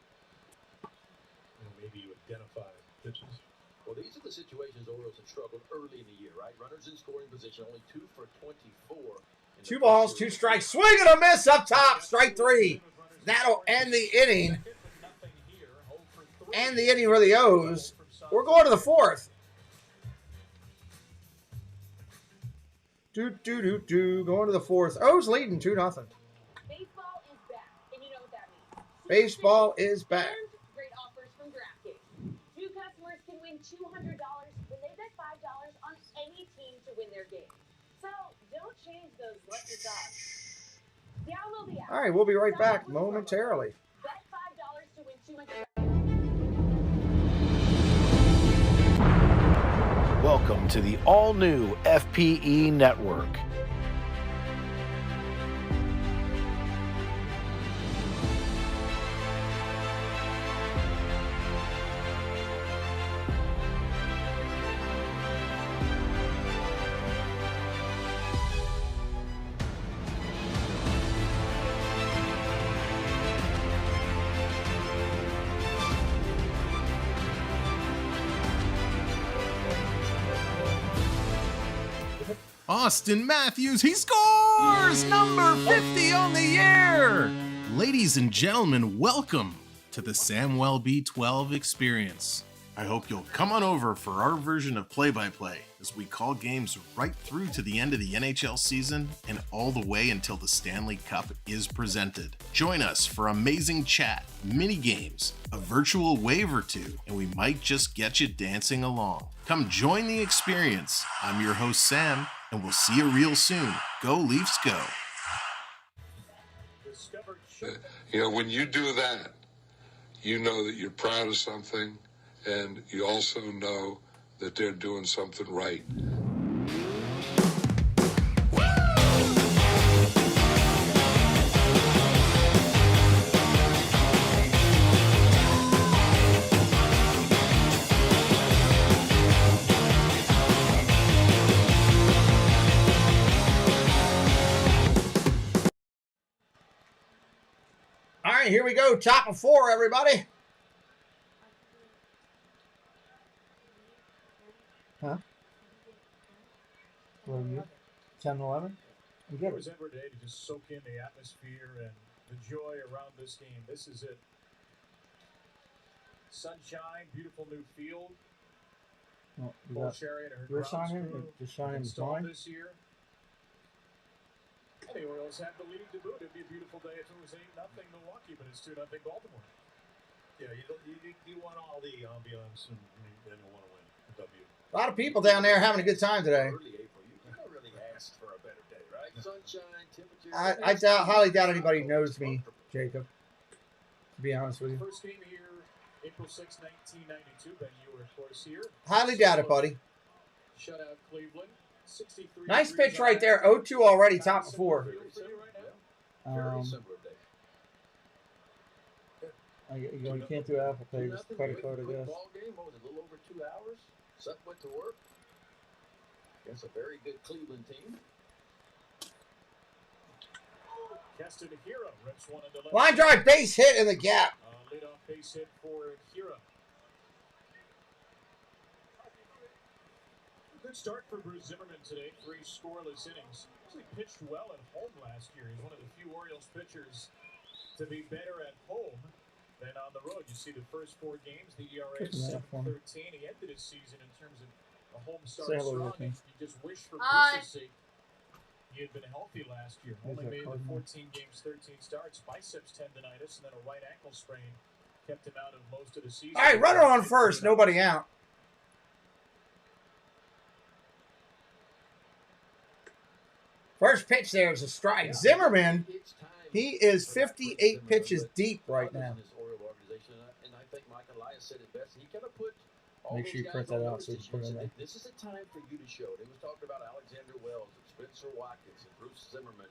maybe you identify pitches. Well, these are the situations Orioles have struggled early in the year, right? Runners in scoring position, only 2 for 24. 2 balls, 2 strikes. Swing and a miss up top. Strike 3. That'll end the inning. End the inning with the O's. We're going to the 4th. Going to the 4th. O's leading 2-0. Baseball is back, and you know what that means. Baseball is back. And great offers from DraftKings. New customers can win $200 when they bet $5 on any team to win their game. So don't change those lucky odds. Download the app. All right, we'll be right back momentarily. Bet $5 to win $200. Welcome to the all-new FPE Network. Austin Matthews, he scores! Number 50 on the year! Ladies and gentlemen, welcome to the Samuel B12 experience. I hope you'll come on over for our version of play-by-play as we call games right through to the end of the NHL season and all the way until the Stanley Cup is presented. Join us for amazing chat, mini games, a virtual wave or two, and we might just get you dancing along. Come join the experience. I'm your host Sam, and we'll see you real soon. Go Leafs, go! You know, when you do that, you know that you're proud of something, and you also know that they're doing something right. All right, here we go. Top of 4, everybody. Huh? What are you? 10 11? You get It it. was every day to just soak in the atmosphere and the joy around this game. This is it. Sunshine, beautiful new field. Well, you Full got chariot of her your grounds sign in? crew Just sign in installed mine? this year. And the Orioles have the lead to boot. It'd be a beautiful day if it was 8-0 Milwaukee, but it's 2-0 Baltimore. Yeah, you want all the ambiance and you want to win a W. A lot of people down there having a good time today. Early April, you don't really ask for a better day, right? Sunshine, temperature. I highly doubt anybody knows me, Jacob. To be honest with you. First game here, April 6, 1992. Ben, you were, of course, here. Highly doubt it, buddy. Shutout Cleveland. 63 Nice degrees pitch right there. 0-2 already, top of 4. Very similar day. You can't do Apple Pay. Just credit card, I guess. Ball game, what was it, a little over 2 hours? Sutton went to work. Against a very good Cleveland team. Keston Hira rips one into left. Line drive, base hit in the gap. Leadoff base hit for Hira. Good start for Bruce Zimmerman today. 3 scoreless innings. He pitched well at home last year. He's one of the few Orioles pitchers to be better at home than on the road. You see the first 4 games, the ERA is 7.13. He ended his season in terms of a home start strong. You just wish for Bruce's sake he had been healthy last year. Only made the 14 games, 13 starts. Biceps tendonitis and then a right ankle sprain kept him out of most of the season. All right, runner on first. Nobody out. First pitch there is a strike. Zimmerman, he is 58 pitches deep right now. And I think Mike Elias said it best. He kind of put all Make sure you print that out so you can put it in there. This is a time for you to show. They was talking about Alexander Wells and Spencer Watkins and Bruce Zimmerman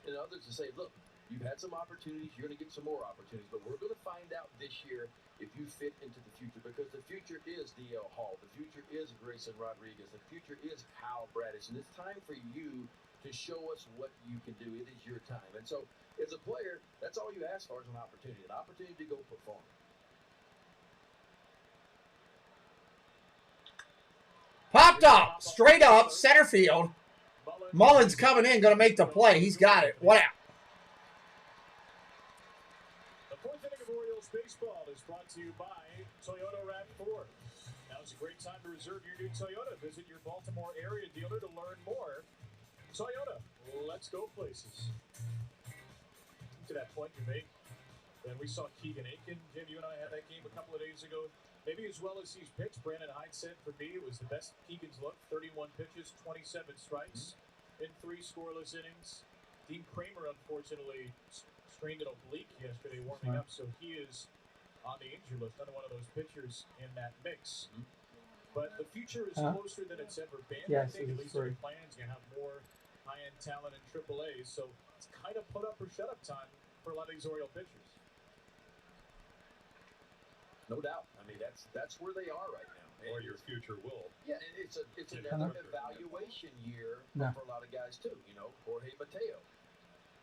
and others to say, look, you've had some opportunities. You're going to get some more opportunities. But we're going to find out this year if you fit into the future, because the future is DL Hall. The future is Grayson Rodriguez. The future is Hal Bradish. And it's time for you to show us what you can do. It is your time. And so, as a player, that's all you ask for is an opportunity to go perform. Popped up, straight up, center field. Mullins coming in, going to make the play. He's got it. What out? The 4th inning of Orioles baseball is brought to you by Toyota RAV4. Now is a great time to reserve your new Toyota. Visit your Baltimore area dealer to learn more. Toyota, let's go places. To that point you make, then we saw Keegan Aiken. Jim, you and I had that game a couple of days ago. Maybe as well as he's pitched, Brandon Hyde said for me it was the best Keegan's looked. 31 pitches, 27 strikes in 3 scoreless innings. Dean Kramer, unfortunately, strained an oblique yesterday warming up, so he is on the injury list. Another one of those pitchers in that mix. But the future is closer than it's ever been. Yes, I think at least in the plans you have more high-end talent in AAA, so it's kind of put up or shut up time for a lot of these Oriole pitchers. No doubt. I mean, that's where they are right now. Or your future will. Yeah, and it's another evaluation year for a lot of guys too. You know, Jorge Mateo,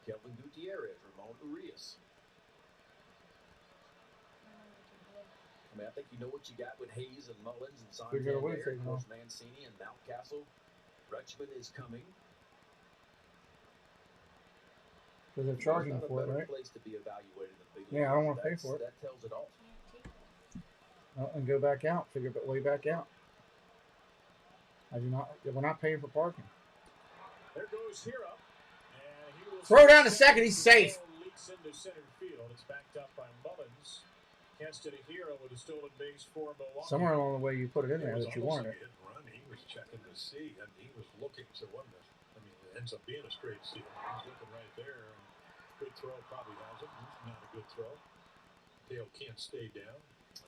Kelvin Gutierrez, Ramon Urias. I mean, I think you know what you got with Hayes and Mullins and Santander. Of course, Mancini and Mountcastle. Rutschman is coming. Because they're charging for it, right? Place to be evaluated in the big yeah, I don't want to pay for it. That tells it all. Oh, and go back out. Figure it way back out. I do not. We're not paying for parking. There goes Hero. Throw down to second. He's safe. Leaks into center field. It's backed up by Mullins. Cast it a Hero with a stolen base for Milwaukee. Somewhere along the way, you put it in there that you wanted it. He was checking to see, and he was looking to one that, I mean, it ends up being a straight steal. He's looking right there. And good throw, probably has it. Not a good throw. Dale can't stay down.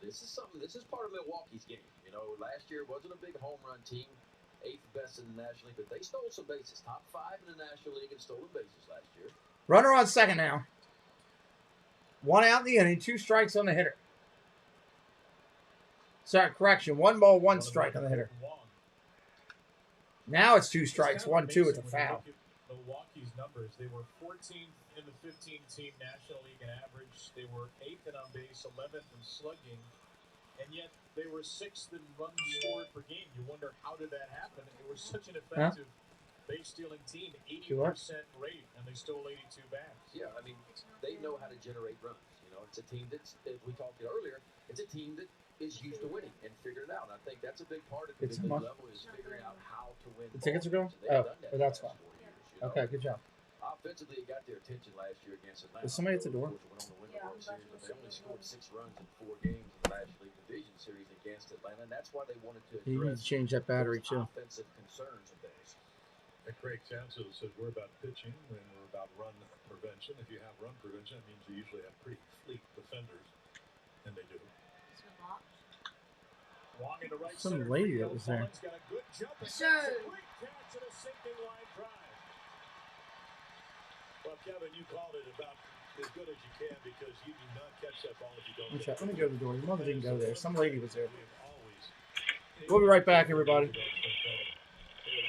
This is something. This is part of Milwaukee's game. You know, last year wasn't a big home run team, 8th best in the National League, but they stole some bases. Top 5 in the National League in stolen bases last year. Runner on second now. 1 out in the inning, 2 strikes on the hitter. Sorry, correction. 1 ball, 1 strike on the hitter. Now it's 2 strikes, 1-2 at the foul. Milwaukee's numbers, they were 14th in the 15-team National League in average. They were 8th in on base, 11th in slugging, and yet they were 6th in runs scored per game. You wonder, how did that happen? It was such an effective base-stealing team, 80% rate, and they stole 82 bats. Yeah, I mean, they know how to generate runs. You know, it's a team that's, as we talked earlier, it's a team that is used to winning and figured it out. And I think that's a big part of the big level is figuring out how to win. The tickets are going? Oh, that's fine. Okay, good job. Offensively, it got their attention last year against Atlanta. Is somebody at the door? They only scored 6 runs in 4 games in the National League Division Series against Atlanta, and that's why they wanted to You need to change that battery, too. Offensive concerns of theirs. And Craig Townsend says we're about pitching and we're about run prevention. If you have run prevention, that means you usually have pretty fleet defenders, and they do. Some lady that was there. Sir. Well, Kevin, you called it about as good as you can because you do not catch that ball if you don't. Let me go to the door. Your mother didn't go there. Some lady was there. We'll be right back, everybody.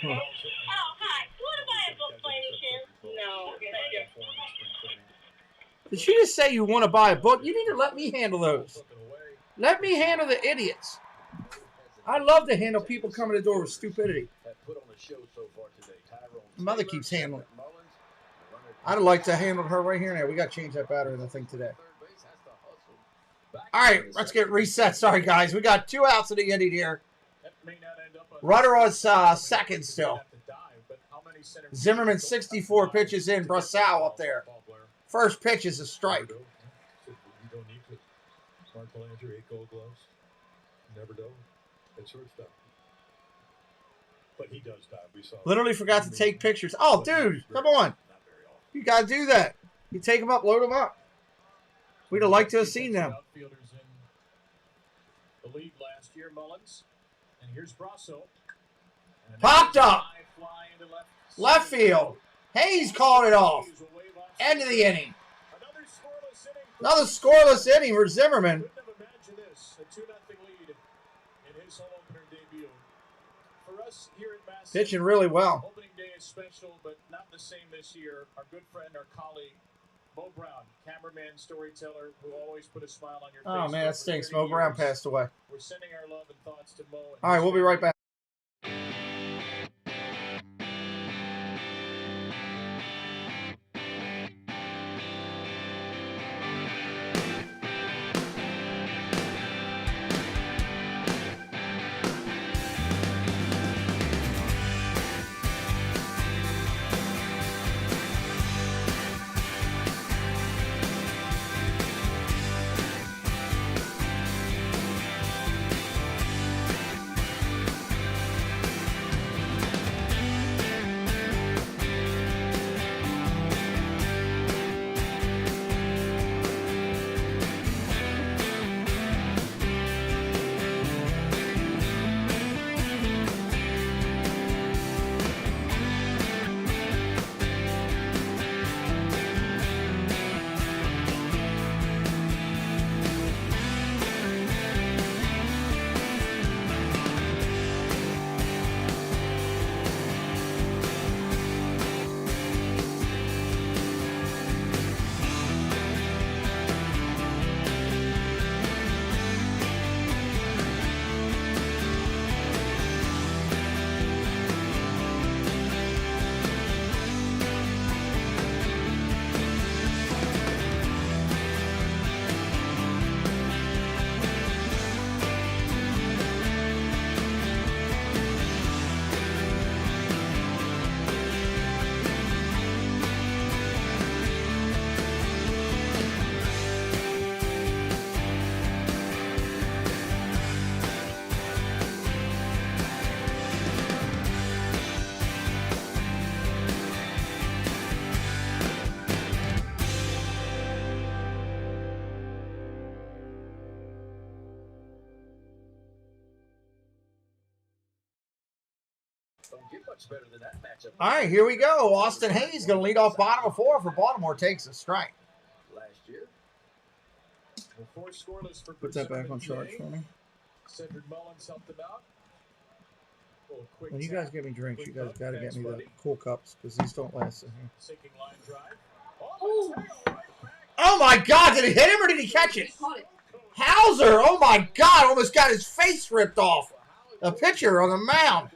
Oh, hi. What am I a book by any chance? No. Did she just say you want to buy a book? You need to let me handle those. Let me handle the idiots. I love to handle people coming to the door with stupidity. Mother keeps handling it. I'd like to handle her right here now. We got to change that battery in the thing today. All right, let's get reset. Sorry, guys. We got 2 outs in the inning here. Runner on second still. Zimmerman 64 pitches in. Brassau up there. First pitch is a strike. You don't need to. Mark Belanger, 8 Gold Gloves. Never dove at shortstop. But he does dive. We saw. Literally forgot to take pictures. Oh, dude, come on. You got to do that. You take them up, load them up. We'd have liked to have seen them. Outfielders in the league last year, Mullins. And here's Brasso. Popped up. Left field. Hayes called it off. End of the inning. Another scoreless inning for Zimmerman. Couldn't have imagined this. A 2-0 lead in his home opener debut. For us here at Mass Pitching really well. Opening day is special, but not the same this year. Our good friend, our colleague, Mo Brown, cameraman, storyteller, who always put a smile on your face. Oh, man, that stinks. Mo Brown passed away. We're sending our love and thoughts to Mo. All right, we'll be right back. Don't get much better than that matchup. All right, here we go. Austin Hayes going to lead off bottom of 4 for Baltimore. Takes a strike. Last year. Put that back on charge for me. Cedric Mullins helped them out. When you guys get me drinks, you guys got to get me the cool cups because these don't last in here. Sinking line drive. Oh my God! Did he hit him or did he catch it? Hauser! Oh my God! Almost got his face ripped off. A pitcher on the mound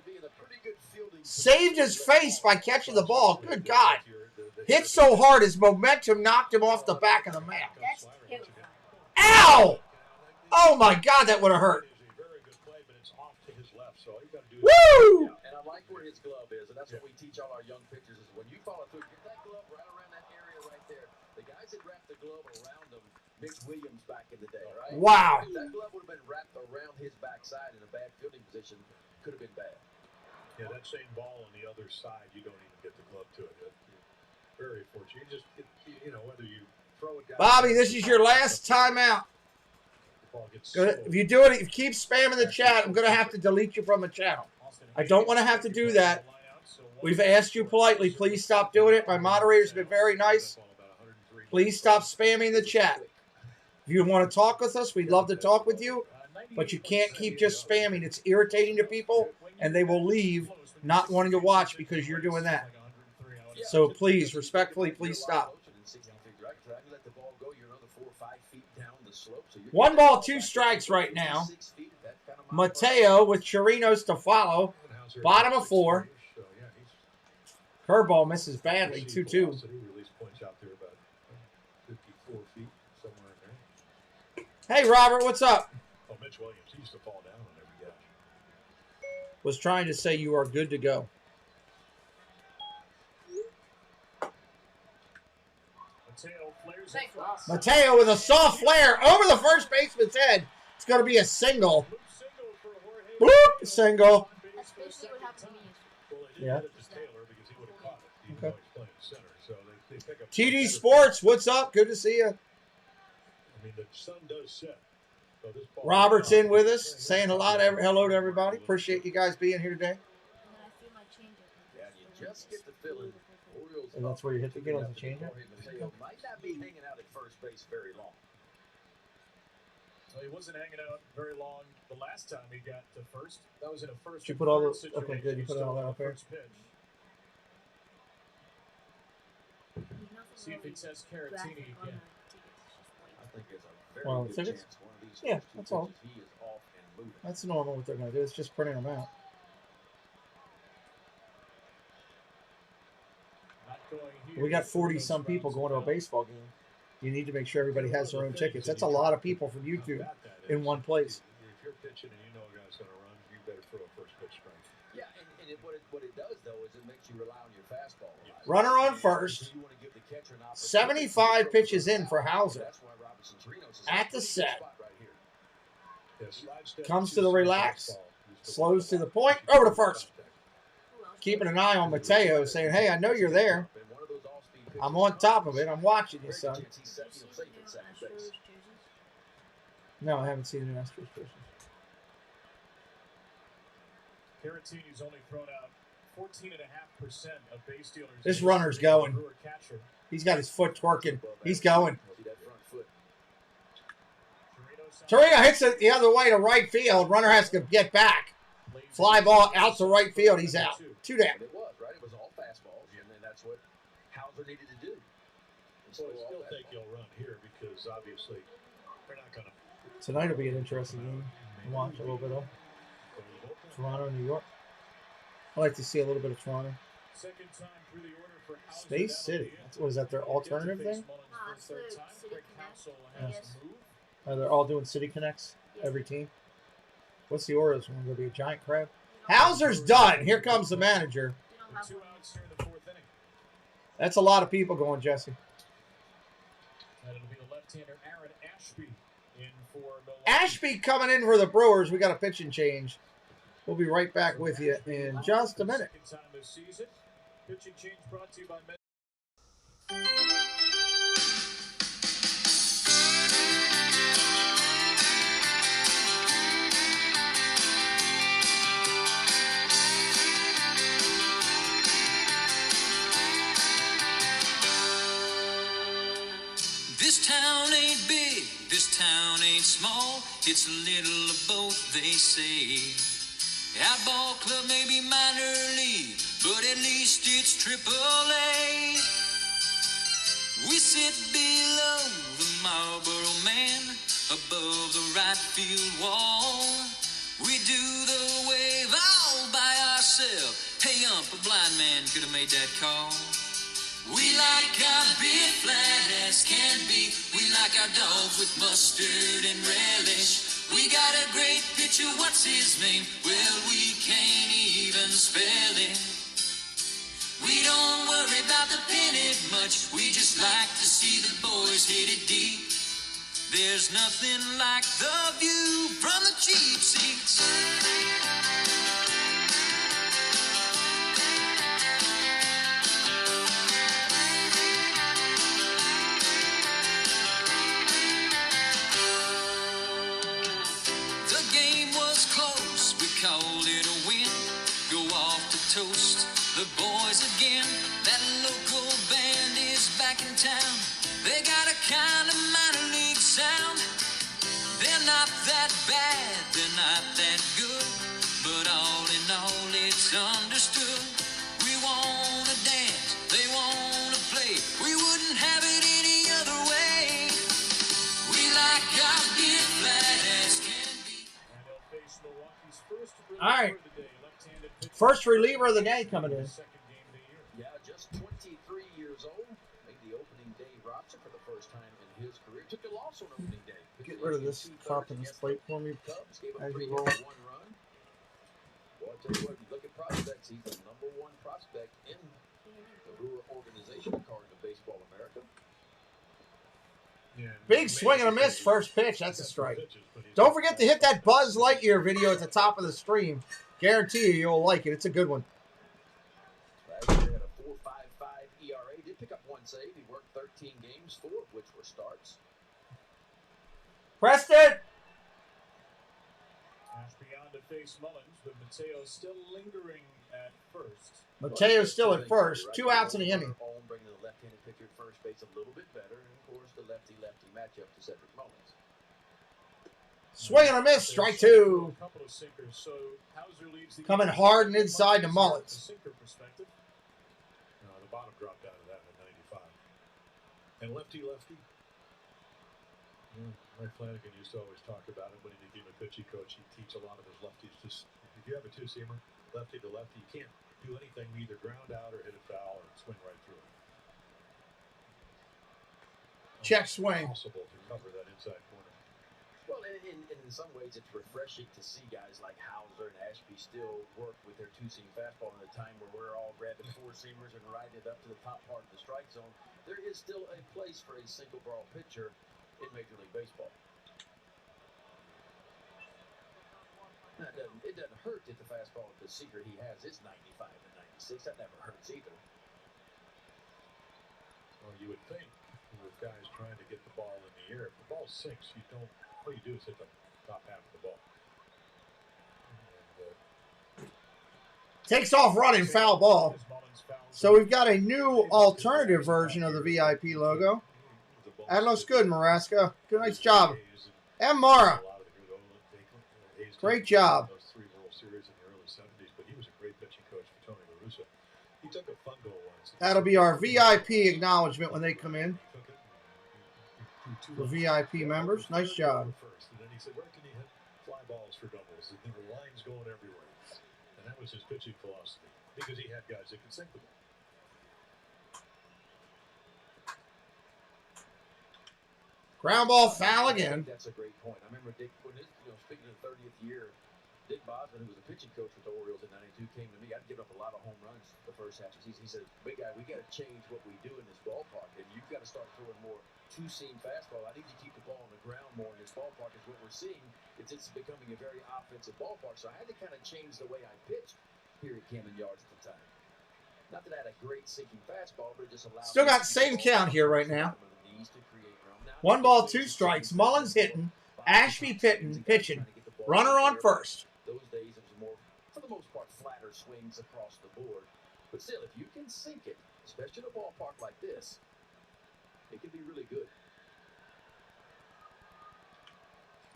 saved his face by catching the ball. Good God! Hit so hard his momentum knocked him off the back of the mound. Ow! Oh my God! That would have hurt. Woo! And I like where his glove is, and that's what we teach all our young pitchers is when you follow through, get that glove right around that area right there. The guys that wrapped the glove around him, Mitch Williams back in the day, right? Wow. If that glove would have been wrapped around his backside in a bad fielding position, could have been bad. Yeah, that same ball on the other side, you don't even get the glove to it. Very fortunate. You just, whether you throw it down. Bobby, this is your last timeout. If you do it, if you keep spamming the chat, I'm going to have to delete you from the channel. I don't want to have to do that. We've asked you politely, please stop doing it. My moderators have been very nice. Please stop spamming the chat. If you want to talk with us, we'd love to talk with you, but you can't keep just spamming. It's irritating to people, and they will leave not wanting to watch because you're doing that. So please, respectfully, please stop. 1 ball, 2 strikes right now. Mateo with Chirinos to follow. Bottom of 4. Curveball misses badly, 2-2. Hey, Robert, what's up? Oh, Mitch Williams, he used to fall down on every catch. Was trying to say you are good to go. Mateo with a soft flare over the first baseman's head. It's going to be a single. Bloop, single. That's basically what happened to me. Yeah. Okay. TD Sports, what's up? Good to see you. I mean, the sun does set. So this ball Robert's in with us, saying hello to everybody. Appreciate you guys being here today. Yeah, you just get the feeling. Orioles And that's where you hit the get on the changeup. might not be hanging out at first base very long. Well, he wasn't hanging out very long the last time he got to first. That was in a first. Did you put all those? Okay, good. You put all that up there. See if he tests Caratini again. I think it's a very Well, good tickets? chance one of these Yeah, first 2 that's all. pitches, he is off and moving. That's normal what they're going to do. It's just printing them out. We got 40-some people going to a baseball game. You need to make sure everybody has their own tickets. That's a lot of people from YouTube in one place. If you're pitching and you know a guy's going to run, you better throw a first pitch strike. Yeah, and what it does, though, is it makes you rely on your fastball. Runner on first. 75 pitches in for Hauser. At the set. Comes to the relax. Slows to the point. Over to first. Keeping an eye on Mateo, saying, hey, I know you're there. I'm on top of it. I'm watching you, son. No, I haven't seen an Astros person. Caratini's only thrown out 14.5% of base stealers. This runner's going. He's got his foot twerking. He's going. Torino hits it the other way to right field. Runner has to get back. Fly ball out to right field. He's out. 2 down. It was, right? It was all fastballs, and then that's what Hauser needed to do. Well, I still think you'll run here because obviously they're not going to. Tonight will be an interesting game to watch a little bit of. Toronto, New York. I like to see a little bit of Toronto. Second time through the order for Hauser. Space City. Was that their alternative thing? They're all doing City Connects, every team. What's the Orioles one? Will be a giant crab. Hauser's done. Here comes the manager. 2 outs here in the 4th inning. That's a lot of people going, Jesse. And it'll be the left-hander Aaron Ashby in for Milwaukee. Ashby coming in for the Brewers. We got a pitching change. We'll be right back with you in just a minute. Second time this season. Pitching change brought to you by This town ain't big, this town ain't small. It's a little of both, they say. Outball club may be minor league, but at least it's AAA. We sit below the Marlboro Man, above the right field wall. We do the wave all by ourselves. Hey, a blind man could have made that call. We like our beer flat as can be. We like our dogs with mustard and relish. We got a great pitcher, what's his name? Well, we can't even spell it. We don't worry about the pennant much. We just like to see the boys hit it deep. There's nothing like the view from the cheap seats. The game was close, we called it a win. Go off to toast the boys again. That local band is back in town. They got a kind of minor league sound. They're not that bad, they're not that good, but all in all it's understood. We wanna dance, they wanna play. We wouldn't have it any other way. We like our beer flat as can be. All right. First reliever of the day coming in. Yeah, just 23 years old. Made the opening day roster for the first time in his career. Took a loss on opening day. Get rid of this top of this plate for me as you roll. Well, I'll tell you what, you look at prospects, he's the #1 prospect in the Brewer organization, according to Baseball America. Big swing and a miss, first pitch. That's a strike. Don't forget to hit that Buzz Lightyear video at the top of the stream. Guarantee you, you'll like it. It's a good one. Last year had a 4.55 ERA. Did pick up 1 save. He worked 13 games, 4 of which were starts. Preston! Ashby on to face Mullins, but Mateo still lingering at first. Mateo's still at first. 2 outs in the inning. Bringing the left-handed pitcher at first base a little bit better. And, of course, the lefty-lefty matchup to Cedric Mullins. Swing and a miss, strike 2. Coming hard and inside to Mullins. The bottom dropped out of that at 95. And lefty. Mike Flanagan used to always talk about it when he became a pitching coach. He'd teach a lot of his lefties. Just if you have a 2-seamer, lefty to lefty, you can't do anything, either ground out or hit it foul or swing right through it. Check swing. Possible to cover that inside corner. Well, in some ways, it's refreshing to see guys like Hauser and Ashby still work with their 2-seam fastball in a time where we're all grabbing 4-seamers and riding it up to the top part of the strike zone. There is still a place for a single-ball pitcher in Major League Baseball. Now, it doesn't hurt that the fastball at the seeker he has is 95 and 96. That never hurts either. Well, you would think with guys trying to get the ball in the air, if the ball sinks, all you do is hit the top half of the ball. Takes off running, foul ball. So we've got a new alternative version of the VIP logo. That looks good, Maraska. Good, nice job. And Mara. Great job. Those 3 World Series in the early 70s, but he was a great pitching coach for Tony La Russa. He took a fungo once. That'll be our VIP acknowledgement when they come in. For VIP members. Nice job. First, and then he said, where can you hit fly balls for doubles? And there were lines going everywhere. And that was his pitching philosophy, because he had guys that could sink the ball. Ground ball foul again. That's a great point. I remember Dick, speaking of the 30th year, Dick Bosman, who was a pitching coach with the Orioles in '92, came to me. I'd given up a lot of home runs the first half of the season. He said, big guy, we got to change what we do in this ballpark, and you've got to start throwing more 2-seam fastball. I need to keep the ball on the ground more in this ballpark, is what we're seeing. It's becoming a very offensive ballpark, so I had to kind of change the way I pitched here at Camden Yards at the time. Not that I had a great sinking fastball, but it just allowed Still got same count here right now. 1 ball, 2 strikes. Mullins hitting. Ashby pitching. Runner on first. Those days it was more, for the most part, flatter swings across the board. But still, if you can sink it, especially in a ballpark like this, it can be really good.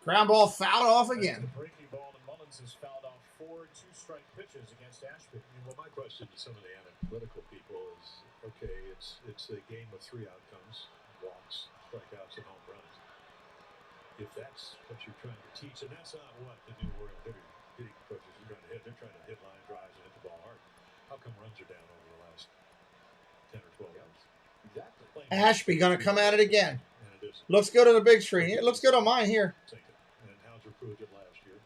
Ground ball fouled off again. Breaking ball, and Mullins has fouled off 4 2-strike pitches against Ashby. Well, my question to some of the analytical people is, okay, it's a game of 3 outcomes: walks, strikeouts, and home runs. If that's what you're trying to teach, and that's not what the new world hitting coaches are trying to hit. They're trying to hit line drives and hit the ball hard. How come runs are down over the last 10 or 12 months? Exactly. Ashby going to come at it again. Looks good on the big screen. It looks good on mine here. And Hauser proved it last year.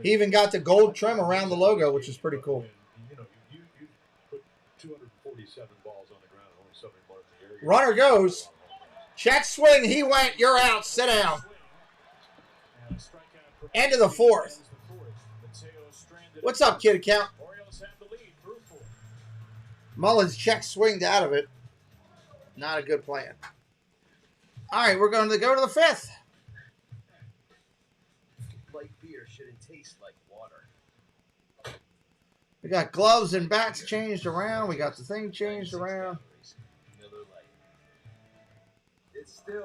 He even got the gold trim around the logo, which is pretty cool. You know, you put 247 balls on the ground and only something more than the air. Runner goes. Check swing. He went. You're out. Sit down. End of the 4th. What's up, kid account? Mullins check swinged out of it. Not a good plan. All right, we're going to go to the 5th. Light beer shouldn't taste like water. We got gloves and bats changed around. We got the thing changed around.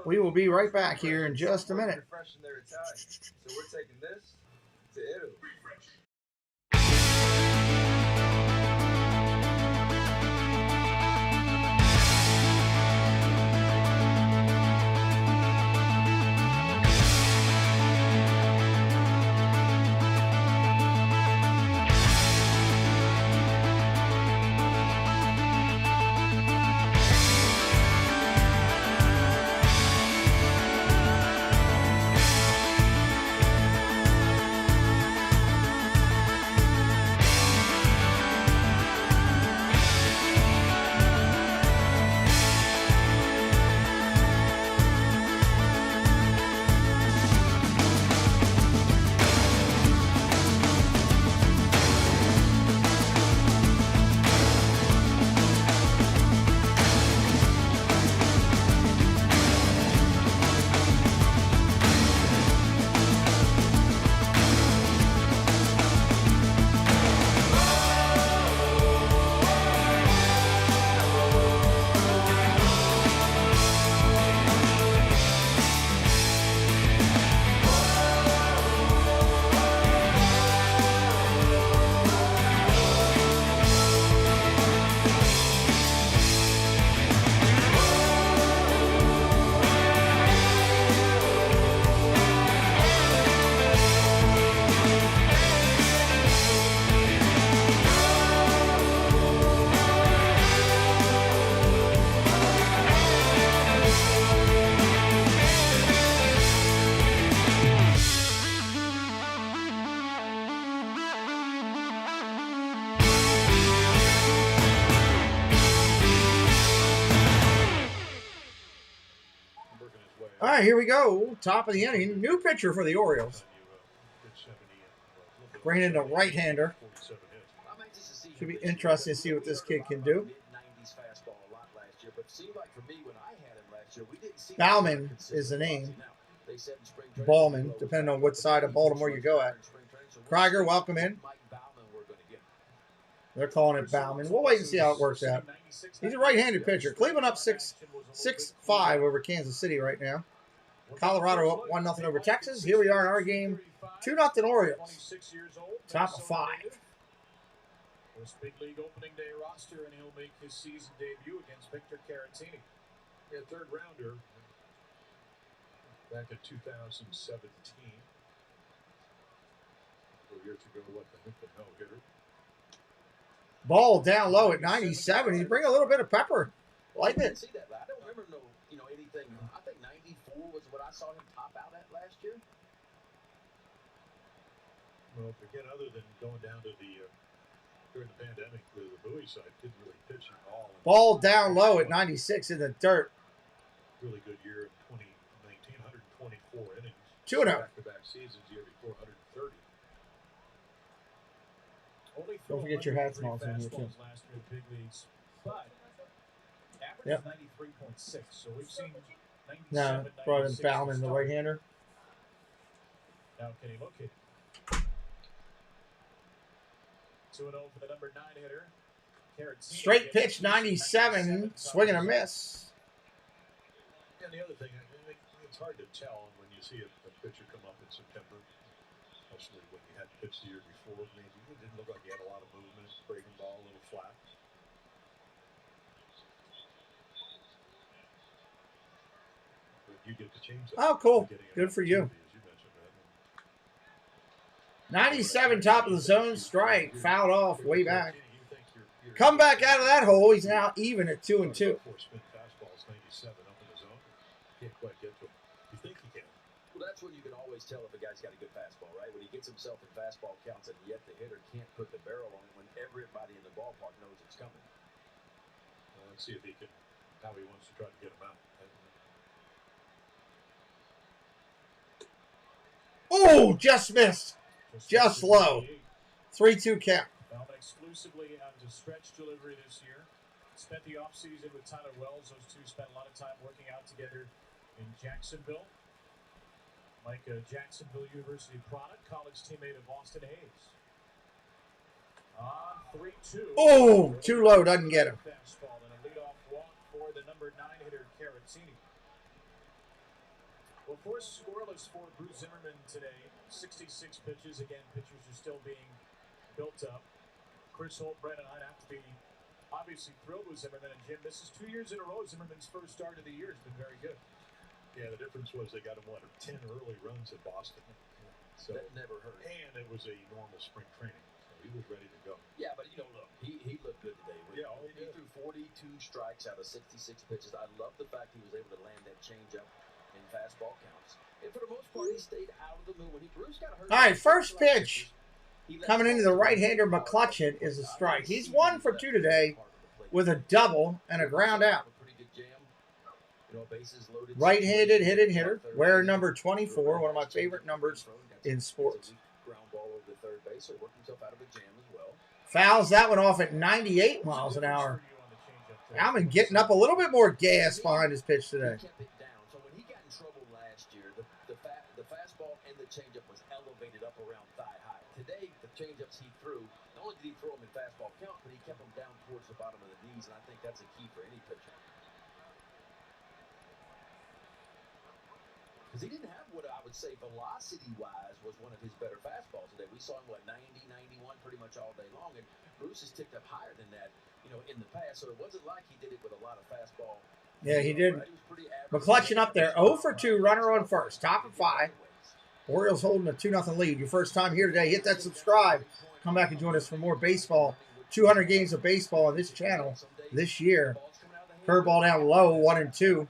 We will be right back here in just a minute. So we're taking this to Italy. All right, here we go. Top of the inning. New pitcher for the Orioles. Bringing in a right-hander. Should be interesting to see what this kid can do. Bauman is the name. Ballman, depending on what side of Baltimore you go at. Krieger, welcome in. They're calling it Bauman. We'll wait and see how it works out. He's a right-handed pitcher. Cleveland up 6-5 over Kansas City right now. Colorado up 1-0 over Texas. Here we are in our game. 2-0 Orioles. Top of 5. First big league opening day roster, and he'll make his season debut against Victor Caratini. A third rounder back in 2017. 4 years ago, what the no-hitter. Ball down low at 97. He's bringing a little bit of pepper. Like it. See that? I don't remember anything. I think 94 was what I saw him top out at last year. Well, forget other than going down to the during the pandemic, the Bowie side didn't really pitch at all. Ball down low at 96 in the dirt. Really good year in 2019, 124 innings. 2-0. Back-to-back seasons, year before 130. Don't forget your hats and all in here too. Last year in big leagues, but average Yep. 93.6. So we've seen 97, No, brought in 96 Bauman, the start. right-hander. Now can he locate it? 2-0 for the number 9 hitter. Caratini Straight gets pitch 97. Swing and a miss. And the other thing, it's hard to tell when you see a pitcher come up in September, especially when you had pitched the year before. Maybe it didn't look like he had a lot of movement, breaking ball a little flat. But you get to change that. Oh, cool. Good for you. 97, top of the zone, strike, fouled off, way back. Come back out of that hole. He's now even at 2-2. Fastball's 97 up in the zone. Can't quite get to him. You think he can? Well, that's when you can always tell if a guy's got a good fastball, right? When he gets himself in fastball counts and yet the hitter can't put the barrel on it when everybody in the ballpark knows it's coming. Let's see if he can, how he wants to try to get him out. Oh, just missed. Just low. 3-2 count. Found exclusively on to stretch delivery this year. Spent the offseason with Tyler Wells. Those two spent a lot of time working out together in Jacksonville. Mike, a Jacksonville University product, college teammate of Austin Hayes. On 3-2. Oh, too low. Doesn't get him. Fastball and a leadoff walk for the number 9 hitter, Carazzini. Well, force scoreless for Bruce Zimmerman today. 66 pitches. Again, pitchers are still being built up. Chris Holt, Brandon Hyde have to be obviously thrilled with Zimmerman. And Jim, this is 2 years in a row. Zimmerman's first start of the year has been very good. Yeah, the difference was they got him, 10 early runs at Boston. So that never hurt. And it was a normal spring training. So he was ready to go. Yeah, but look, he looked good today. He threw 42 strikes out of 66 pitches. I love the fact he was able to land that changeup in fastball counts. And for the most part, he stayed out of the moon. When Bruce got hurt. All right, first pitch coming into the right-hander McCutcheon is a strike. He's 1 for 2 today with a double and a ground out. Right-handed hitting hitter, wearing number 24, one of my favorite numbers in sports. Ground ball over the third base, so worked himself out of a jam as well. Fouls that one off at 98 miles an hour. Alvin getting up a little bit more gas behind his pitch today. So when he got in trouble last year, the fastball and the changeup was elevated up around thigh high. Today, the changeups he threw, not only did he throw them in fastball count, but he kept them down towards the bottom of the knees, and I think that's a key for any pitcher. Because he didn't have what I would say velocity-wise was one of his better fastballs today. We saw him, 90, 91 pretty much all day long, and Bruce has ticked up higher than that, in the past. So it wasn't like he did it with a lot of fastball. Yeah, he did. McCutcheon up there, 0 for 2, runner on first, top of 5. Orioles holding a 2-0 lead. Your first time here today, hit that subscribe. Come back and join us for more baseball. 200 games of baseball on this channel this year. Curveball down low, 1-2.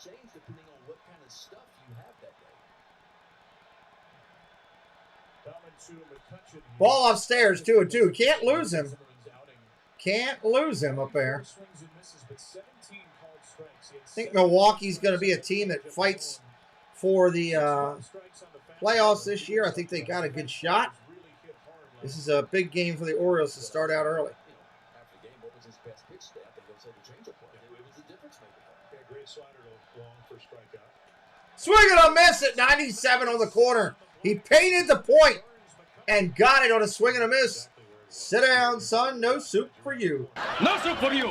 Change depending on what kind of stuff you have that day. Ball upstairs, 2-2. Can't lose him. Can't lose him up there. I think Milwaukee's going to be a team that fights for the playoffs this year. I think they got a good shot. This is a big game for the Orioles to start out early. After the game, what was his best pitch today? I think they'll say the changeup play. It was the difference maker. Yeah, great slider long for strikeout. Swing and a miss at 97 on the corner. He painted the point and got it on a swing and a miss. Sit down, son. No soup for you. No soup for you.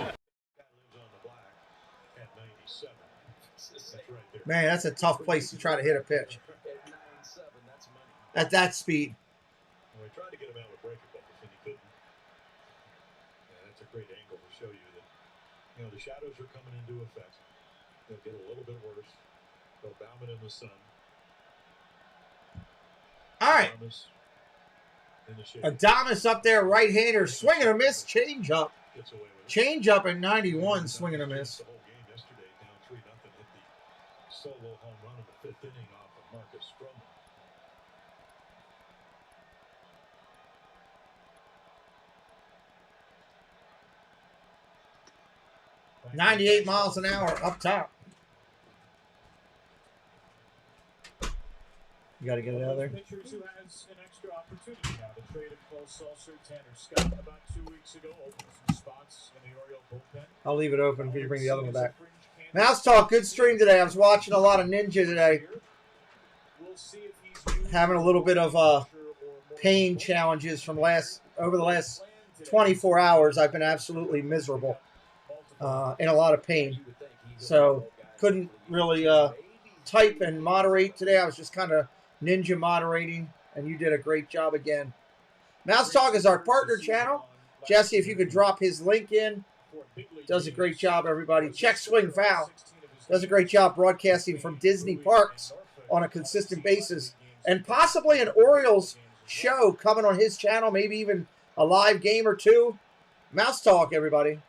Man, that's a tough place to try to hit a pitch. At that speed. Well, we tried to get him out with breaking balls, and he couldn't. Yeah, that's a great angle to show you that, the shadows are coming into effect. They'll get a little bit worse. They'll Bauman in the sun. All right. Adames up there, right-hander, swing and a miss, change up. Change up at 91, swing and a miss. The whole game yesterday, down 3-0, hit the solo home run in the 5th inning off of Marcus Stroman. 98 miles an hour up top. You got to get it out of there. Pitchers who has an extra opportunity now. The trade of Cole Sulser, Tanner Scott about 2 weeks ago opened some spots in the Oriole bullpen. I'll leave it open for you to bring the other one back. Mouse Talk, good stream today. I was watching a lot of Ninja today. Having a little bit of pain challenges from over the last 24 hours. I've been absolutely miserable, in a lot of pain. So couldn't really type and moderate today. I was just kind of ninja moderating, and you did a great job again. Mouse Talk is our partner channel. Jesse, if you could drop his link in, does a great job, everybody. Check Swing Foul. Does a great job broadcasting from Disney parks on a consistent basis. And possibly an Orioles show coming on his channel, maybe even a live game or two. Mouse Talk, everybody.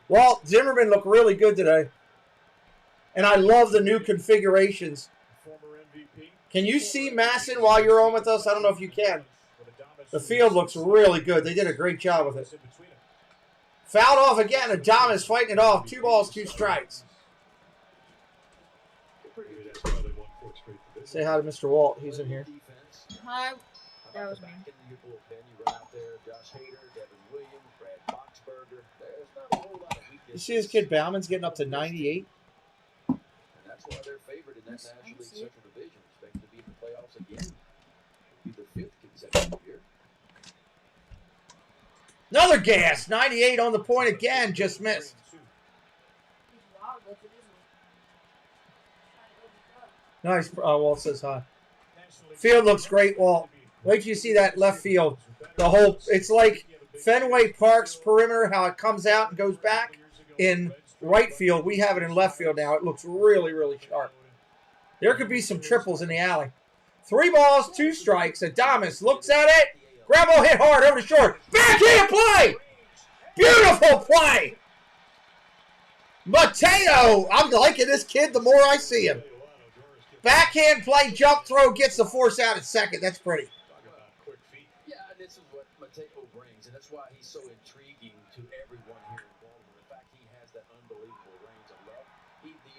Walt Zimmerman looked really good today. And I love the new configurations. Can you see Masson while you're on with us? I don't know if you can. The field looks really good. They did a great job with it. Fouled off again. Adames fighting it off. 2 balls, 2 strikes. Say hi to Mr. Walt. He's in here. Hi. That was me. You see this kid Bauman's getting up to 98? And that's why they're favored in that National League Central Division. Expected to be in the playoffs again. It'll be their 5th consecutive year. Another gas. 98 on the point again. Just missed. Nice. Walt says hi. Field looks great, Walt. Wait till you see that left field. The whole, it's like Fenway Park's perimeter, how it comes out and goes back in right field. We have it in left field now. It looks really, really sharp. There could be some triples in the alley. 3 balls, 2 strikes. Adames looks at it. Grab ball hit hard over the short. Backhand play! Beautiful play! Mateo! I'm liking this kid the more I see him. Backhand play, jump throw, gets the force out at second. That's pretty. Yeah, and this is what Mateo brings, and that's why he's so intriguing to everyone here in Baltimore. The fact he has that unbelievable range of love.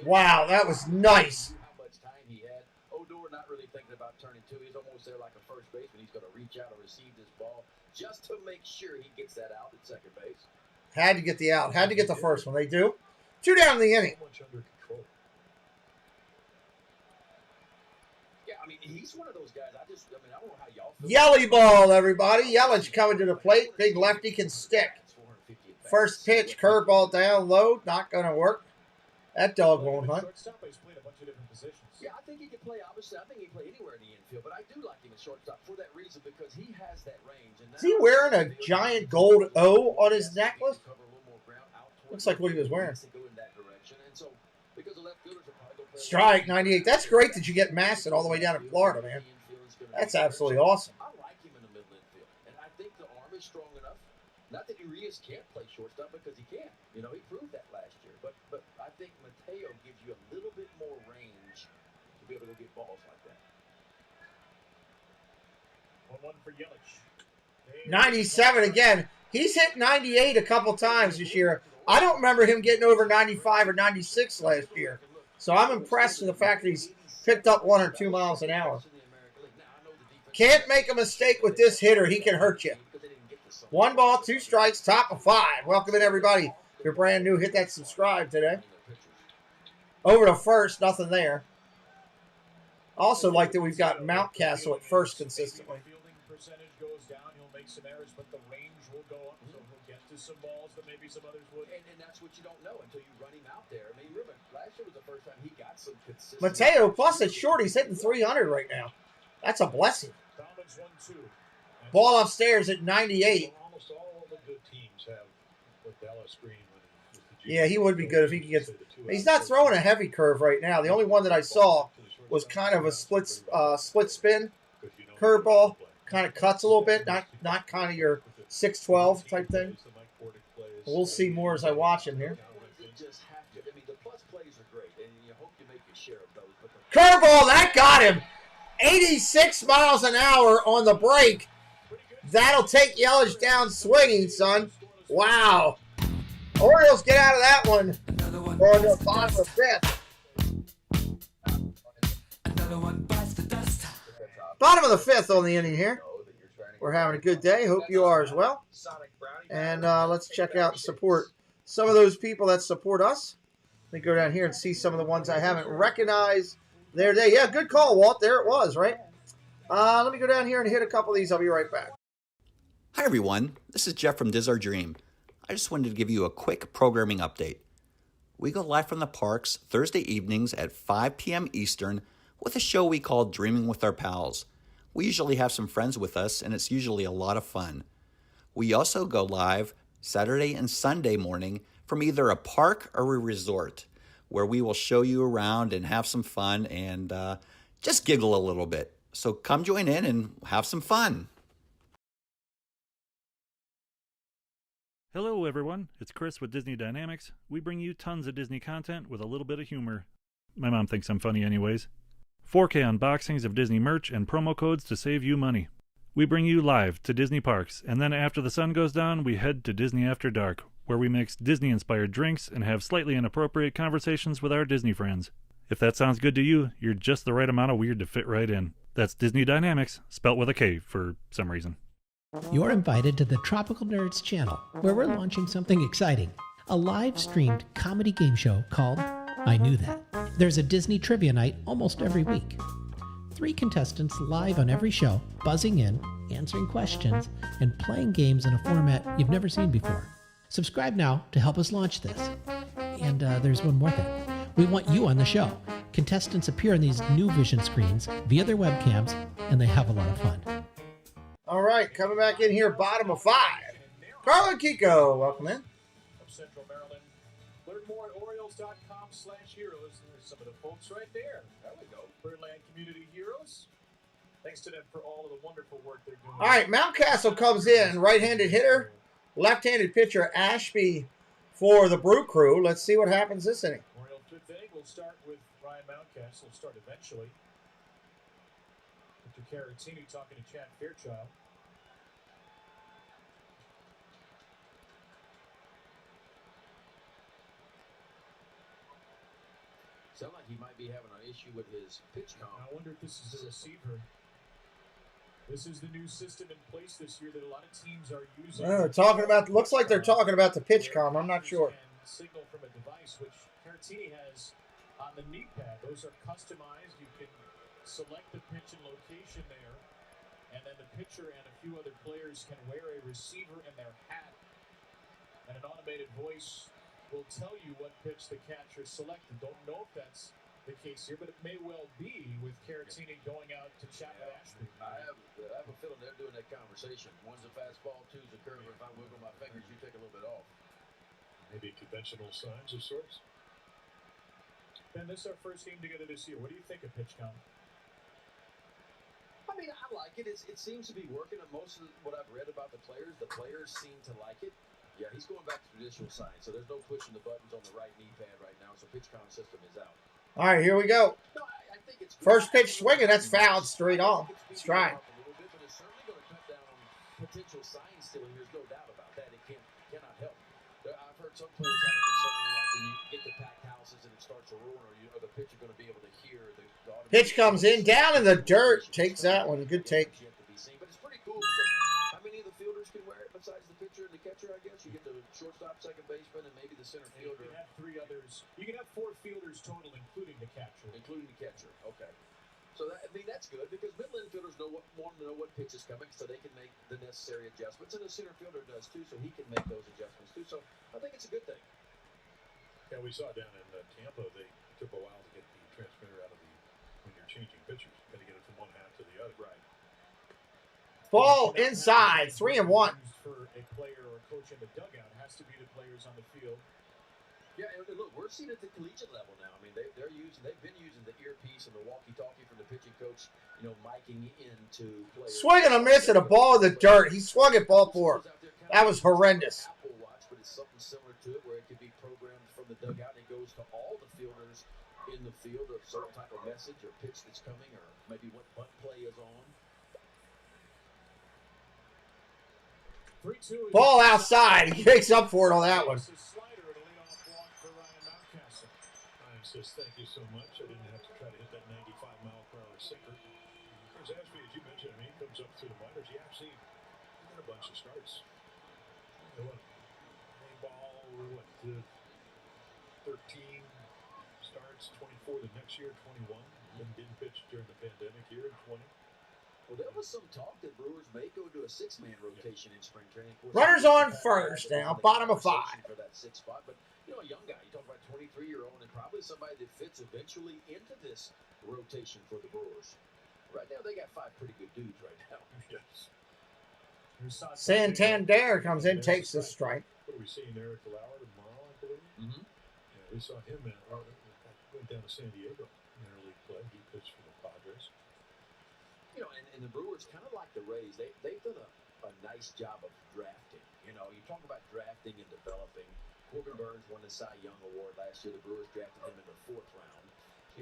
Wow, that was nice. How much time he had. Odor not really thinking about turning 2. He's almost there like a first baseman. He's going to reach out and receive this ball just to make sure he gets that out at second base. Had to get the out. Had to get the first one. They do. 2 down in the inning. I mean, he's one of those guys. I don't know how y'all feel. Yelly ball, everybody. Yelich coming to the plate. Big lefty can stick. First pitch, curveball down low. Not going to work. That dog won't hunt. Yeah, I think he can play. Obviously, I think he can play anywhere in the infield. But I do like him at shortstop for that reason because he has that range. And is he wearing a giant gold O on his necklace? Looks like what he was wearing. Strike, 98. That's great that you get Masson all the way down in Florida, man. That's absolutely awesome. I like him in the middle infield. And I think the arm is strong enough. Not that Urias can't play shortstop because he can. You know, he proved that last year. But I think Mateo gives you a little bit more range to be able to get balls like that. 1-1 for Yelich. 97 again. He's hit 98 a couple times this year. I don't remember him getting over 95 or 96 last year. So I'm impressed with the fact that he's picked up 1 or 2 miles an hour. Can't make a mistake with this hitter. He can hurt you. 1 ball, 2 strikes, top of 5. Welcome in, everybody. If you're brand new, hit that subscribe today. Over to first, nothing there. Also like that we've got Mountcastle at first consistently. Percentage goes down. He'll make some errors, but the range will go up. So he'll get to some balls that maybe some others would. And that's what you don't know until you run him out there. I mean, remember, last year was the first time he got some consistent. Mateo, plus it's short. He's hitting 300 right now. That's a blessing. Ball upstairs at 98. Almost all the good teams have what Dallas Green when he was the Yeah, he would be good if he could get. He's not throwing a heavy curve right now. The only one that I saw was kind of a split spin curveball. Kind of cuts a little bit, not kind of your 6-12 type thing. We'll see more as I watch him here. Curveball, that got him. 86 miles an hour on the break. That'll take Yelich down swinging, son. Wow. Orioles get out of that one. Going to the bottom of the 5th. Bottom of the 5th on the inning here. We're having a good day. Hope you are as well. And let's check out and support some of those people that support us. Let me go down here and see some of the ones I haven't recognized. There they. Yeah, good call, Walt. There it was, right? Let me go down here and hit a couple of these. I'll be right back. Hi everyone, this is Jeff from Diz Our Dream. I just wanted to give you a quick programming update. We go live from the parks Thursday evenings at 5 p.m. Eastern with a show we call Dreaming with Our Pals. We usually have some friends with us, and it's usually a lot of fun. We also go live Saturday and Sunday morning from either a park or a resort, where we will show you around and have some fun and just giggle a little bit. So come join in and have some fun. Hello everyone, it's Chris with Disney Dynamics. We bring you tons of Disney content with a little bit of humor. My mom thinks I'm funny anyways. 4K unboxings of Disney merch and promo codes to save you money. We bring you live to Disney parks, and then after the sun goes down, we head to Disney After Dark, where we mix Disney-inspired drinks and have slightly inappropriate conversations with our Disney friends. If that sounds good to you, you're just the right amount of weird to fit right in. That's Disney Dynamics, spelt with a K for some reason. You're invited to the Tropical Nerds channel, where we're launching something exciting. A live-streamed comedy game show called I Knew That. There's a Disney trivia night almost every week. 3 contestants live on every show, buzzing in, answering questions, and playing games in a format you've never seen before. Subscribe now to help us launch this. And there's one more thing. We want you on the show. Contestants appear on these new vision screens via their webcams, and they have a lot of fun. All right, coming back in here, bottom of 5. Carlo and Kiko, welcome in. From Central Maryland. Learn more at Orioles.com/heroes. There's some of the folks right there. There we go. Birdland Community Heroes. Thanks to them for all of the wonderful work they're doing. All right, Mountcastle comes in, right-handed hitter, left-handed pitcher Ashby for the Brew Crew. Let's see what happens this inning. Oriole fifth inning. We'll start with Ryan Mountcastle. We'll start eventually. Mr. Caratini talking to Chad Fairchild. Sound like he might be having an issue with his pitch count. I wonder if this is the receiver. This is the new system in place this year that a lot of teams are using. Looks like they're talking about the pitch comm. I'm not sure. Signal from a device which Caratini has on the knee pad. Those are customized. You can select the pitch and location there, and then the pitcher and a few other players can wear a receiver in their hat, and an automated voice will tell you what pitch the catcher selected. Don't know if that's the case here, but it may well be with Caratini going out to chat with Ashby. I have a feeling they're doing that conversation. One's a fastball, two's a curve. If I wiggle my fingers, you take a little bit off. Maybe conventional signs of sorts. Ben, this is our first game together this year. What do you think of pitch count? I mean, I like it. It seems to be working. And most of what I've read about the players seem to like it. Yeah, he's going back to traditional signs, so there's no pushing the buttons on the right knee pad right now, so pitch count system is out. All right, here we go. No, I think it's First pitch swinging, that's fouled straight on. Strike. A little bit, but it's certainly going to cut down on potential sign stealing. There's no doubt about that. It cannot help. I've heard some players have a concern, like when you get to packed houses and it starts to roar, are the pitcher going to be able to hear the Pitch comes in, down in the dirt. Takes that one. Good take. But it's pretty cool because how many of the fielders can wear it besides the pitcher and the catcher, I guess? You get the shortstop, second baseman, and maybe the center fielder. You can have 3 others. You can have 4 fielders total, including the catcher. Okay. So that's good because middle infielders want to know what pitch is coming, so they can make the necessary adjustments, and the center fielder does too, so he can make those adjustments too. So I think it's a good thing. Yeah, we saw down in Tampa, they took a while to get the transmitter out of when you're changing pitchers. Got to get it from one half to the other. Right. Ball inside, 3-1. For a player or a coach in the dugout, it has to be the players on the field. Yeah, and look, we're seeing it at the collegiate level now. I mean, they've been using the earpiece and the walkie-talkie from the pitching coach, miking into players. Swing and a miss at a ball in the dirt. He swung at ball 4. That was horrendous. Apple Watch, but it's something similar to it where it can be programmed from the dugout and it goes to all the fielders in the field of certain type of message or pitch that's coming or maybe what bunt play is on. Ball outside. He makes up for it on that one. Says thank you so much. I didn't have to try to hit that 95-mile-per-hour sinker. As Ashby, as you mentioned, he comes up through the minors. Yeah, I've seen a bunch of starts. Ball, 13 starts, 24 the next year, 21. Then didn't pitch during the pandemic year in 20. Well, there was some talk that Brewers may go to a 6-man rotation in spring training. Runners on first now, bottom of 5. For that 6th spot, but you know, a young guy. You talk about 23-year-old, and probably somebody that fits eventually into this rotation for the Brewers. Right now, they got 5 pretty good dudes right now. Yes. Santander comes in, takes the strike. What are we seeing, Eric Lauer tomorrow, I believe? Mm-hmm. Yeah, we saw him went down to San Diego in interleague play. He pitched for the Padres. You know, and the Brewers, kind of like the Rays, they've done a nice job of drafting. You know, you talk about drafting and developing. Corbin Burns won the Cy Young Award last year. The Brewers drafted him in the 4th round.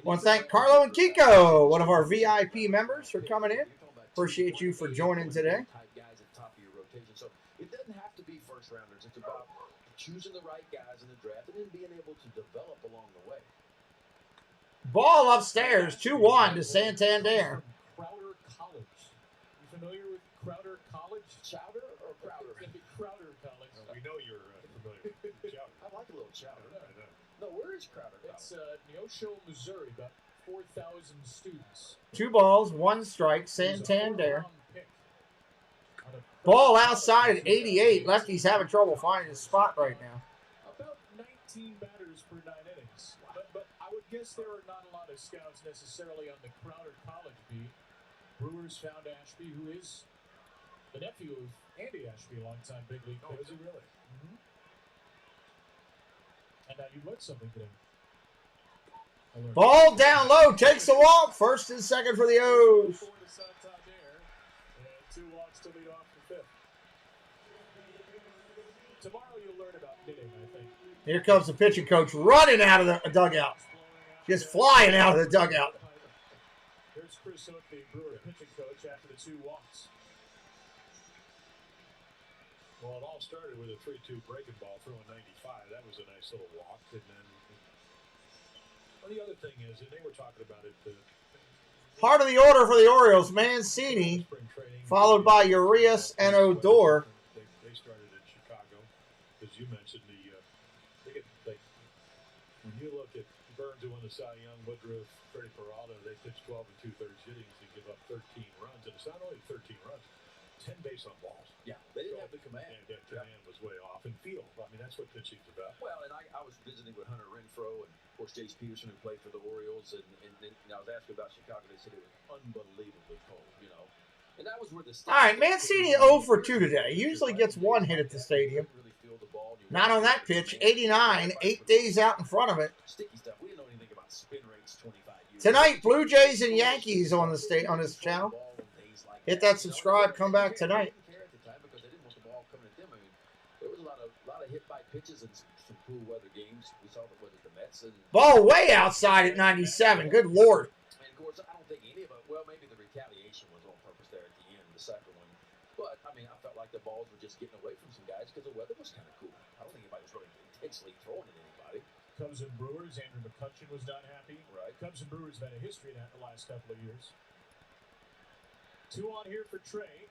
Want to thank Carlo and Kiko, one of our VIP members, for coming in. Appreciate you for joining today. Guys at top of your rotation. So it doesn't have to be first rounders. It's about choosing the right guys in the draft and then being able to develop along the way. Ball upstairs, 2-1 to Santander. Crowder College. You familiar with Crowder College? Chowder or Crowder? Crowder College. We know you're familiar with Chowder. I like a little chowder. I know. No, where is Crowder College? It's Neosho, Missouri, about 4,000 students. 2 balls, 1 strike, Santander. Ball outside at 88. Lefty's having trouble finding his spot right now. About 19 batters per 9 innings. But I would guess there are not a lot of scouts necessarily on the Crowder College beat. Brewers found Ashby, who is the nephew of Andy Ashby, a longtime big league pitcher. Is he really? Mm-hmm. And now you learned something today. Ball down low, takes a walk. First and second for the O's. 4 to Santander, and 2 walks to lead off the 5th. Tomorrow you'll learn about hitting, I think. Here comes the pitching coach running out of the dugout. Just flying out of the dugout. Here's Chris Hook, the Brewer pitching coach, after the 2 walks. Well, it all started with a 3-2 breaking ball throwing 95. That was a nice little walk. And then well, the other thing is, and they were talking about it. Heart of the order for the Orioles, Mancini, followed by Urias and Odor. They started in Chicago, as you mentioned. When you look at Burns, who won the Cy Young, Woodruff, Freddie Peralta, they pitched 12 2/3 innings and give up 13 runs. And it's not only 13 runs, 10 base on balls. Yeah, they didn't have the command. Yeah, command was way off. And feel. I mean, that's what pitching's about. Well, and I was visiting with Hunter Renfroe and, of course, Jace Peterson, who played for the Orioles. And I was asking about Chicago. They said it was unbelievably cold, you know. And that was where the... All right, Mancini 0 for 2 today. He usually gets 1 hit at the stadium. Not on that pitch. 89, 8 days out in front of it. Sticky stuff. We didn't know anything about spin rates 25 years Tonight, Blue Jays and Yankees on this channel. Hit that subscribe. Come back tonight. There was a lot of hit by pitches and some cool weather games. We saw the Mets and Ball way outside at 97. Good Lord. And of course, I don't think any of it. Well, maybe the retaliation was on purpose there at the end, the second one. But I mean, I felt like the balls were just getting away from some guys because the weather was kind of cool. I don't think anybody was really intensely throwing at anybody. Cubs and Brewers, Andrew McCutchen was not happy. Right. Cubs and Brewers have had a history in that the last couple of years. 2 on here for Trey.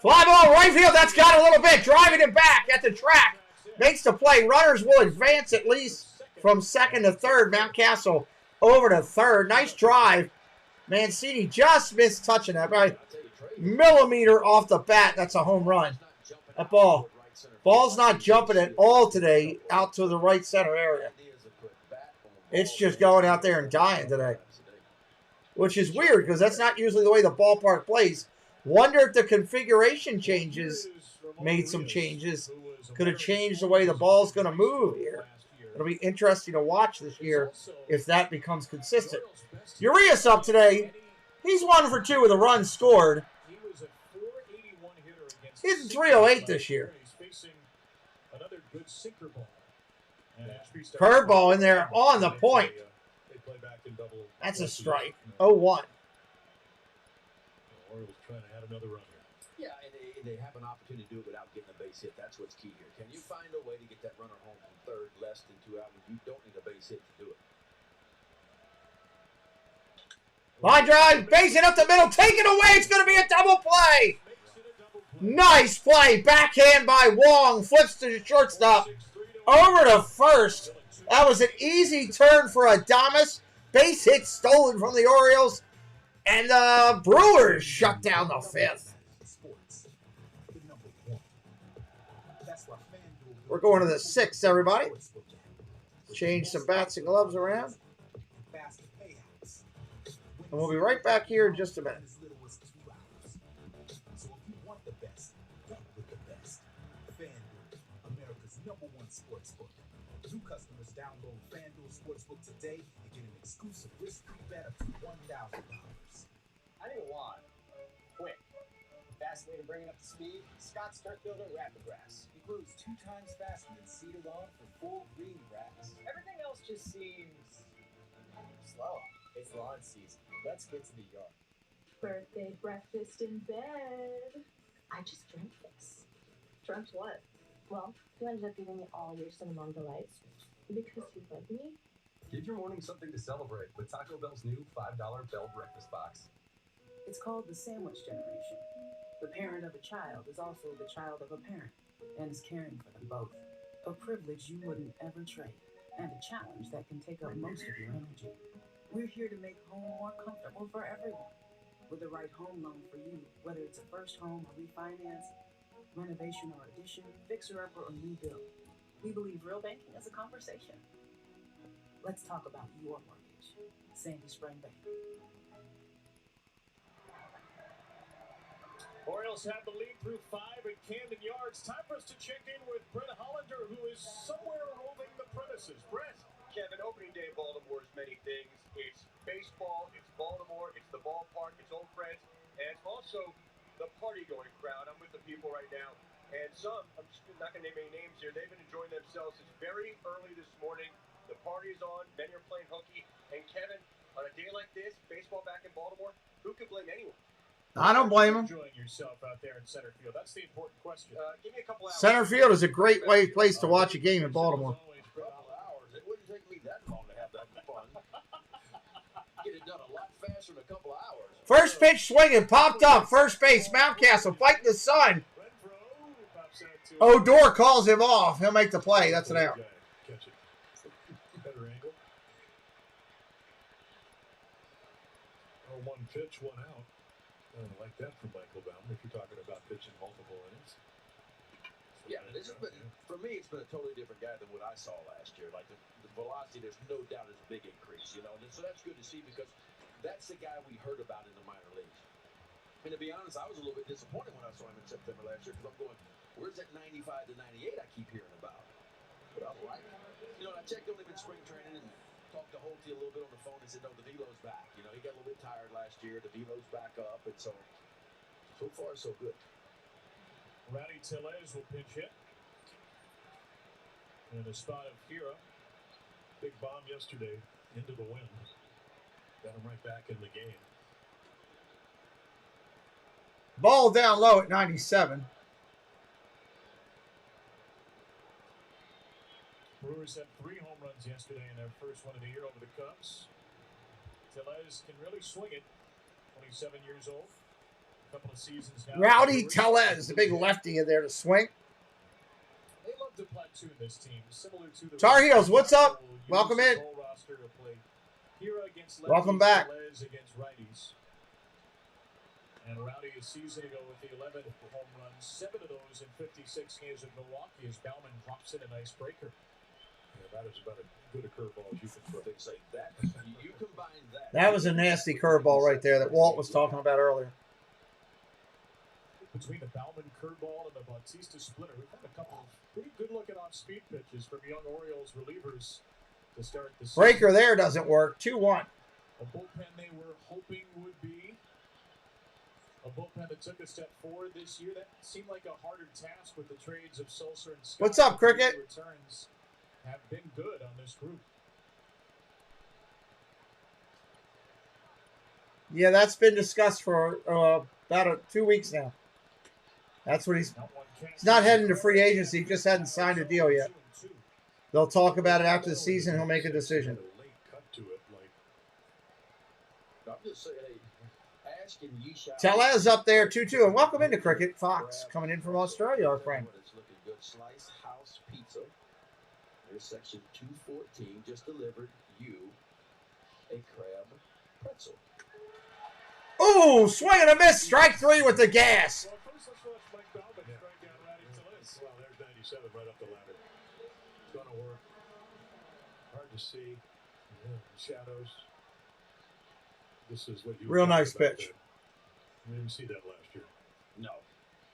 Fly ball right field. That's got a little bit. Driving it back at the track. Makes the play. Runners will advance at least from second to third. Mountcastle over to third. Nice drive. Mancini just missed touching that. Right. Millimeter off the bat. That's a home run. That ball's not jumping at all today out to the right center area. It's just going out there and dying today. Which is weird because that's not usually the way the ballpark plays. Wonder if the configuration changes made some changes. Could have changed the way the ball's going to move here. It'll be interesting to watch this year if that becomes consistent. Urias up today. He's 1 for 2 with a run scored. He's in 308 this year. Curveball in there on the point. That's a strike. 0-1. Orioles trying to add another run here. Yeah, and they have an opportunity to do it without getting a base hit. That's what's key here. Can you find a way to get that runner home from third, less than 2 out when you don't need a base hit to do it? Line drive, base it up the middle, take it away. It's going to be a double play. Nice play. Backhand by Wong. Flips to the shortstop. Over to first. That was an easy turn for Adames. Base hit stolen from the Orioles. And the Brewers shut down the 5th. We're going to the 6th, everybody. Change some bats and gloves around. And we'll be right back here in just a minute. New customers download FanDuel Sportsbook today and get an exclusive risk-free bet up to $1,000. I need a wand. Quick. Fast way to bring it up to speed, Scott's Turf Builder Rapid Grass. It grows 2 times faster than seed alone for full green grass. Everything else just seems slow. It's lawn season. Let's get to the yard. Birthday breakfast in bed. I just dreamt this. Dreamt what? Well, you ended up giving me all your cinnamon delights because you love me. Give your morning something to celebrate with Taco Bell's new $5 Bell Breakfast Box. It's called the sandwich generation. The parent of a child is also the child of a parent and is caring for them both. A privilege you wouldn't ever trade, and a challenge that can take up most of your energy. We're here to make home more comfortable for everyone. With the right home loan for you, whether it's a first home or refinance, renovation or addition, fixer-upper or new build. We believe real banking is a conversation. Let's talk about your mortgage. Sandy Spring Bank. Orioles have the lead through 5 at Camden Yards. Time for us to check in with Brett Hollander, who is somewhere roving the premises. Brett. Kevin, opening day in Baltimore is many things. It's baseball, it's Baltimore, it's the ballpark, it's old friends, and it's also the party-going crowd. I'm with the people right now, and some, I'm just not going to name any names here, they've been enjoying themselves since very early this morning. The party's on, many are playing hooky, and Kevin, on a day like this, baseball back in Baltimore, who can blame anyone? I don't blame him. Enjoying yourself out there in center field. That's the important question. Give me a couple hours. Center field is a great place to watch a game in Baltimore. It wouldn't take me that long to have that fun. Get it done a lot faster in a couple of hours. First pitch swinging, popped up. First base, Mountcastle fighting the sun. Odor calls him off. He'll make the play. That's an out. Catch it. Better angle. Oh, 1 pitch, 1 out. I don't like that from Michael Baum if you're talking about pitching multiple innings. Yeah, this has been, for me, it's been a totally different guy than what I saw last year. Like the velocity, there's no doubt is a big increase, you know. And so that's good to see because that's the guy we heard about in the minor leagues. And to be honest, I was a little bit disappointed when I saw him in September last year because I'm going, where's that 95 to 98 I keep hearing about? But I like it. You know, and I checked on him in spring training and talked to Holtby a little bit on the phone and said, no, the velo's back. You know, he got a little bit tired last year. The velo's back up. And so far, so good. Rowdy Tellez will pinch hit. And a spot of Hira. Big bomb yesterday into the wind. Got him right back in the game. Ball down low at 97. Brewers had 3 home runs yesterday in their first one of the year over the Cubs. Tellez can really swing it. 27 years old. A couple of seasons now. Rowdy Tellez, the big lefty in there to swing. They love to platoon this team, similar to the Tar Heels, what's up? Welcome in. Roster to play Hira against lefties, Welcome back. Tellez against righties. And Rowdy a season ago with the 11 home runs, 7 of those in 56 games with Milwaukee as Bauman drops in a nice breaker. Yeah, that is about as good a curveball as you can throw. They say that. You combine that. That was a nasty curveball right there that Walt was talking about earlier. Between the Bauman curveball and the Bautista splitter, we've had a couple of pretty good-looking off-speed pitches from young Orioles relievers to start the season. Breaker there doesn't work. 2-1. A bullpen they were hoping would be a bullpen that took a step forward this year. That seemed like a harder task with the trades of Sulser and Scott. What's up, Cricket? Returns have been good on this group. Yeah, that's been discussed for about 2 weeks now. That's what he's not heading to free agency. He just hadn't signed a deal yet. They'll talk about it after the season. He'll make a decision. I'm just saying, asking ye shall. Tellez up there 2-2. And welcome into Cricket. Fox coming in from Australia, our friend. It's looking good. Slice House Pizza. Here's section 214. Just delivered you a crab pretzel. Ooh, swing and a miss. Strike 3 with the gas. Well, first let's watch Mike Bauman strike out Rowdy Tellez. Well, there's 97 right up the ladder. It's going to work. Hard to see. Yeah, shadows. This is what you Real nice pitch. We didn't see that last year. No.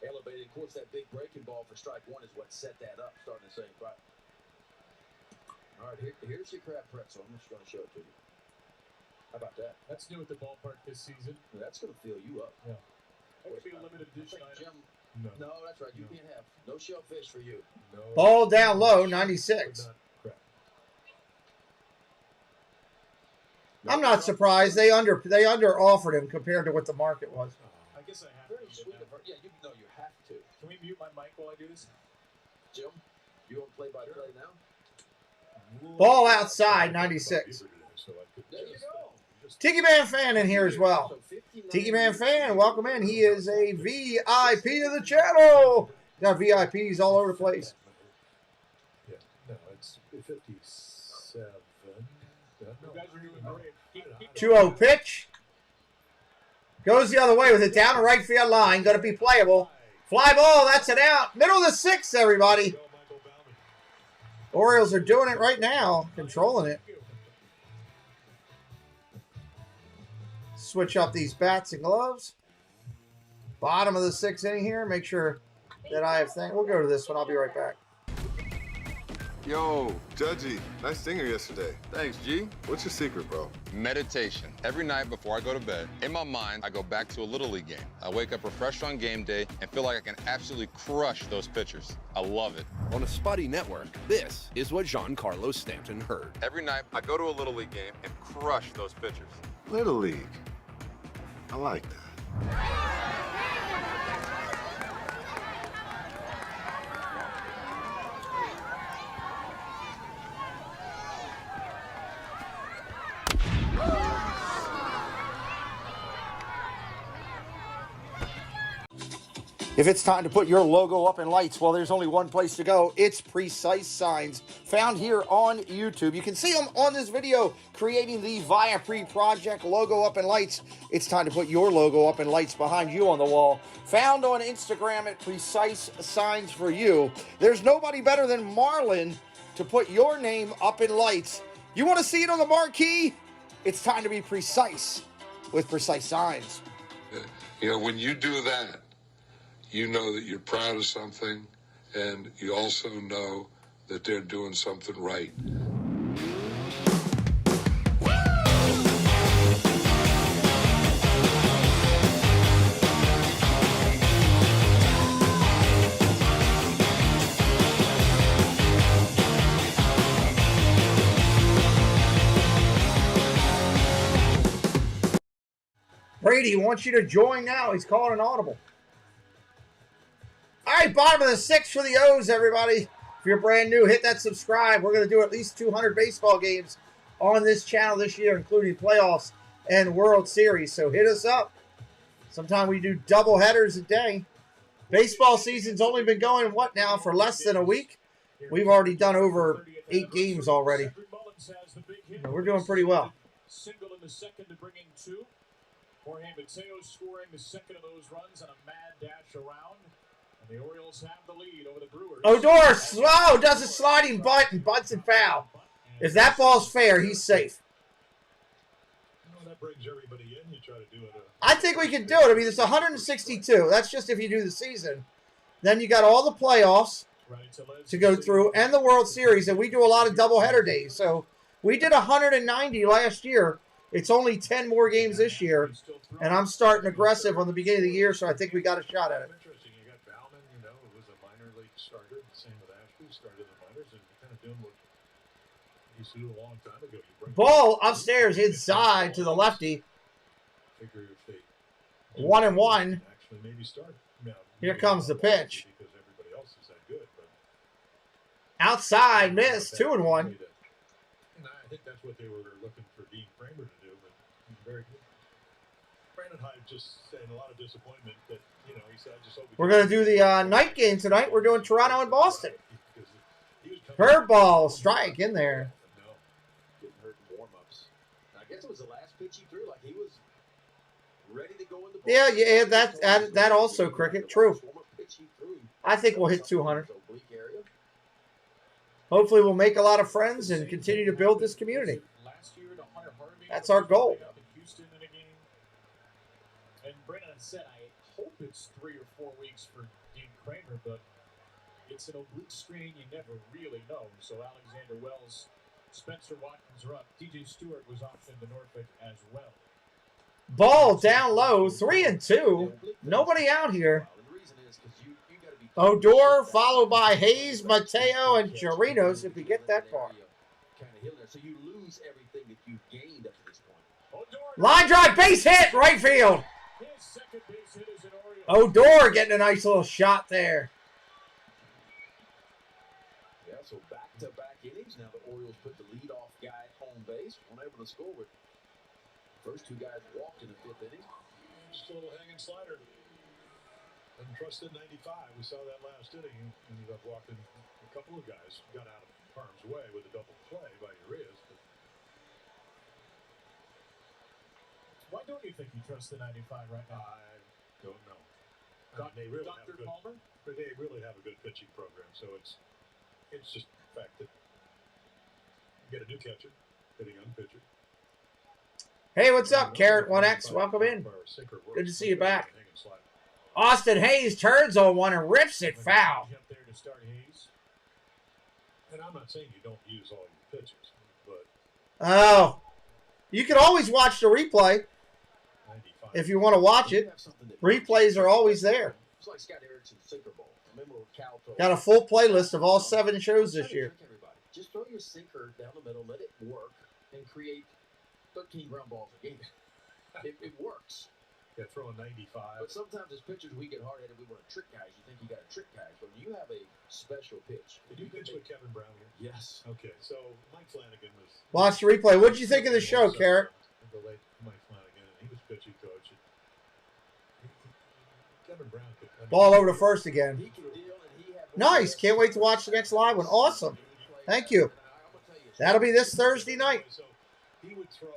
Elevated, of course, that big breaking ball for strike 1 is what set that up, starting to say, right. All right, here's your crab pretzel. I'm just going to show it to you. How about that? That's new at the ballpark this season. That's going to fill you up. Yeah. That could be a limited edition item. No, that's right. You can't have no shellfish for you. No. Ball down low, 96. I'm not surprised. They under offered him compared to what the market was. I guess I have Very to. sweet of her. Yeah, you know you have to. Can we mute my mic while I do this? Jim, you want play-by-play now? Ball outside, 96. There you go. Tiki Man fan in here as well. Tiki Man fan, welcome in. He is a VIP of the channel. Got VIPs all over the place. Yeah, no, it's 57. You guys are doing great. 2-0 pitch. Goes the other way with it down the right field line. Going to be playable. Fly ball, that's an out. Middle of the 6th, everybody. Orioles are doing it right now. Controlling it. Switch up these bats and gloves. Bottom of the 6th inning here. Make sure that I have things. We'll go to this one. I'll be right back. Yo, Judgy, nice singer yesterday. Thanks, G. What's your secret, bro? Meditation. Every night before I go to bed, in my mind, I go back to a Little League game. I wake up refreshed on game day and feel like I can absolutely crush those pitchers. I love it. On a spotty network, this is what Giancarlo Stanton heard. Every night, I go to a Little League game and crush those pitchers. Little League. I like that. If it's time to put your logo up in lights, well, there's only one place to go. It's Precise Signs, found here on YouTube. You can see them on this video, creating the Viapre Project logo up in lights. It's time to put your logo up in lights behind you on the wall. Found on Instagram at Precise Signs for you. There's nobody better than Marlon to put your name up in lights. You want to see it on the marquee? It's time to be precise with Precise Signs. You know, when you do that, you know that you're proud of something, and you also know that they're doing something right. Brady wants you to join now. He's calling an audible. All right, bottom of the 6th for the O's, everybody. If you're brand new, hit that subscribe. We're going to do at least 200 baseball games on this channel this year, including playoffs and World Series. So hit us up. Sometimes we do double headers a day. Baseball season's only been going, what now, for less than a week? We've already done over 8 games already. We're doing pretty well. Single in the 2nd to bring in 2. Jorge Mateo scoring the 2nd of those runs on a mad dash around. And the Orioles have the lead over the Brewers. Odor slow, does a sliding butt and butts it foul. If that ball's fair, he's safe. You know, that brings everybody in. You try to do it. I think we can do it. I mean, it's 162. That's just if you do the season. Then you got all the playoffs to go through and the World Series, and we do a lot of doubleheader days. So we did 190 last year. It's only 10 more games this year, and I'm starting aggressive on the beginning of the year, so I think we got a shot at it. Interesting. You got Bauman, you know, who was a minor league starter. Same with Ashby, started in the minors, and kind of doing what he used to do a long time ago. Ball upstairs inside to the lefty. Figure if they 1-1. actually maybe start. Now, Here comes the pitch. because everybody else is that good, but Outside, miss, 2-1. and I think that's what they were looking for Dean Kramer to do, but he's very good. Brandon Hyde just saying a lot of disappointment that, you know, he said, I just hope We're going to do the night game tonight. We're doing Toronto and Boston. Curveball, strike in there. Getting hurt in warm-ups. I guess it was the last pitch he threw. Like, he was ready to go in the Yeah, yeah, that also, Cricket. True. I think we'll hit 200. Hopefully we'll make a lot of friends and continue to build this community. That's our goal. And Brennan said, I hope it's 3 or 4 weeks for Dean Kramer, but it's an oblique strain. You never really know. So Alexander Wells, Spencer Watkins are up. DJ Stewart was off into Norfolk as well. Ball down low, 3-2. Nobody out here. Odor followed by Hayes, Mateo, and Chirinos if we get that far. So you lose everything that you've gained up to this point. Line drive, base hit, right field. Odor getting a nice little shot there. Yeah, so back-to-back innings. Now the Orioles put the leadoff guy at home base. Unable to score with first 2 guys walked in the 5th inning. Just a little hanging slider. Didn't trust in 95. We saw that last inning. Ended up walking a couple of guys. Got out of harm's way with a double play by Urias. Why don't you think you trust the 95 right now? I don't know. They really have a good, Palmer? But they really have a good pitching program. So it's just the fact that you get a new catcher, get a young pitcher. Hey, what's up, Carrot 1X? Welcome in. Good to see you back. Austin Hayes turns on one and rips it foul. And I'm not saying you don't use all your pitches, but oh, you can always watch the replay if you want to watch it. Replays are always there. It's like Scott Erickson's sinker ball. Remember when Cal told Got a full playlist of all 7 shows this year. Just throw your sinker down the middle, let it work, and create 13 ground balls a game. It works. Yeah, throw a 95. But sometimes as pitchers, we get hard-headed. We want to trick guys. You think you got to trick guys, but you have a special pitch. Did you pitch with Kevin Brown here? Yes. Okay, so Mike Flanagan was... Watch the replay. What did you think of the show, Carrot? The late Mike Flanagan, and he was pitching coach. Kevin Brown could... Ball over to first again. Nice. Can't wait to watch the next live one. Awesome. Thank you. That'll be this Thursday night. So he would throw,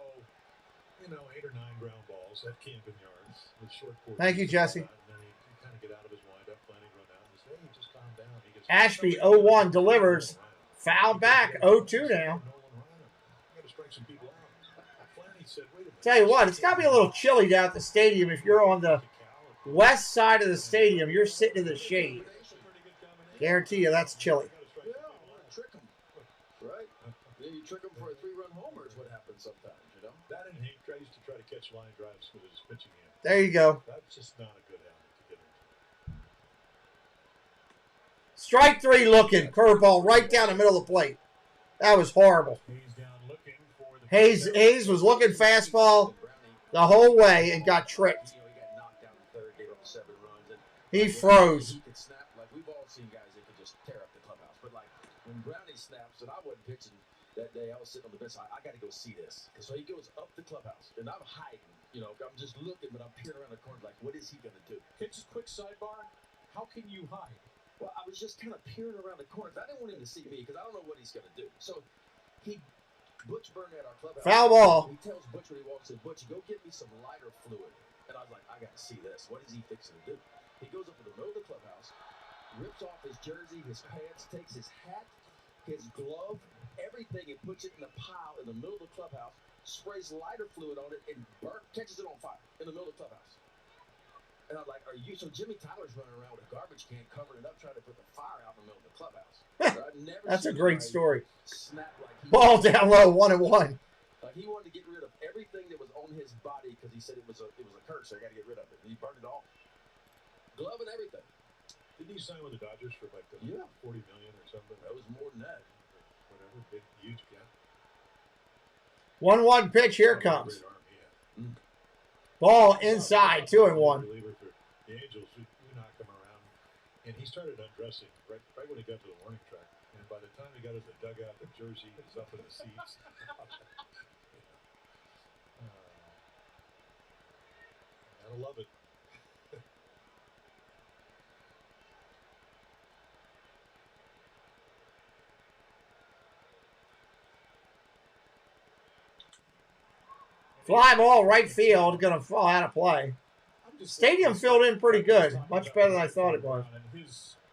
8 or 9 ground balls at Camden Yards with short course. Thank you, Jesse. And then he'd kind of get out of his windup, Flanagan run out and say, hey, just calm down. He gets Ashby 0-1 delivers. Foul back 0-2 now. Tell you what, it's got to be a little chilly down at the stadium if you're on the west side of the stadium. You're sitting in the shade. Guarantee you that's chilly. Yeah, trick them, right? Then you trick them for a 3-run homer is what happens sometimes, That and he tries to try to catch line drives with his pitching hand. There you go. That's just not a good habit to get into. Strike 3 looking. Curveball right down the middle of the plate. That was horrible. Hayes was looking fastball the whole way and got tricked. He froze. We've all seen guys that could just tear up the clubhouse. But when Brownie snaps, and I wasn't pitching that day, I was sitting on the bench. I got to go see this. So he goes up the clubhouse, and I'm hiding. I'm just looking, but I'm peering around the corner like, what is he going to do? Just quick sidebar. How can you hide? Well, I was just kind of peering around the corners. I didn't want him to see me because I don't know what he's going to do. So Butch Burnett, our clubhouse. Foul ball. He tells Butch when he walks in, Butch, go get me some lighter fluid. And I was like, I got to see this. What is he fixing to do? He goes up to the middle of the clubhouse, rips off his jersey, his pants, takes his hat, his glove, everything, and puts it in a pile in the middle of the clubhouse, sprays lighter fluid on it, and catches it on fire in the middle of the clubhouse. And I'm like, so Jimmy Tyler's running around with a garbage can covering it up, trying to put the fire out in the middle of the clubhouse. That's a great story. Ball down low, 1-1. Like he wanted to get rid of everything that was on his body because he said it was a curse. So I got to get rid of it. And he burned it all, glove and everything. Didn't he sign with the Dodgers for $40 million or something? That was more than that. Whatever, big, huge gap. 1-1 pitch. Here it comes. Ball inside, 2-1. The Angels, we knocked him around, and he started undressing right when he got to the warning track. And by the time he got to the dugout, the jersey was up in the seats. I love it. Fly ball right field, going to fall out of play. Stadium filled in pretty good. Much better than I thought it was.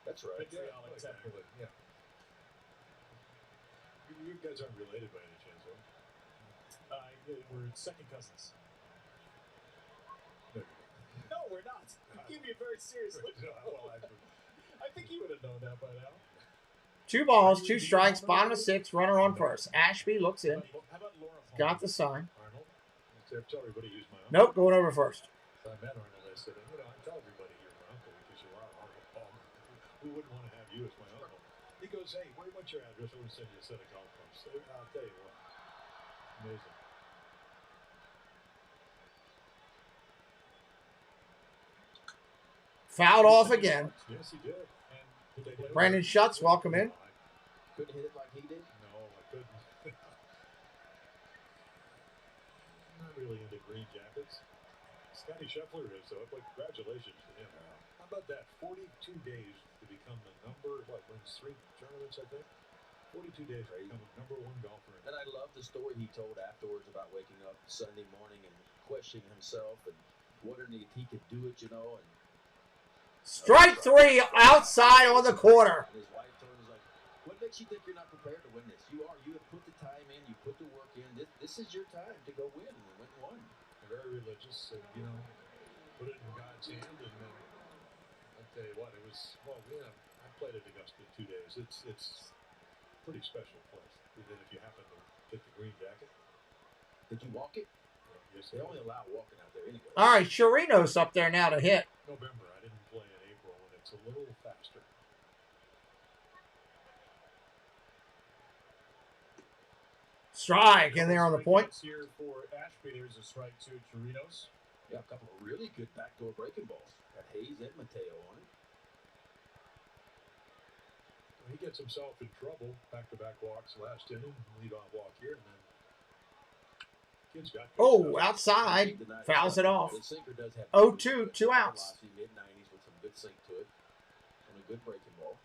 That's right. Yeah. You guys aren't related by any chance, are you? We're second cousins. No, we're not. You keep me very seriously. Well, I think you would have known that by now. 2 balls, 2 strikes, bottom of 6, runner on first. Ashby looks in. Got the sign. Tell everybody he's my uncle. Nope, going over first. So I met Arnold. I said, I tell everybody you're my uncle because you are Arnold Palmer. We wouldn't want to have you as my uncle. He goes, hey, what's your address? I want to send you a set of golf clubs. So I'll tell you what. Amazing. Fouled off again. Yes, he did. And Brandon Schutz, welcome in. Couldn't hit it like he did? No, I couldn't. Not really into green jackets. Scotty Scheffler is, though. But congratulations to him. How about that? 42 days to become the number, wins 3 tournaments, I think? 42 days to become the #1 golfer. And I love the story he told afterwards about waking up Sunday morning and questioning himself and wondering if he could do it, And Strike 3 outside on the corner. his wife told him, like, what makes you think you're not prepared to win this? You are. You have put the time in. You put the work in. This is your time to go win. And win one. Very religious, and, put it in God's hand. And I'll tell you what, it was, I played at Augusta 2 days. It's a pretty special place. And then if you happen to get the green jacket. Did you walk it? Yes, they only allow walking out there anyway. All right, Chirinos up there now to hit. November. I didn't play in April, and it's a little faster. Strike in there on the point. Here for Ashby, there's a strike to Chirinos. Yeah, a couple of really good backdoor breaking balls. Got Hayes and Mateo on it. He gets himself in trouble. Back-to-back walks last inning. Lead-off walk here, and then kid's got. Oh, outside. Fouls it off. The sinker does have 0-2, 2 outs. Mid-90s with some good sink to it and a good breaking ball.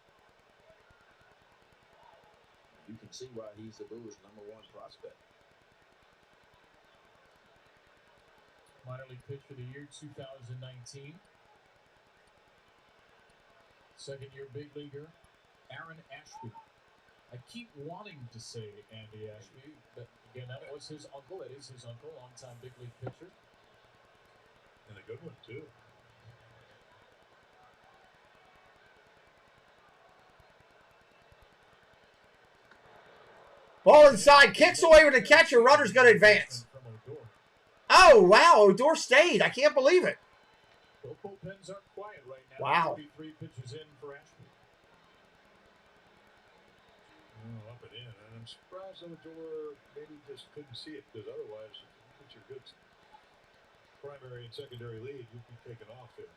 You can see why he's the Brewers' #1 prospect. Minor league pitch for the year 2019. Second-year big leaguer, Aaron Ashby. I keep wanting to say Andy Ashby, but again, that was his uncle. That is his uncle, longtime big league pitcher. And a good one, too. Ball inside, kicks away with the catcher. Runner's going to advance. Oh, wow. Odor stayed. I can't believe it. Both bullpens are quiet right now. Wow. 33 pitches in for Ashby. Oh, up and in. And I'm surprised Odor maybe just couldn't see it, because otherwise, if you put your good primary and secondary lead, you'd be taken off there.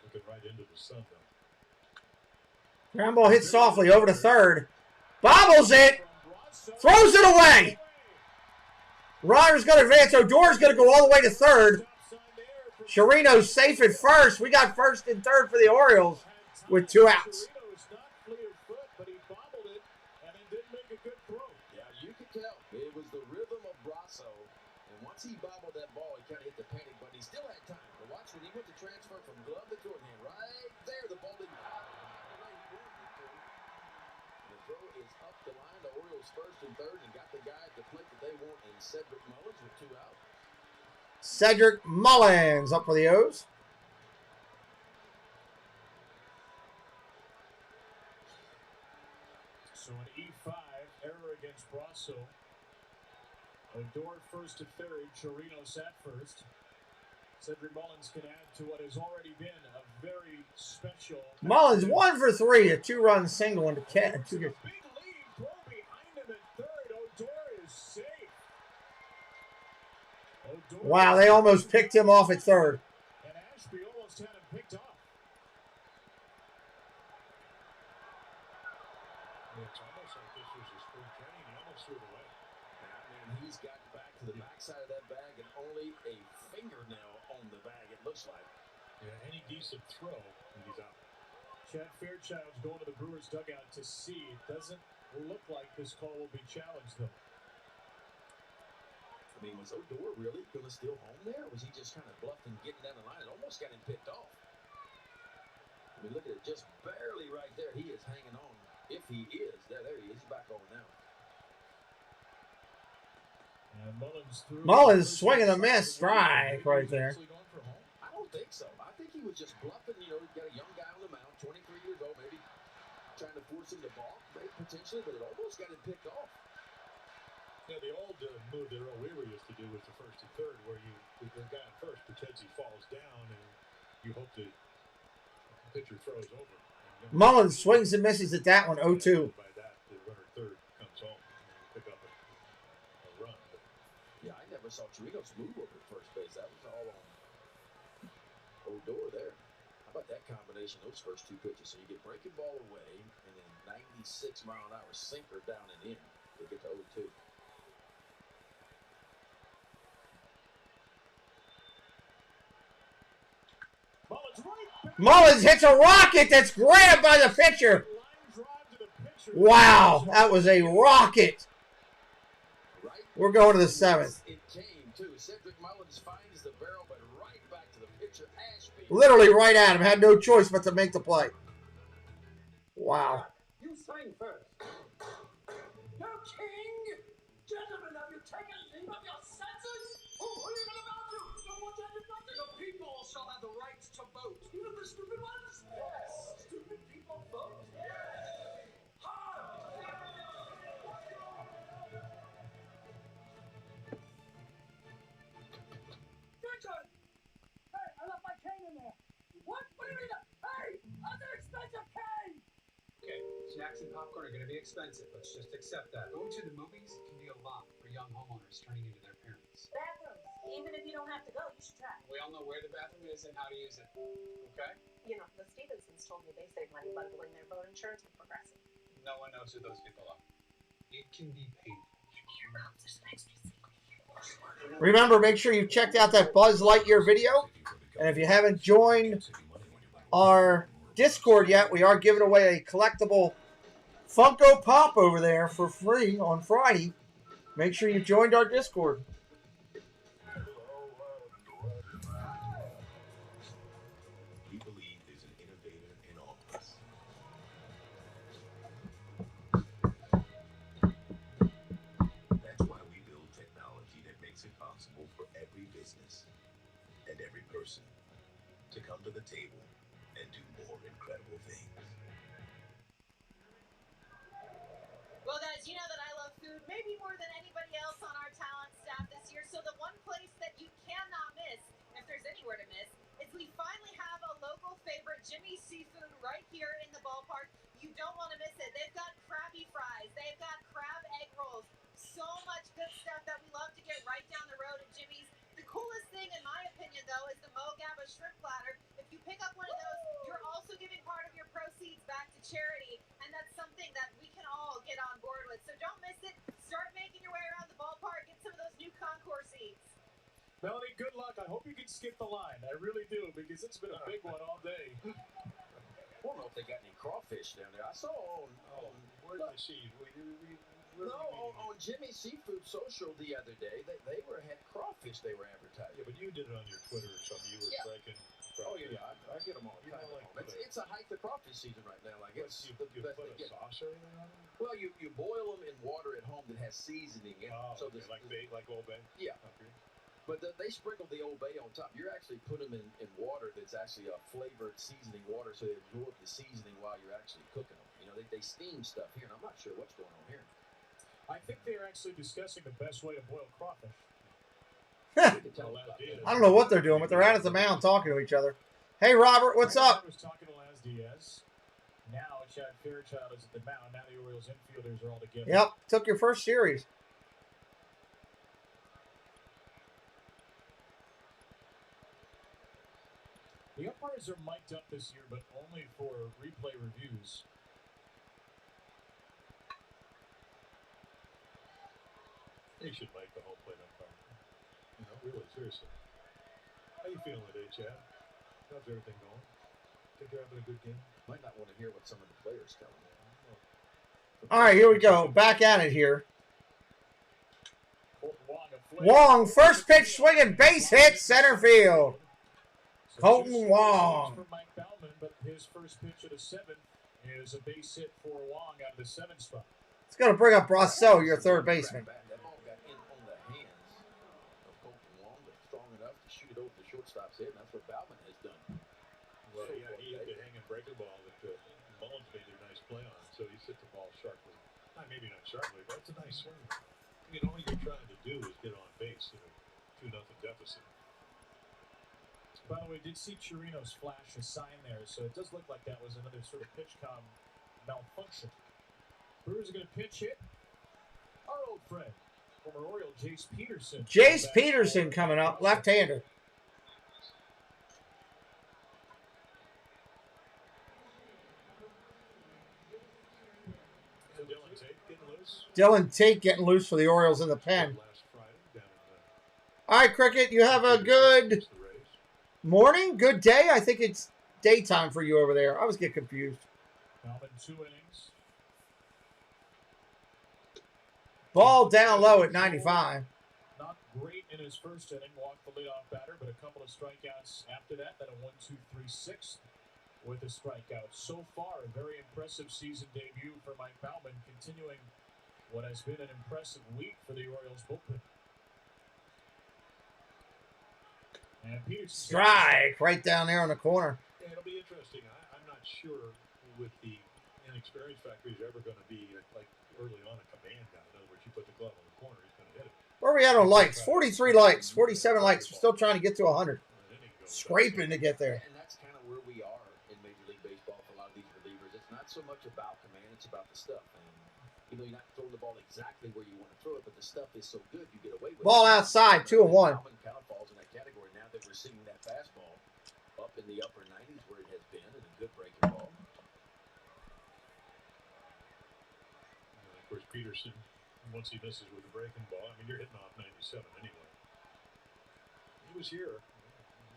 Looking right into the sun, though. Ground ball hits softly over to third. Bobbles it. Throws it away. Runner's going to advance. Odor's going to go all the way to third. Chirinos safe at first. We got first and third for the Orioles with 2 outs. But he bobbled it and it didn't make a good throw. Yeah, you could tell. It was the rhythm of Brasso. And once he bobbled that ball, he kind of hit the panic button. He still had time. But watch when he went to transfer from glove to shorthand. Right there, the ball didn't pop. The throw is up the line. The Orioles first and third and got the guy at the plate that they want in Cedric Mullins with 2 outs. Cedric Mullins up for the O's. So an E5 error against Brasso. Odor first to third. Chirinos at first. Cedric Mullins can add to what has already been a very special. Mullins 1 for 3, a 2-run single and a catch. Big lead, throw behind him at third. Odor is safe. Odor Wow, they almost picked him off at third. And Ashby almost had him picked off. It's almost like this was his spring training. He almost threw it away. I mean, he's got back to the backside of that bag and only a fingernail on the bag, it looks like. Yeah, any decent throw, and he's out. Chad Fairchild's going to the Brewers dugout to see. It doesn't look like this call will be challenged, though. mean, was Odor really going to steal home there? Or was he just kind of bluffing, getting down the line? It almost got him picked off. I mean, look at it, just barely right there. He is hanging on. If he is, there he is. He's back on now. And Mullins swinging a miss strike right there. I don't think so. I think he was just bluffing. You know, he got a young guy on the mound, 23 years old, maybe trying to force him to balk, maybe potentially, but it almost got him picked off. Yeah, the old move that Earl Weaver used to do was the first and third, where the guy on first pretends he falls down, and you hope the pitcher throws over. Mullins swings and misses at that one, 0-2. By that, the runner third comes home and pick up a run. But yeah, I never saw Chirinos move over at first base. That was all on Odor there. How about that combination, those first two pitches? So you get breaking ball away, and then 96-mile-an-hour sinker down and in to get to 0-2. Mullins hits a rocket that's grabbed by the pitcher. Wow, that was a rocket. We're going to the 7th. It came too. Cedric Mullins finds the barrel, but right back to the pitcher. Ashby. Literally right at him. Had no choice but to make the play. Wow. You swing first. No king! Gentlemen, have you taken leave of your senses? Who even about you? No one tell you nothing. The people shall have the right to vote. Even the stupid ones? Yes. Stupid people vote? Yes. Your turn. Hey, I left my cane in there. What? What do you mean? Hey, that's an expensive cane. Okay, snacks and popcorn are going to be expensive. Let's just accept that. Going to the movies can be a lot for young homeowners turning into their parents. Bathrooms. Even if you don't have to go, you should try. We all know where the bathroom is and how to use it. Okay? You know, the Stevensons told me they save money bundling their boat insurance with Progressive. No one knows who those people are. It can be painful. Here comes this extra secret here. Remember, make sure you checked out that Buzz Lightyear video. And if you haven't joined our Discord yet, we are giving away a collectible Funko Pop over there for free on Friday. Make sure you joined our Discord. We believe there's an innovator in all of us. That's why we build technology that makes it possible for every business and every person to come to the table and do more incredible things. Well, guys, you know that I love food maybe more than anybody else on our talent staff this year. So the one place that you cannot miss, if there's anywhere to miss, is we finally have a local favorite, Jimmy's Seafood, right here in the ballpark. You don't want to miss it. They've got crabby fries. They've got crab egg rolls. So much good stuff that we love to get right down the road at Jimmy's. The coolest thing, in my opinion, though, is the Mo Gabba shrimp platter. If you pick up one of those, you're also giving part of your proceeds back to charity, and that's something that we can all get on board with. So don't miss it. Start making your way around the ballpark. Get some of those new concourse seats. Melanie, good luck. I hope you can skip the line. I really do, because it's been a big one all day. I don't know if they got any crawfish down there. I saw on where's the sheet? on Jimmy's Seafood Social the other day, they had crawfish they were advertising. Yeah, but you did it on your Twitter or something. You were striking. Oh yeah, I get them all the time. It's a height of crawfish season right now. Like it's you the put best they a get. sauce or anything on it? Well, you boil them in water at home that has seasoning in it. So okay, like Old Bay. Yeah. Okay. But they sprinkle the Old Bay on top. You're actually putting them in water that's actually a flavored seasoning water, so they absorb the seasoning while you're actually cooking them. You know, they steam stuff here, and I'm not sure what's going on here. I think they are actually discussing the best way to boil crawfish. I don't know what they're doing, but they're out at the mound talking to each other. Hey, Robert, what's up? I was talking to Laz Diaz. Now Chad Fairchild is at the mound. Now the Orioles infielders are all together. Yep, took your first series. The umpires are mic'd up this year, but only for replay reviews. They should make the whole plate umpire. You know, really, seriously. How you feeling today, Chad? How's everything going? Think you're having a good game? Might not want to hear what some of the players tell them. All right, here we go. Back at it here. Colton Wong, a Wong, first pitch swinging, base hit, center field. Colton Wong. For Mike Bauman, but his first pitch of the 7th is a base hit for Wong out of the 7th spot. It's going to bring up Rousseau, your third baseman. That ball got in on the hands of Colton Wong, but strong enough to shoot it over the shortstop's head, and that's what Bauman has done. Well, yeah, he hit the hanging breaking ball that Mullins made a nice play on, so he hit the ball sharply. Maybe not sharply, but it's a nice swing. I mean, all you're trying to do is get on base in a 2-0 deficit. By the way, did see Chirinos flash a sign there, so it does look like that was another sort of pitch comm malfunction. Brewers are going to pitch hit. Our old friend, former Oriole Jace Peterson. Jace Peterson coming up, left-hander. Dylan Tate getting loose for the Orioles in the pen. All right, Cricket, you have a good morning, good day. I think it's daytime for you over there. I always get confused. Bauman 2 innings. Ball down low at 95. Not great in his first inning. Walked the leadoff batter, but a couple of strikeouts after that. Then a 1-2-3-6 with a strikeout. So far, a very impressive season debut for Mike Bauman, continuing what has been an impressive week for the Orioles bullpen. And Peterson Strike right down there on the corner. Yeah, it'll be interesting. I'm not sure with the inexperience factor he's ever going to be like early on a command guy. In other words, you put the glove on the corner, he's going to hit it. Where are we at on likes? 43 likes, 47 likes. We're still trying to get to 100. Scraping to get there. And that's kind of where we are in Major League Baseball for a lot of these relievers. It's not so much about command, it's about the stuff. And, you know, you're not throwing the ball exactly where you want to throw it, but the stuff is so good you get away with it. Ball outside, 2-1. Bauman kind of falls in that category now that we're seeing that fastball up in the upper 90s where it has been, and a good breaking ball. And of course, Peterson, once he misses with the breaking ball, I mean, you're hitting off 97 anyway. He was here.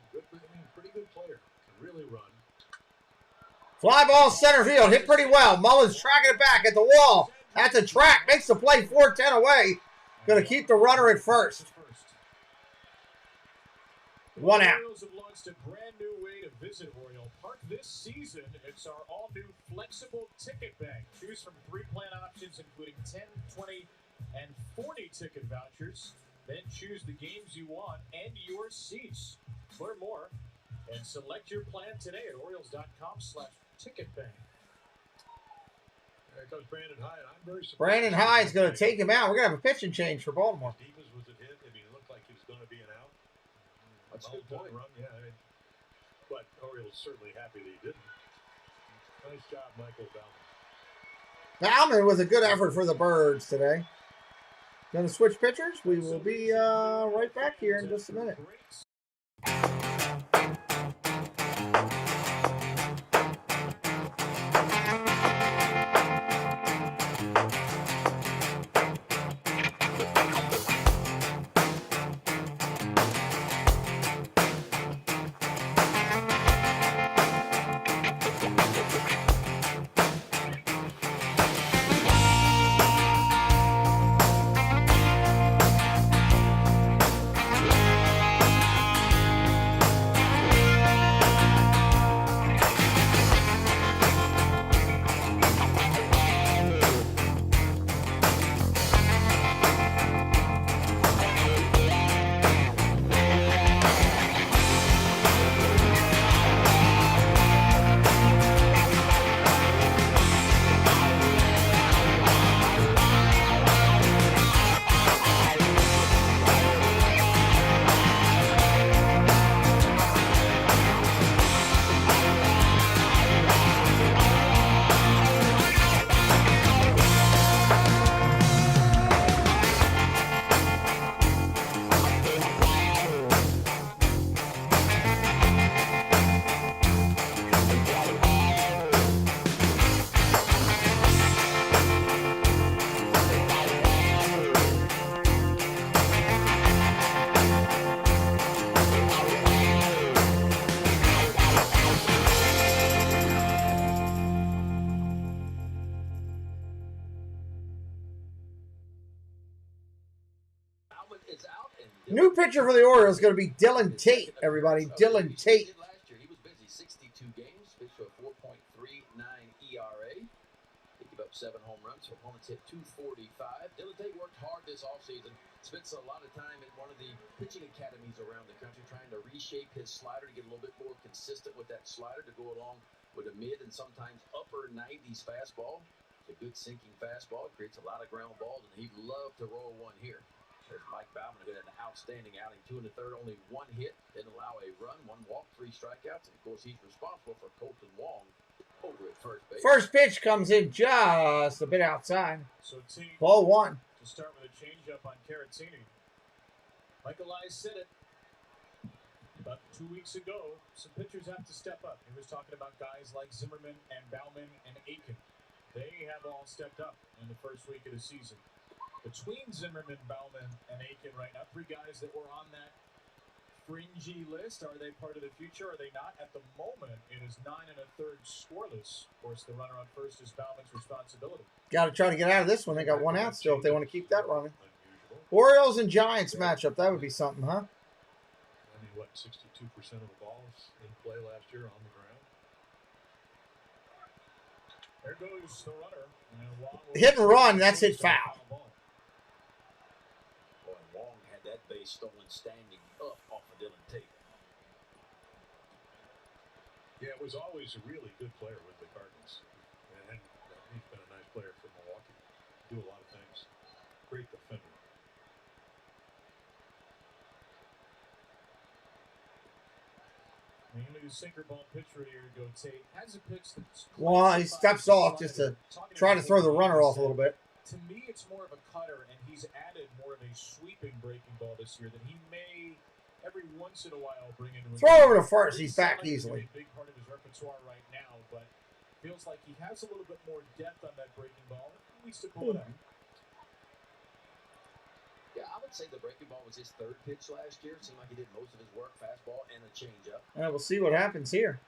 Good, pretty good player. Can really run. Fly ball center field, hit pretty well. Mullins tracking it back at the wall. At the track, makes the play 4-10 away. Going to keep the runner at first. 1 out. The Orioles have launched a brand new way to visit Oriole Park this season. It's our all-new flexible ticket bank. Choose from 3 plan options, including 10, 20, and 40 ticket vouchers. Then choose the games you want and your seats. Learn more and select your plan today at Orioles.com/ticketbank. There comes Brandon Hyde. I'm very surprised. Brandon Hyde's going to take him out. We're going to have a pitching change for Baltimore. Divas was it hit? I mean, it looked like he was going to be an out. That's a good point. Run, yeah. But Orioles certainly happy that he didn't. Nice job, Michael Bauman. Bauman with a good effort for the Birds today. Going to switch pitchers. We will be right back here in just a minute. is out. And New pitcher for the Orioles is going to be Dylan Tate, everybody. Dylan Tate. last year, he was busy. 62 games, pitched for a 4.39 ERA. He gave up 7 home runs. So opponents hit 245. Dylan Tate worked hard this offseason. Spent a lot of time at one of the pitching academies around the country trying to reshape his slider to get a little bit more consistent with that slider to go along with a mid and sometimes upper 90s fastball. It's a good sinking fastball. It creates a lot of ground balls, and he'd love to roll one here. There's Mike BALvsMIL, who had an outstanding outing. 2 1/3, only 1 hit. Didn't allow a run, 1 walk, 3 strikeouts. And, of course, he's responsible for Colton Wong over at first base. First pitch comes in just a bit outside. So Ball 1. To start with a changeup on Caratini. Michael Eyes said it about 2 weeks ago. Some pitchers have to step up. He was talking about guys like Zimmerman and Baumann and Aiken. They have all stepped up in the first week of the season. Between Zimmerman, Baumann, and Aiken right now, 3 guys that were on that fringy list. Are they part of the future? Are they not? At the moment, it is 9 1/3 scoreless. Of course, the runner on first is Bauman's responsibility. Got to try to get out of this one. They got 1 out still if they want to keep that running. Orioles and Giants matchup. That would be something, huh? I mean, what, 62% of the balls in play last year on the ground? There goes the runner. And Wong Hit and run. That's hit foul. Boy, Wong had that base stolen standing up off of Dylan Tate. Yeah, it was always a really good player with the Cardinals. And he's been a nice player for Milwaukee. Do a lot of things. Great defender. Mainly the sinker ball pitcher here, go Tate. Has a pitch that's Well, he steps off just to try to throw the runner off a little bit. To me, it's more of a cutter, and he's added more of a sweeping breaking ball this year that he may every once in a while bring into his Throw over to first. He's back easily. A big part of his repertoire right now, but feels like he has a little bit more depth on that breaking ball. He needs to pull it out. Yeah, I would say the breaking ball was his 3rd pitch last year. It seemed like he did most of his work, fastball and a changeup. We'll see what happens here.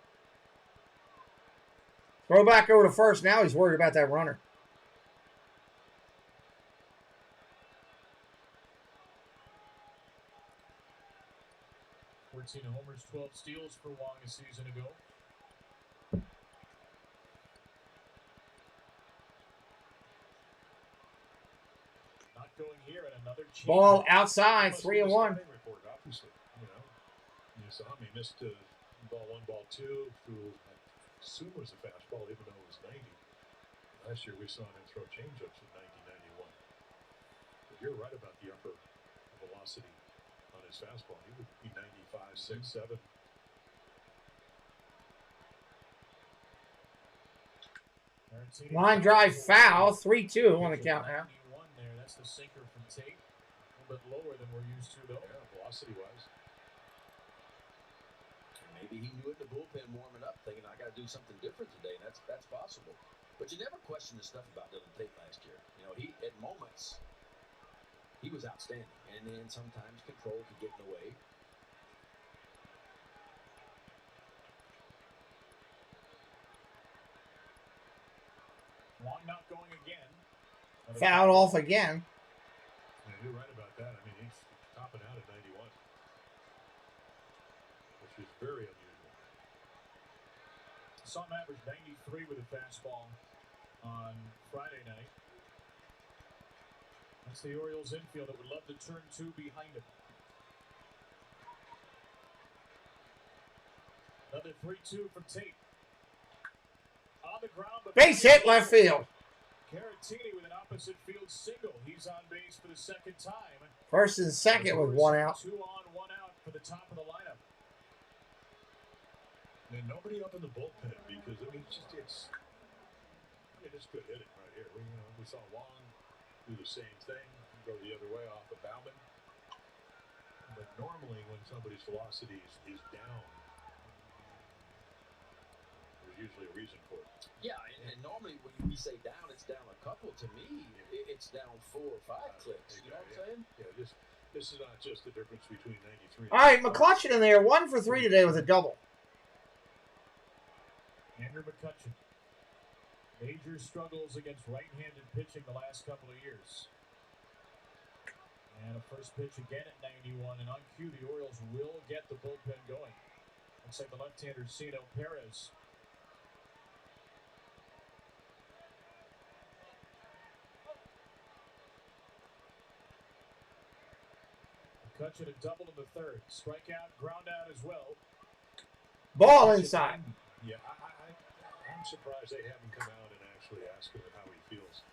Throw back over to first. Now he's worried about that runner. 14 homers, 12 steals for Wong a season ago. Not going here, and another Ball outside, 3-1. Report, obviously, you saw him. He missed ball 1, ball 2 through, I assume it was a fastball, even though it was 90. Last year we saw him throw changeups at 90, 91. But you're right about the upper velocity on his fastball. He would be 95, 6, 7. Line drive foul, 3-2 on the count now. There, that's the sinker from Tate. A little bit lower than we're used to, though. Yeah, velocity-wise. Maybe he knew it in the bullpen warming up, thinking I got to do something different today. And that's possible. But you never question the stuff about Dylan Tate last year. He at moments he was outstanding, and then sometimes control could get in the way. Wong not going again. Fouled off again. Yeah, you're right about that. I mean, he's topping out at 91, which is very unusual. Saw him average 93 with a fastball on Friday night. That's the Orioles infield that would love to turn 2 behind him. Another 3-2 from Tate. On the ground, but Base hit left field. Caratini with an opposite field single. He's on base for the 2nd time. First and second with 1 out. 2 on, 1 out for the top of the lineup. And nobody up in the bullpen because it's good hitting right here. We saw Wong do the same thing, go the other way off of BALvsMIL. But normally when somebody's velocity is down, there's usually a reason for it. Yeah, and normally when we say down, it's down a couple. To me, it's down 4 or 5 clicks. You know what I'm saying? Yeah, this is not just the difference between 93 and All right, McCutcheon in there, 1 for 3 today with a double. Andrew McCutcheon. Major struggles against right-handed pitching the last couple of years. And a First pitch again at 91, and on cue, the Orioles will get the bullpen going. Looks like the left-hander, Cino Perez. McCutchen a double in the third. Strikeout, ground out as well. Ball inside. Yeah, I'm surprised they haven't come out and actually asked him how he feels.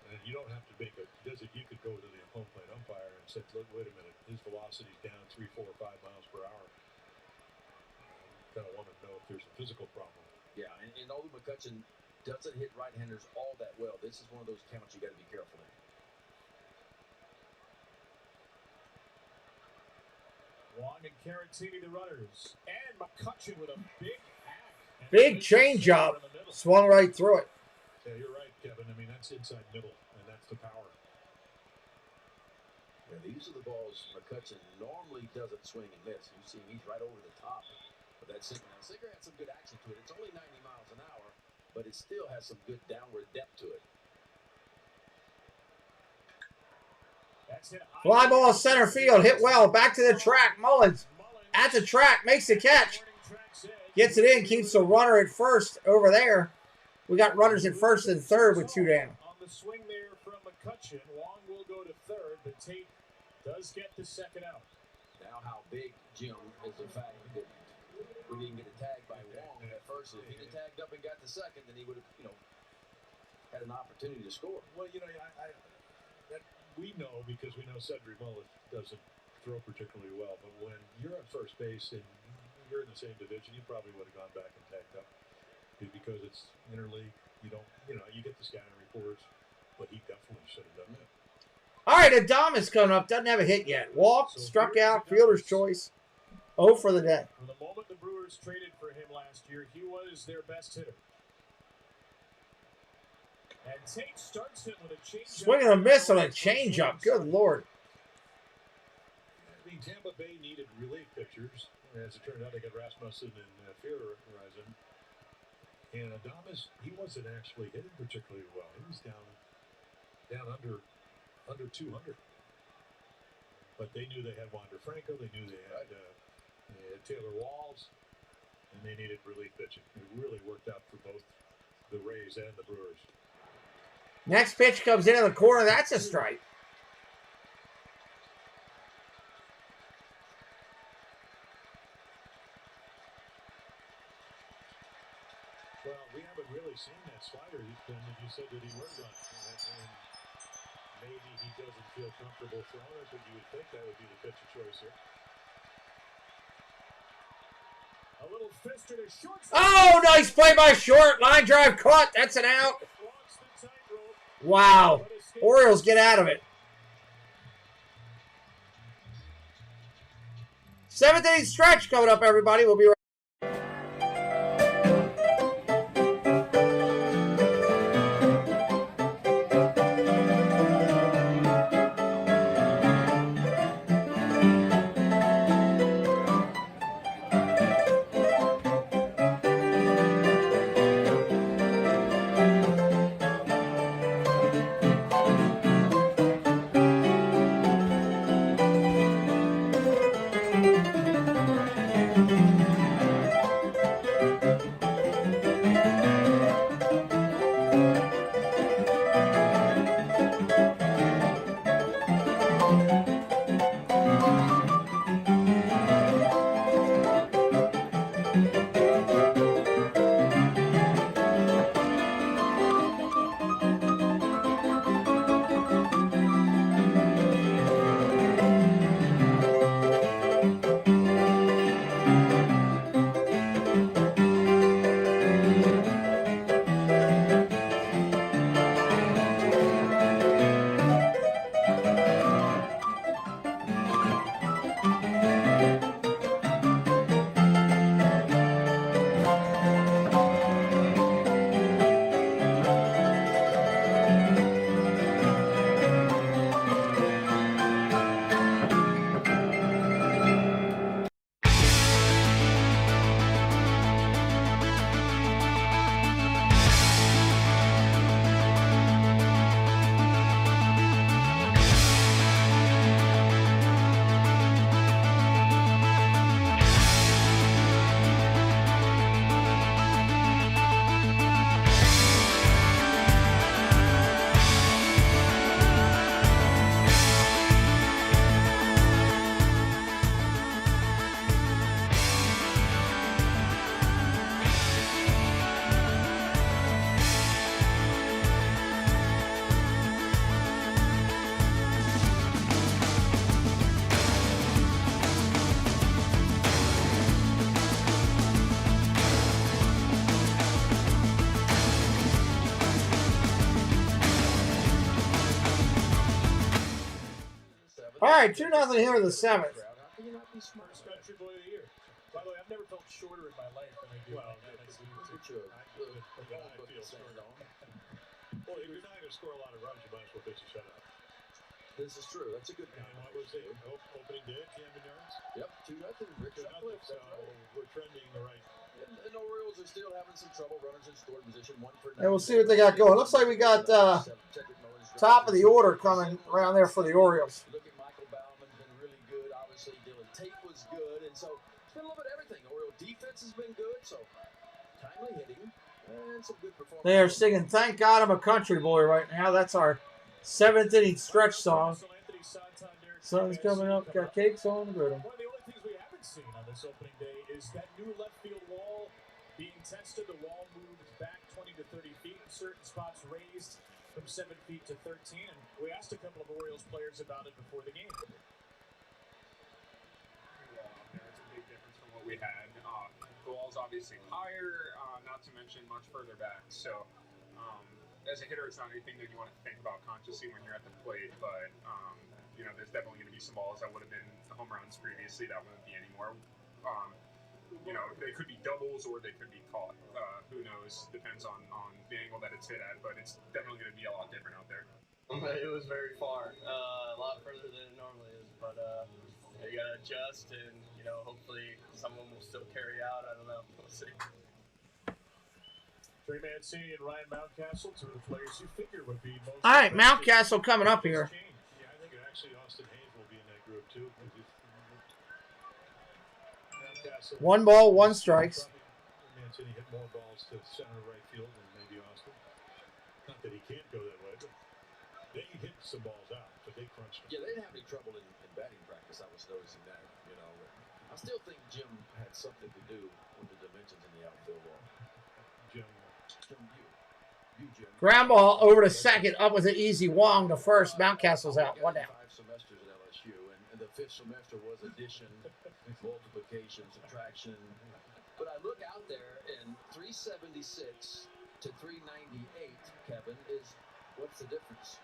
And you don't have to make a visit. You could go to the home plate umpire and say, look, wait a minute, his velocity's down 3, 4, 5 miles per hour. Kind of want to know if there's a physical problem. Yeah, and although McCutchen doesn't hit right-handers all that well, this is one of those counts you got to be careful in. Wong and Caratini, the runners, and McCutchen with a big hack. Big changeup. Swung right through it. Yeah, you're right, Kevin. I mean, that's inside middle, and that's the power. Yeah, these are the balls McCutchen normally doesn't swing and miss. You see him, he's right over the top. But that sinker, now sinker had some good action to it. It's only 90 miles an hour, but it still has some good downward depth to it. Fly ball center field. Hit well. Back to the track. Mullins at the track. Makes the catch. Gets it in. Keeps the runner at first over there. We got runners at first and third with 2 down. On the swing there from McCutchen, Wong will go to third, but Tate does get the second out. Now how big, Jim, is the fact that we didn't get a tag by Wong at first. If he'd have tagged up and got the second, then he would have, had an opportunity to score. Well, that we know because we know Cedric Mullins doesn't throw particularly well. But when you're at first base and you're in the same division, you probably would have gone back and tagged up because it's interleague. You don't, you get the scouting reports, but he definitely should have done that. All right, Adames coming up. Doesn't have a hit yet. Walked, struck out, fielder's choice. 0 for the day. From the moment the Brewers traded for him last year, he was their best hitter. And Tate starts him with a change. Swinging a miss on a changeup. Good Lord. I mean, Tampa Bay needed relief pitchers. As it turned out, they got Rasmussen and Fearhorizon. And Adames, he wasn't actually hitting particularly well. He was down under 200. But they knew they had Wander Franco. They knew they had Taylor Walls. And they needed relief pitching. It really worked out for both the Rays and the Brewers. Next pitch comes into the corner. That's a strike. Well, we haven't really seen that slider that you said that he worked on. And maybe he doesn't feel comfortable throwing it, but you would think that would be the pitch of choice here. A little fister to short. Oh, nice play by Short. Line drive caught. That's an out. Wow. Orioles get out of it. 7th inning stretch coming up, everybody. We'll be right back. All right, 2-0 here in the 7th. First country boy of the year. By the way, I've never felt shorter in my life than I do. Well, that's I feel shorter. Well, if you're not going to score a lot of runs, you might as well pitch a shutout. This is true. That's a good And what was it? Opening day at Camden Yards? Yep, 2-0. Rick Sutcliffe. So we're trending the right. And the Orioles are still having some trouble. Runners in scoring position, 1 for 9. And we'll see what they got going. Looks like we got top of the order coming around there for the Orioles. Look at Michael Bauman's been really good. Obviously, Dylan Tate was good. And so it's been a little bit of everything. Oriole defense has been good. So timely hitting and some good performance. They are singing "Thank God I'm a Country Boy" right now. That's our 7th inning stretch song. Sun's coming up, got cakes on the griddle. One of the only things we haven't seen on this opening day is that new left field wall being tested. The wall moved back 20 to 30 feet in certain spots, raised from 7 feet to 13. And we asked a couple of Orioles players about it before the game. It's a big difference from what we had. The wall's obviously higher, not to mention much further back. So, as a hitter, it's not anything that you want to think about consciously when you're at the plate. But, you know, there's definitely going to be some balls that would have been home runs previously that won't be anymore. You know, they could be doubles or they could be caught. Who knows? Depends on the angle that it's hit at. But it's definitely going to be a lot different out there. It was very far, a lot further than it normally is, but you gotta adjust, and you know, hopefully someone will still carry out. I don't know. We'll see. Trey Mancini and Ryan Mountcastle, two of the players you figure would be most. All right, Mountcastle coming up here. Yeah, I think actually Austin Hayes will be in that group too. Mountcastle. 1 ball, 1 strikes. Mancini hit more balls to center right field than maybe Austin. Not that he can't go that way, but they hit some balls out, but they crunched them. Yeah, they didn't have any trouble in batting practice. I was noticing that. You know, I still think Jim had something to do with the dimensions in the outfield wall. Jim, you, Jim. Ground ball over to second, up with an easy Wong to first. Mountcastle's out, 1 down. 5 semesters at LSU, and the 5th semester was addition, multiplication, subtraction. But I look out there, and 376 to 398, Kevin, is what's the difference?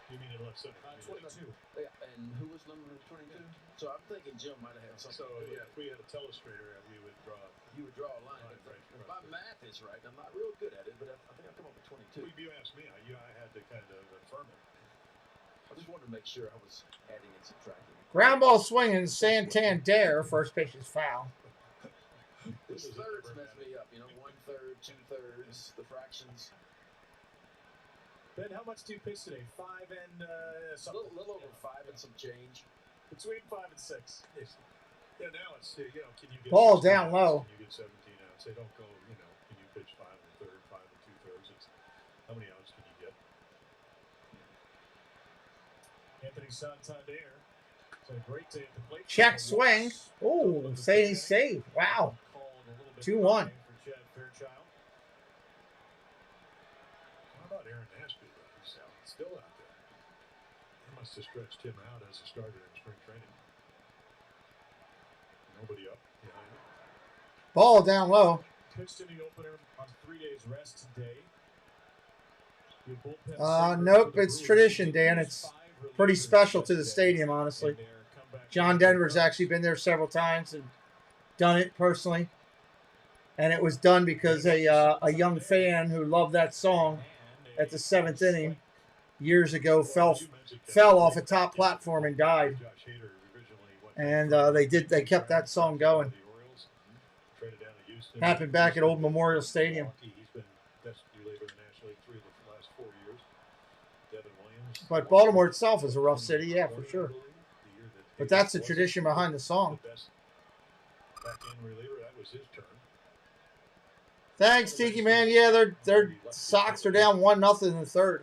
You mean in left center? 22. Yeah, and who was number 22? So I'm thinking Jim might have had something. So yeah, if we had a telestrator, we would draw. You would draw a line. If my math is right, I'm not real good at it, but I think I'll come up with 22. Well, if you asked me, I had to kind of affirm it. I just wanted to make sure I was adding and subtracting. Ground ball swinging, Santander. First pitch is foul. These thirds mess me up. You know, 1/3, 2/3, the fractions. Ben, how much do you pitch today? 5 and something? A little over 5 and some change. Between 5 and 6. Yeah, now it's, you know, can you get Ball down low. Can you get 17 outs? They don't go, you know, can you pitch 5 1/3, 5 2/3? It's how many outs can you get? Anthony Santander. It's a great day at the plate. Check swing. Oh, save. Wow. 2-1. For Chad Fairchild. How about Aaron Ashby? He's still out there. They must have stretched him out as a starter in spring training. Nobody up behind him. Ball down low. Pitched in the opener on 3 days rest today. Nope, it's tradition, Dan. It's pretty special to the stadium, honestly. John Denver's actually been there several times and done it personally. And it was done because a young fan who loved that song at the 7th inning years ago fell off a top platform and died. And they kept that song going. Happened back at Old Memorial Stadium. But Baltimore itself is a rough city, yeah, for sure. But that's the tradition behind the song. Thanks, Tiki Man. Yeah, their Sox are down 1-0 in the 3rd.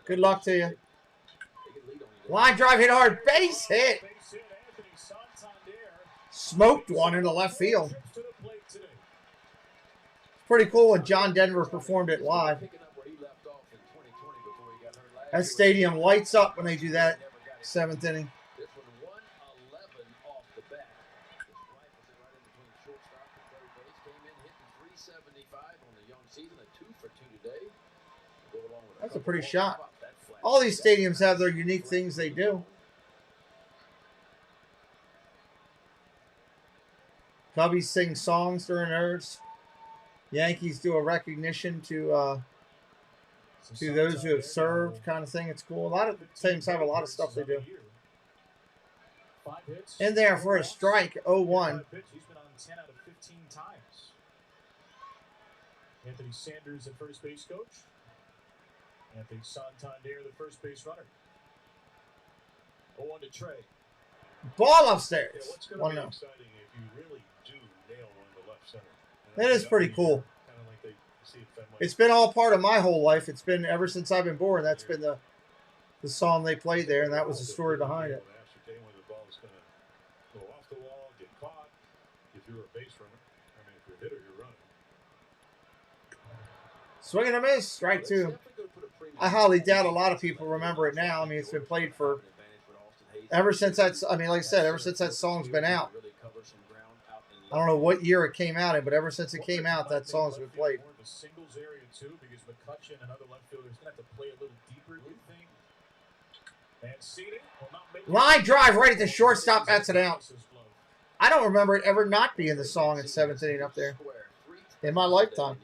Good luck to you. Line drive hit hard. Base hit. Smoked one into left field. Pretty cool when John Denver performed it live. That stadium lights up when they do that 7th inning. That's a pretty shot. All these stadiums have their unique things they do. Cubbies sing songs during theirs. Yankees do a recognition to those who have served, kind of thing. It's cool. A lot of teams have a lot of stuff they do. In there for a strike, 0-1. He's been on 10 out of 15 times. Anthony Sanders, the first base coach. Anthony Santander, the first base runner. 0-1 to Trey. Ball upstairs. Yeah, what's going 1-0. to be exciting if you really do nail one to left center. That is pretty cool. Kind of like they see if that might It's been all part of my whole life. It's been ever since I've been born. That's been the song they played there, and that was the story behind it. ascertain whether the ball is going to go off the wall, get caught. If you're a base runner, I mean, if you're a hitter, you're running. Swing and a miss, strike 2. I highly doubt a lot of people remember it now. I mean, it's been played for ever since that's. I mean, like I said, ever since that song's been out. I don't know what year it came out in, but ever since it came out, that song's been played. The singles area too, because McCutcheon and other left fielders gonna have to play a little deeper. You think? And Cedric will not make Line drive right at the shortstop. That's an out. I don't remember it ever not being the song in 7th inning up there in my lifetime.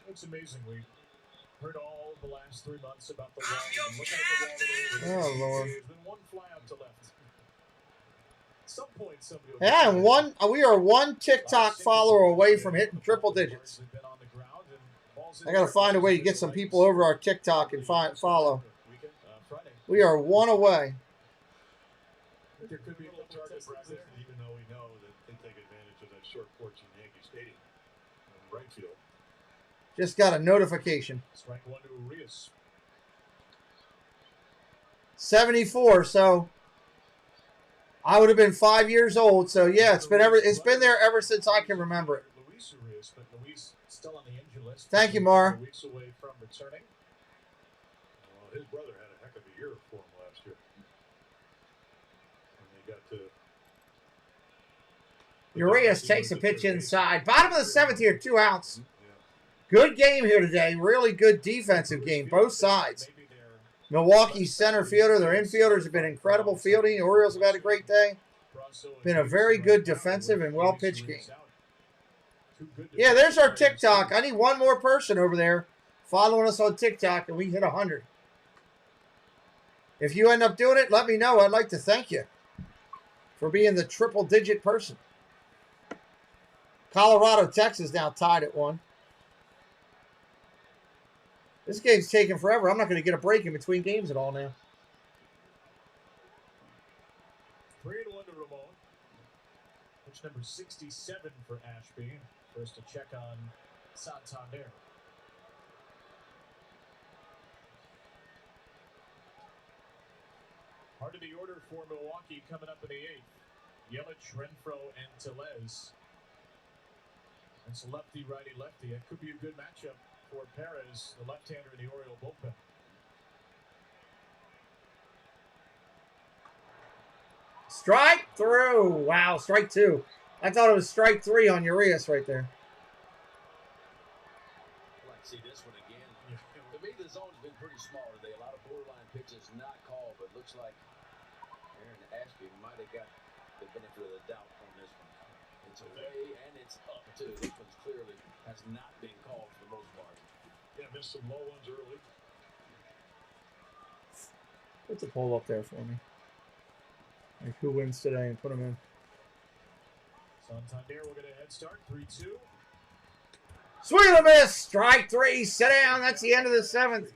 It's amazing. We heard all the last 3 months about the wall. Look at the wall. Oh, Lord. There's been one fly out to left. At some point, somebody will Yeah, and we are one TikTok follower away from hitting triple digits. I got to find a way to get some people over our TikTok and follow. We are one away. There could be a little target practice, even though we know that they take advantage of that short porch in Yankee Stadium in right field. Just got a notification. Strike 1 to Urias. 74. So I would have been 5 years old. So yeah, it's been there ever since I can remember it. Luis Urias, but Luis still on the injury list. Thank you, Mar. Weeks away from returning. Well, his brother had a heck of a year for him last year. And they got to. Urias takes a pitch inside. Bottom of the 7th here, 2 outs. Good game here today. Really good defensive game, both sides. Milwaukee's center fielder, their infielders have been incredible fielding. The Orioles have had a great day. Been a very good defensive and well-pitched game. Yeah, there's our TikTok. I need one more person over there following us on TikTok, and we hit 100. If you end up doing it, let me know. I'd like to thank you for being the triple-digit person. Colorado, Texas now tied at 1. This game's taking forever. I'm not going to get a break in between games at all now. 3-1 to Ramon. Pitch number 67 for Ashby. First to check on Santander. Part of the order for Milwaukee coming up in the 8th. Yelich, Renfroe, and Tellez. It's lefty, righty, lefty. It could be a good matchup for Perez, the left-hander in the Oriole bullpen. Strike through. Wow, strike 2. I thought it was strike 3 on Urias right there. I'd like to see this one again. To me, the zone's been pretty small today. A lot of borderline pitches not called, but it looks like Aaron Ashby might have got the benefit of the doubt on this one. It's away and it's up, too. This one's clearly has not been called for the most part. Yeah, missed some low ones early. Put the poll up there for me. Like who wins today and put them in. Santander will get a head start, 3-2. Swing and a miss. Strike 3. Sit down. That's the end of the 7th.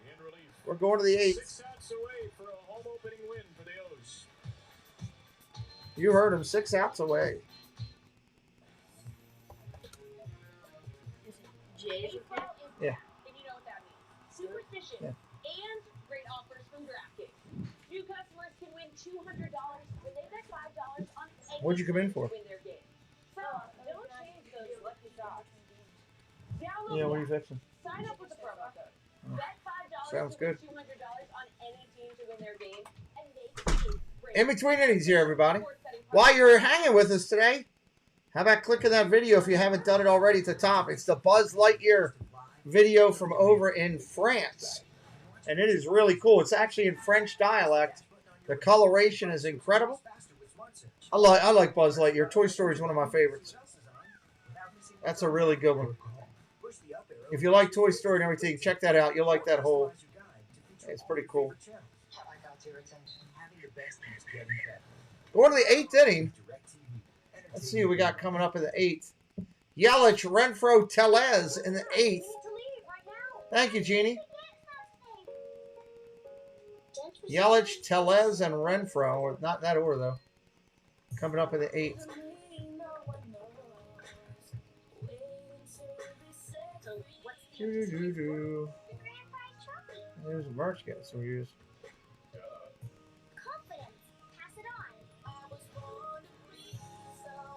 We're going to the 8th. 6 outs away for a home opening win for the O's. You heard him. 6 outs away. Yeah. And you know what that means. Superstition and great offers from DraftKings. New customers can win $200 when they bet $5 on any What'd you come in for? to win their game. So don't change those lucky odds. Download Yeah, what are the you fixing? app, sign up with the promo code. Oh. Bet $5 Sounds to win good. $200 on any team to win their game, and they can In between innings here, everybody. While you're hanging with us today, How about clicking that video if you haven't done it already at the top? It's the Buzz Lightyear video from over in France. And it is really cool. It's actually in French dialect. The coloration is incredible. I like Buzz Lightyear. Toy Story is one of my favorites. That's a really good one. If you like Toy Story and everything, check that out. You'll like that whole. It's pretty cool. Going to the 8th inning. Let's see what we got coming up in the 8th. Yelich, Renfroe, Tellez in the 8th. Thank you, Jeannie. Yelich, Tellez, and Renfroe. Or not in that order, though. Coming up in the 8th. There's a merch get some use.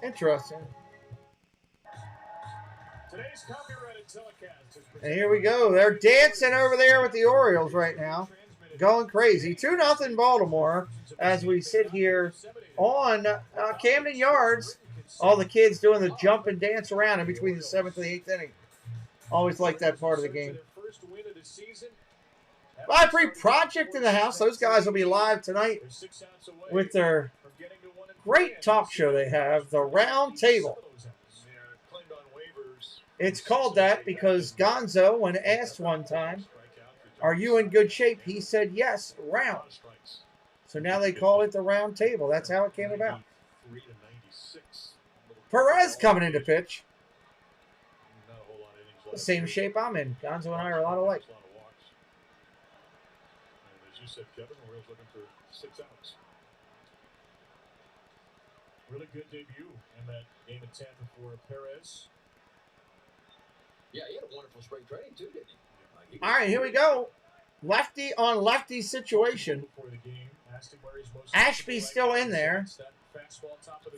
Interesting. Today's copyrighted telecast is And here we go. They're dancing over there with the Orioles right now. Going crazy. 2-0 Baltimore as we sit here on Camden Yards. All the kids doing the jump and dance around in between the 7th and the 8th inning. Always like that part of the game. Live Free Project in the house. Those guys will be live tonight with their great talk show they have, The Round Table. It's called that because Gonzo, when asked one time, "Are you in good shape?" he said, "Yes, round." So now they call it The Round Table. That's how it came about. Perez coming into pitch. The same shape I'm in. Gonzo and I are a lot alike. As you said, Kevin, Orioles looking for 6 outs. really good debut in that game in Tampa for Perez. Yeah, he had a wonderful spring training too, didn't he? All right, here we go. Lefty on lefty situation. Ashby's still in there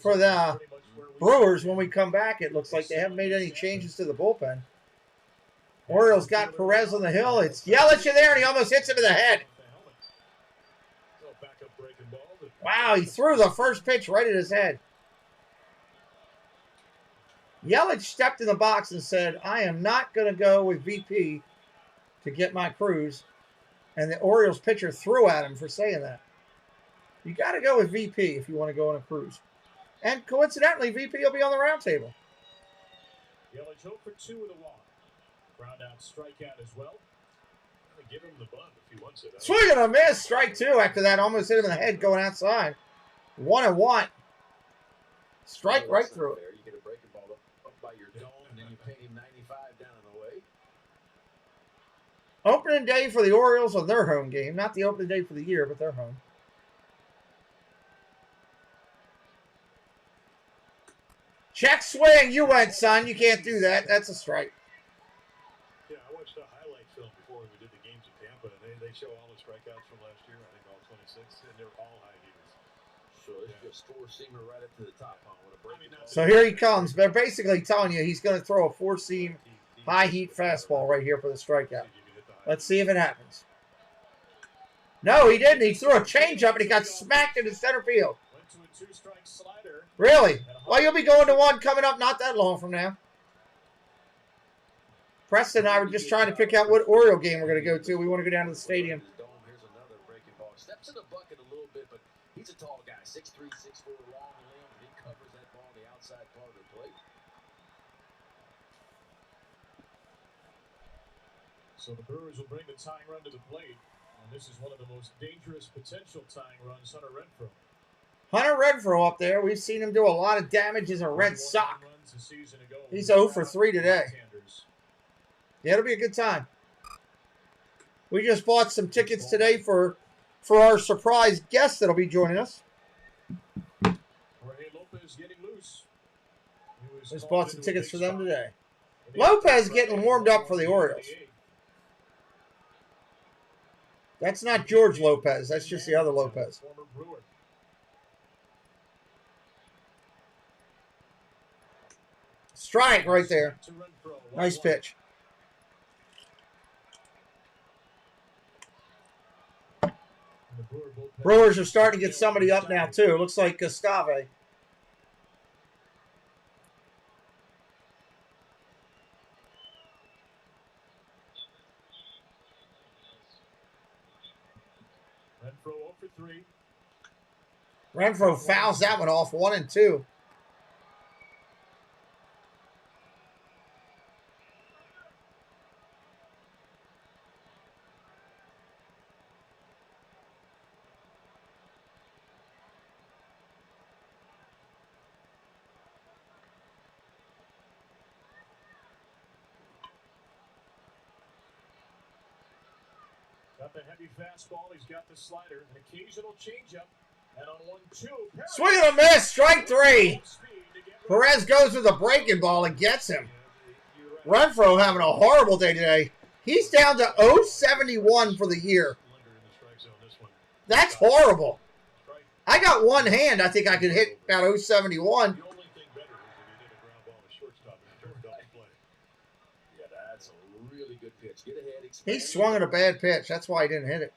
for the Brewers. When we come back, it looks like they haven't made any changes to the bullpen. Orioles got Perez on the hill. It's Yelich in there, and he almost hits him in the head. Wow, he threw the first pitch right at his head. Yelich stepped in the box and said, "I am not going to go with VP to get my cruise." And the Orioles pitcher threw at him for saying that. You got to go with VP if you want to go on a cruise. And coincidentally, VP will be on the round table. Yelich 0 for 2 with a walk. Ground out strikeout as well. Give him the bunt if he wants it. Swing and a miss. Strike two after that. Almost hit him in the head going outside. 1-1. Strike right through it. You get a breaking ball up by your dome, and then you pay him 95 down and away. Opening day for the Orioles on their home game. Not the opening day for the year, but their home. Check swing. You went, son. You can't do that. That's a strike. Yeah, I watched a highlight film before we did the games in Tampa, and they show all the strikeouts from last year. I think all 26, and they're all high heaters. So it's just four-seamer right up to the top. So here he comes. They're basically telling you he's going to throw a four-seam high-heat fastball right here for the strikeout. Let's see if it happens. No, he didn't. He threw a changeup, and he got smacked into center field. Went to a 2-strike slider. Really? Well, you'll be going to one coming up not that long from now. Preston and I were just trying to pick out what Oriole game we're going to go to. We want to go down to the stadium. Here's another breaking ball. Steps in the bucket a little bit, but he's a tall guy. 6'3", 6'4", long limb. He covers that ball on the outside part of the plate. So the Brewers will bring the tying run to the plate. And this is one of the most dangerous potential tying runs, Hunter Renfroe. Hunter Renfroe up there. We've seen him do a lot of damage as a Red Sox. He's 0 for 3 today. Yeah, it'll be a good time. We just bought some tickets today for our surprise guest that'll be joining us. Just bought some tickets for them today. Lopez getting warmed up for the Orioles. That's not George Lopez. That's just the other Lopez. Strike right there. Nice pitch. Brewers are starting to get somebody up now, too. Looks like Gustave. 3. Renfroe fouls that one off, 1-2. Got the heavy fastball. He's got the slider. An occasional changeup. And on 1-2. Swing and a miss. Strike 3. Perez goes with a breaking ball and gets him. Renfroe having a horrible day today. He's down to 071 for the year. That's horrible. I got one hand. I think I could hit about 071. Yeah, that's a really good pitch. Get ahead. He swung at a bad pitch. That's why he didn't hit it.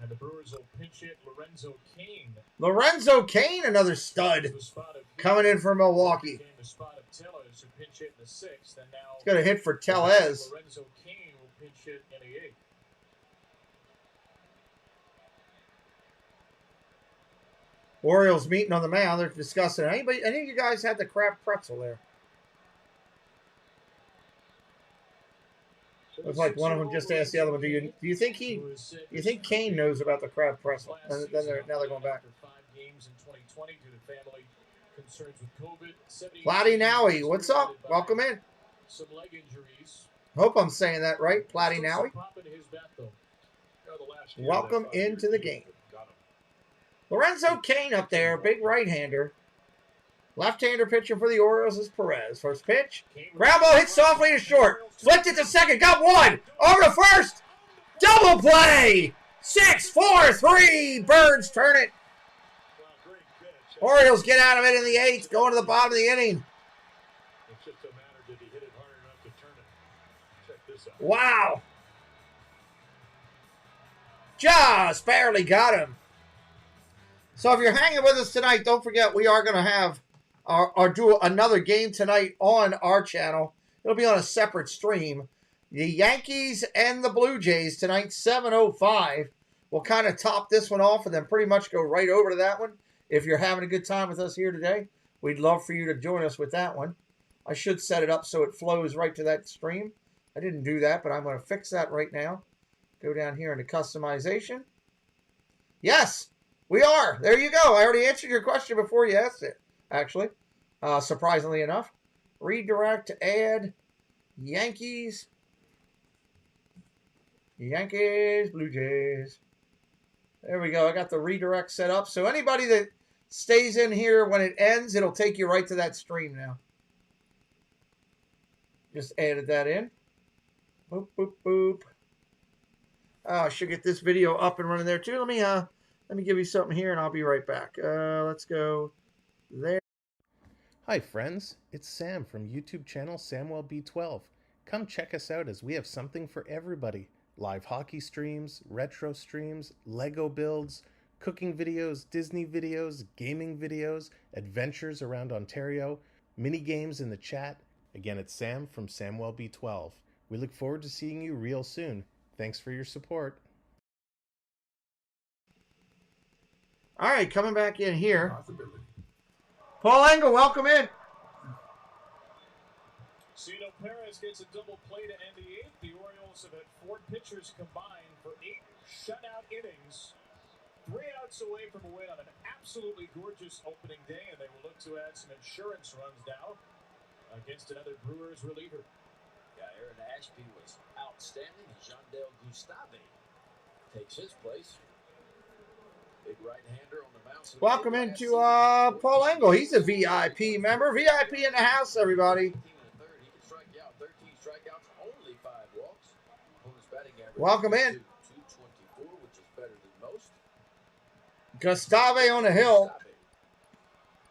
And the Brewers will pinch hit Lorenzo Cain. Lorenzo Cain, another stud, coming in for Milwaukee. The spot of Tellez, who pinch hit in the 6th, and now He's got a hit for Tellez. Lorenzo Cain will pinch hit in the 8th. Orioles meeting on the mound. They're discussing it. Any of you guys had the crab pretzel there? Looks like one of them just asked the other one. Do you think Kane knows about the crab pretzel? And then now they're going back. 5 games in 2020 due to family concerns with COVID. Platty Nowie, what's up? Welcome in. Some leg injuries. Hope I'm saying that right. Platty Nowie. Welcome into the game. Lorenzo Cain up there, big right-hander. Left-hander pitcher for the Orioles is Perez. First pitch. Ground ball hit softly to short. Flipped it to second. Got one. Over to first. Double play. 6-4-3. Birds turn it. Orioles get out of it in the 8th. Going to the bottom of the inning. It's just a matter, did he hit it hard enough to turn it? Check this out. Wow. Just barely got him. So if you're hanging with us tonight, don't forget we are going to have or do another game tonight on our channel. It'll be on a separate stream. The Yankees and the Blue Jays tonight, 7:05. We'll kind of top this one off and then pretty much go right over to that one. If you're having a good time with us here today, we'd love for you to join us with that one. I should set it up so it flows right to that stream. I didn't do that, but I'm going to fix that right now. Go down here into customization. Yes, we are. There you go. I already answered your question before you asked it, actually. Surprisingly enough. Redirect to add Yankees. Blue Jays. There we go. I got the redirect set up. So anybody that stays in here when it ends, it'll take you right to that stream now. Just added that in. Boop, boop, boop. I should get this video up and running there too. Let me give you something here and I'll be right back. Let's go there. Hi friends, it's Sam from YouTube channel SamwellB12. Come check us out as we have something for everybody. Live hockey streams, retro streams, Lego builds, cooking videos, Disney videos, gaming videos, adventures around Ontario, mini games in the chat. Again, it's Sam from SamwellB12. We look forward to seeing you real soon. Thanks for your support. All right, coming back in here. Paul Engel, welcome in. Cino Perez gets a double play to end the 8th. The Orioles have had 4 pitchers combined for 8 shutout innings. 3 outs away from a win on an absolutely gorgeous opening day, and they will look to add some insurance runs now against another Brewers reliever. Yeah, Aaron Ashby was outstanding. Jandel Gustave takes his place. Big right-hander on the mound. Welcome into Paul Engel. He's a VIP member. VIP in the house, everybody. He can strike out 13 strikeouts, only 5 walks. Opponent's batting average Welcome in. 224, which is better than most. Gustave on the hill.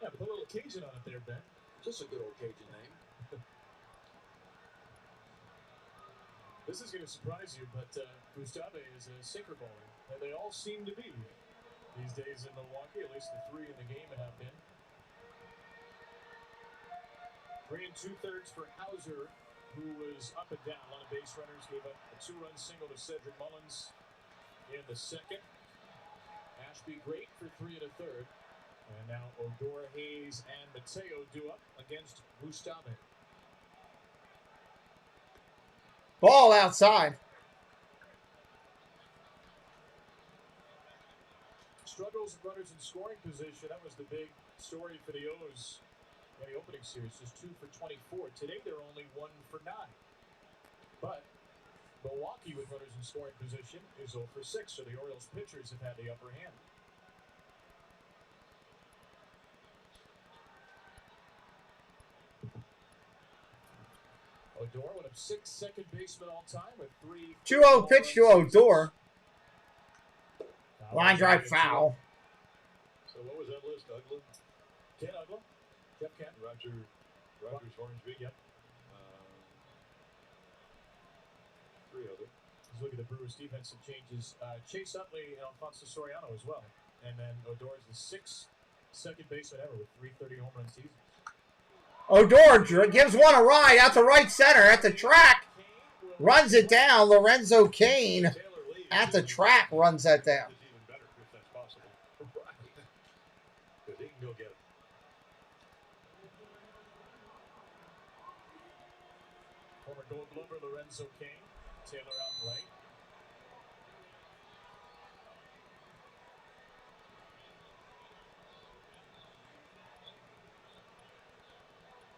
Yeah, put a little Cajun on it there, Ben. Just a good old Cajun name. This is going to surprise you, but Gustave is a sinker bowler, and they all seem to be these days in Milwaukee, at least the 3 in the game have been. 3 2/3 for Hauser, who was up and down. A lot of base runners, gave up a 2-run single to Cedric Mullins in the 2nd. Cash be great for 3 1/3. And now Odor, Hayes, and Mateo do up against Bustame. Ball outside. Struggles with runners in scoring position. That was the big story for the O's in the opening series. Just 2 for 24. Today they're only 1 for 9. But Milwaukee with runners in scoring position is 0 for 6. So the Orioles pitchers have had the upper hand. Odor, one of 6 second basemen all time with 3. 2-0 pitch to Odor. Line drive foul. So what was that list? Ugla? Ken Ugla. Jeff Kent. Rogers, Hornsby. Yep. 3 other. Let's look at the Brewers' defensive changes. Chase Utley and Alfonso Soriano as well. And then Odor is the 6th second baseman ever with 330 home run seasons. Odor gives one a ride out to right center at the track. Runs it down. Lorenzo Cain at the track runs that down. Even better if that's possible. Right. Because he can go get it. Former Gold Glover Lorenzo Cain. Taylor out right.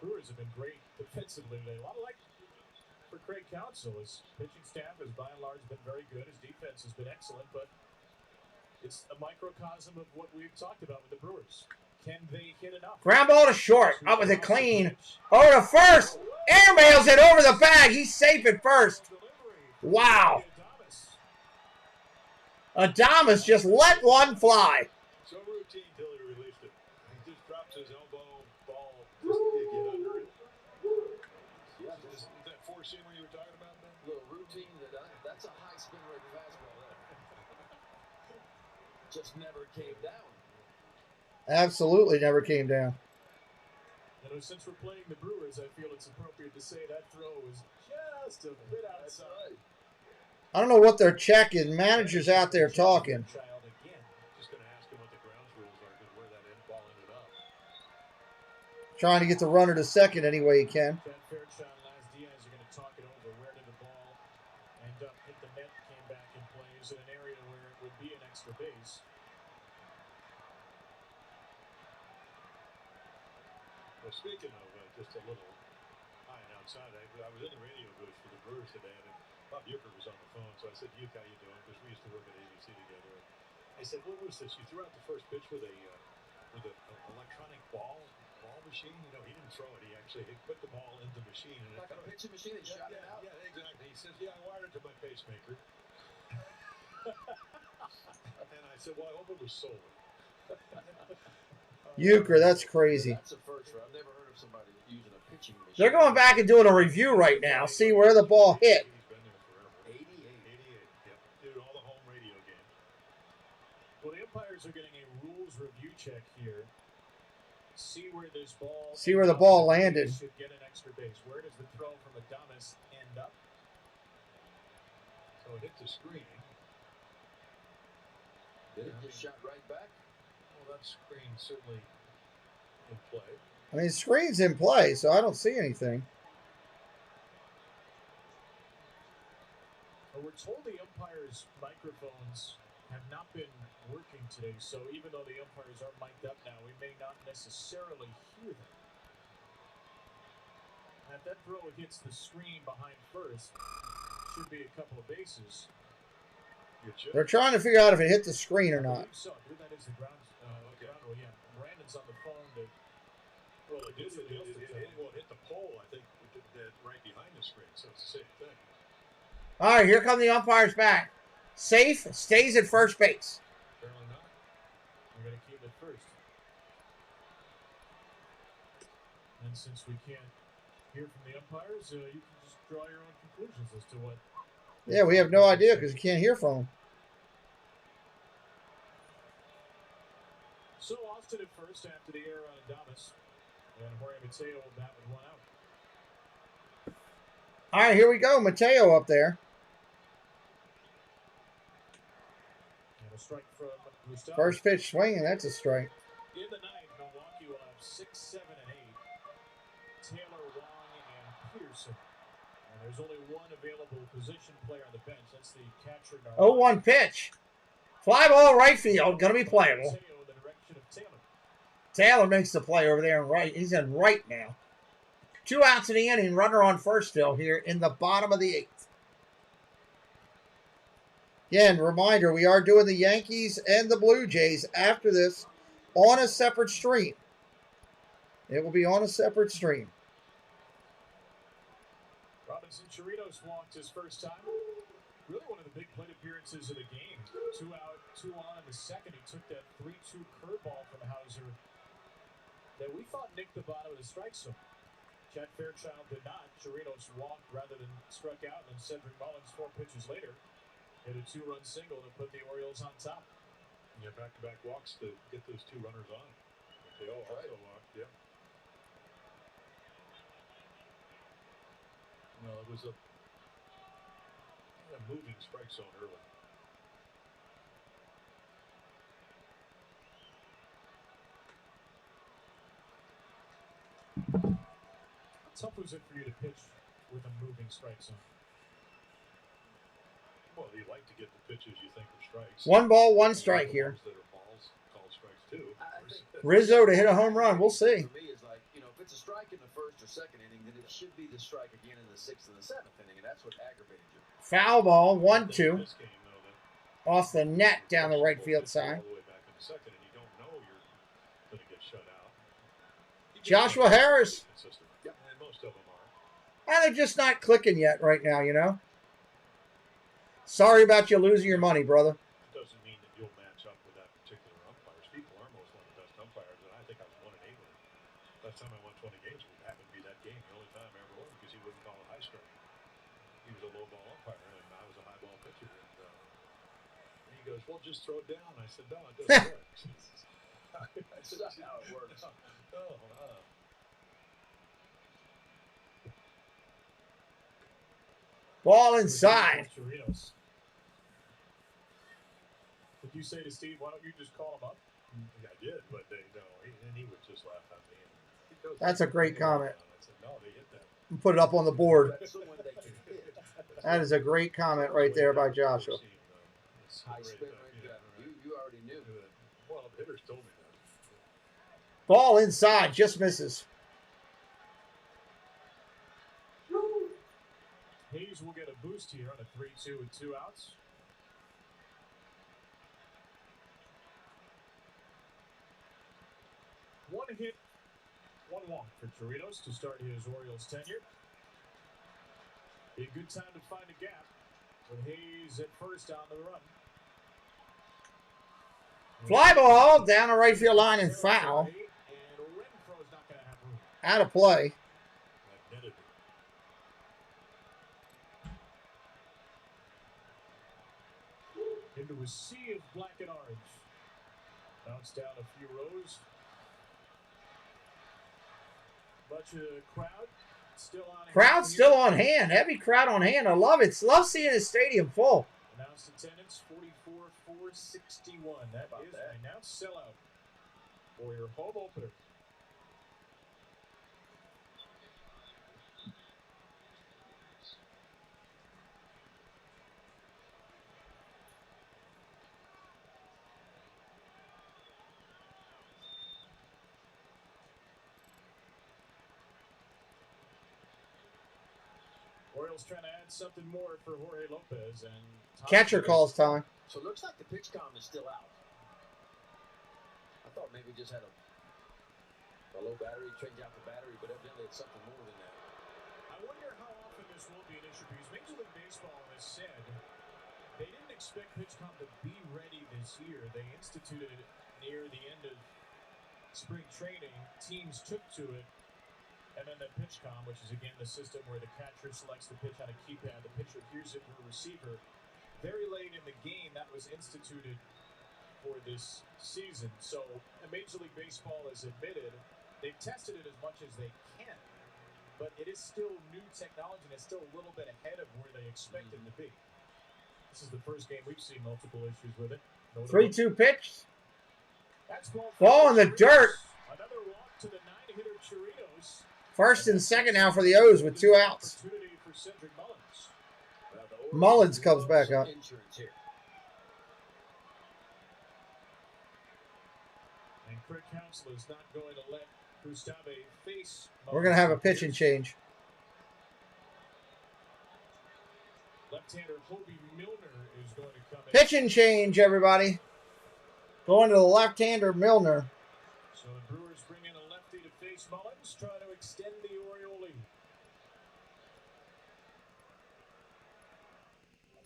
Brewers have been great defensively today. A lot of like for Craig Counsell. His pitching staff has by and large been very good. His defense has been excellent, but it's a microcosm of what we've talked about with the Brewers. Can they hit enough? Ground ball to short. Up with it clean. Over to first. Airmails it over the bag. He's safe at first. Wow. Adames just let one fly. So routine till he released it. He just drops his elbow, ball, just to get under it. Yeah, isn't that four-seamer you were talking about, Ben? Little routine, that's a high spin rate fastball there. Just never came down. Absolutely never came down. You know, since we're playing the Brewers, I feel it's appropriate to say that throw was just a bit outside. I don't know what they're checking. Manager's out there talking. Just going to ask him what the grounds rules are and where that ball ended up. Trying to get the runner to second any way he can. Chad Fairchild and Laz Diaz are going to talk it over. Where did the ball end up? Hit the net, came back in play. Is it an area where it would be an extra base? Well, speaking of just a little high and outside, I was in the radio booth for the Brewers today, and Bob Uecker was on the phone, so I said, "Uecker, how you doing?" Because we used to work at ABC together. I said, "What was this? You threw out the first pitch with an electronic ball machine? You know, he didn't throw it. He actually put the ball in the machine. And like a pitching machine and shot it out? Yeah, exactly. He says, "Yeah, I wired it to my pacemaker." And I said, "Well, I hope it was solar." Euchre, that's crazy. That's a first. I've never heard of somebody using a pitching machine. They're going back and doing a review right now. See where the ball hit. 88. Yep. Dude, all the home radio games. Well, the umpires are getting a rules review check here. See where this ball. See where the ball landed. Should get an extra base. Where does the throw from Adames end up? So it hit the screen. Did it just shot right back? Well, that screen certainly in play. I mean, the screen's in play, so I don't see anything. Well, we're told the umpires' microphones have not been working today, so even though the umpires are mic'd up now, we may not necessarily hear them. And if that throw hits the screen behind first, should be a couple of bases. They're trying to figure out if it hit the screen or not. So, that is the ground. Well, yeah. Brandon's on the phone. Well, it hit the pole, I think, right behind the screen, so it's the same thing. All right, here come the umpires back. Safe, stays at first base. Apparently not. We're going to keep it first. And since we can't hear from the umpires, you can just draw your own conclusions as to what. Yeah, we have no idea because you can't hear from them. So Austin at first after the error on Adames. And Jorge Mateo will bat with one out. All right, here we go. Mateo up there. And a strike from Gustavo. First pitch swinging, that's a strike. In the ninth, Milwaukee will have 6, 7, and 8. Taylor, Wong, and Peterson. And there's only one available position player on the bench. That's the catcher. 0-1 pitch. Fly ball right field. Going to be playable. The direction of Taylor. Taylor makes the play over there in right. He's in right now. 2 outs in the inning. Runner on first still here in the bottom of the 8th. Again, reminder, we are doing the Yankees and the Blue Jays after this on a separate stream. It will be on a separate stream. Robinson Chirinos walked his first time. Really one of the big plate appearances of the game. 2 out, 2 on in the second. He took that 3-2 curveball from Hauser that we thought nicked the bottom of the strike zone. Chad Fairchild did not. Chirinos walked rather than struck out, and then Cedric Mullins 4 pitches later hit a 2-run single to put the Orioles on top. Yeah, back-to-back walks to get those 2 runners on. They all also walked, yeah. No, it was a moving strike zone early. How tough was it for you to pitch with a moving strike zone? Well, you like to get the pitches you think are strikes. 1 ball, 1 strike here. That are balls, called strikes too. Rizzo to hit a home run. We'll see. For me, is like, you know, if it's a strike in the first or second inning, then it should be the strike again in the 6th and the 7th inning, and that's what aggravated you. Foul ball, 1-2. Off the net down the right field side. All the way back in the second, and you don't know you're going to get shut out. Joshua Harris. Yeah, and most of them are. And they're just not clicking yet right now, you know. Sorry about you losing your money, brother. It doesn't mean that you'll match up with that particular umpire. Steve Palermo's one of the best umpires, and I think I was 1-8 with him. Last time I won 20 games would happen to be that game. The only time I ever won because he wouldn't call it high strike. He was a low ball umpire, and I was a high ball pitcher. And he goes, "Well, just throw it down." I said, "No, it doesn't work." That's not how it works. Ball inside. Chirinos. Did you say to Steve, why don't you just call him up? I did, but he would just laugh at me. That's a great comment. I said, "No, they hit that." Put it up on the board. That is a great comment right there by Joshua. High spin rate, you already knew. Well, the hitters told me that. Ball inside, just misses. Hayes will get a boost here on a 3-2 with 2 outs. One hit, 1 walk for Chirinos to start his Orioles tenure. Be a good time to find a gap with Hayes at first on the run. Fly ball down the right field line and foul. And Renfro's not going to have room. Out of play. Into a sea of black and orange. Bounce down a few rows. Bunch of crowd still on hand. Crowd still on hand. Heavy crowd on hand. I love it. Love seeing the stadium full. Announced attendance 44,461. That is an announced sellout for your home opener. Orioles trying to add something more for Jorge Lopez and Catcher calls time. So it looks like the pitch count is still out. I thought maybe just had a low battery, change out the battery, but evidently it's something more than that. I wonder how often this will be an issue because Major League Baseball has said they didn't expect pitch count to be ready this year. They instituted it near the end of spring training. Teams took to it. And then the pitch com, which is again the system where the catcher selects the pitch on a keypad, the pitcher hears it from the receiver. Very late in the game, that was instituted for this season. So Major League Baseball has admitted they've tested it as much as they can, but it is still new technology and it's still a little bit ahead of where they expect it to be. This is the first game we've seen multiple issues with it. 3-2 pitch. Ball in the dirt. First and second now for the O's with 2 outs. Mullins comes back up. We're going to have a pitching change. Left-hander Hobie Milner is going to come in. Pitching change, everybody. Going to the left-hander Milner. So the Brewers bring in a lefty to face Mullins, try to extend the Oriole lead.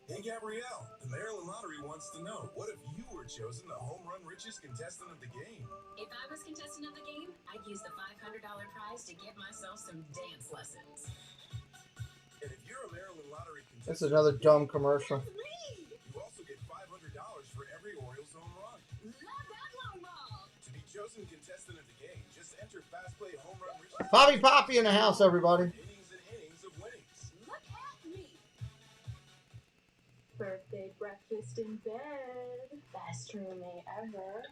Hey, Gabrielle, the Maryland Lottery wants to know, what if you were chosen the home run richest contestant of the game? If I was contestant of the game, I'd use the $500 prize to get myself some dance lessons. And if you're a Maryland Lottery contestant, That's another dumb commercial. you also get $500 for every Orioles home run. Love that long ball. To be chosen contestant of the game, just enter Fast Play Home Run Richest. Poppy in the house, everybody. Innings and innings of winnings. Look at me. Birthday breakfast in bed. Best roommate ever.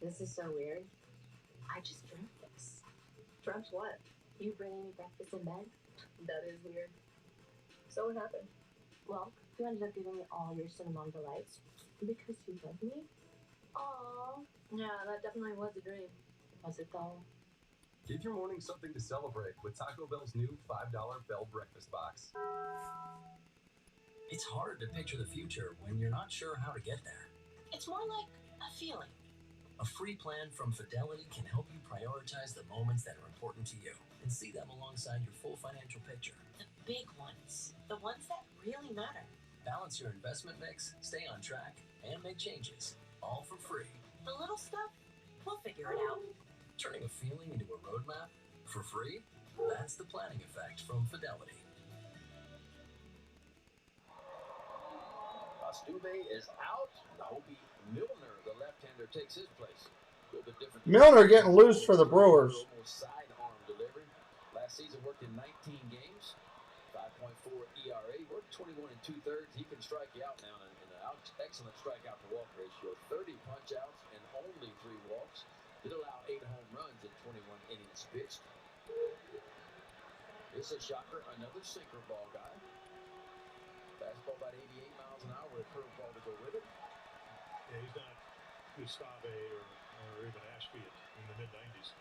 This is so weird. I just dreamt this. Dreamt what? You bringing me breakfast in bed? That is weird. So what happened? Well, you ended up giving me all your cinnamon delights because you love me. Aww. Yeah, that definitely was a dream. Was it though? Give your morning something to celebrate with Taco Bell's new $5 Bell Breakfast Box. It's hard to picture the future when you're not sure how to get there. It's more like a feeling. A free plan from Fidelity can help you prioritize the moments that are important to you and see them alongside your full financial picture. The big ones. The ones that really matter. Balance your investment mix, stay on track, and make changes. All for free. The little stuff, we'll figure it out. Turning a feeling into a roadmap for free? That's the planning effect from Fidelity. Altuve is out. Hobie Milner, the left-hander, takes his place. A little bit different. Milner getting loose for the Brewers. Sidearm delivery. Last season worked in 19 games. 5.4 ERA. Worked 21 2/3. He can strike you out now in an excellent strikeout to walk ratio. 30 punch-outs and only 3 walks. Did allow 8 home runs in 21 innings pitched. It's a shocker. Another sinker ball guy. Fastball about 88 miles an hour with a curveball to go with it. Yeah, he's not Gustave or even Ashby in the mid-90s.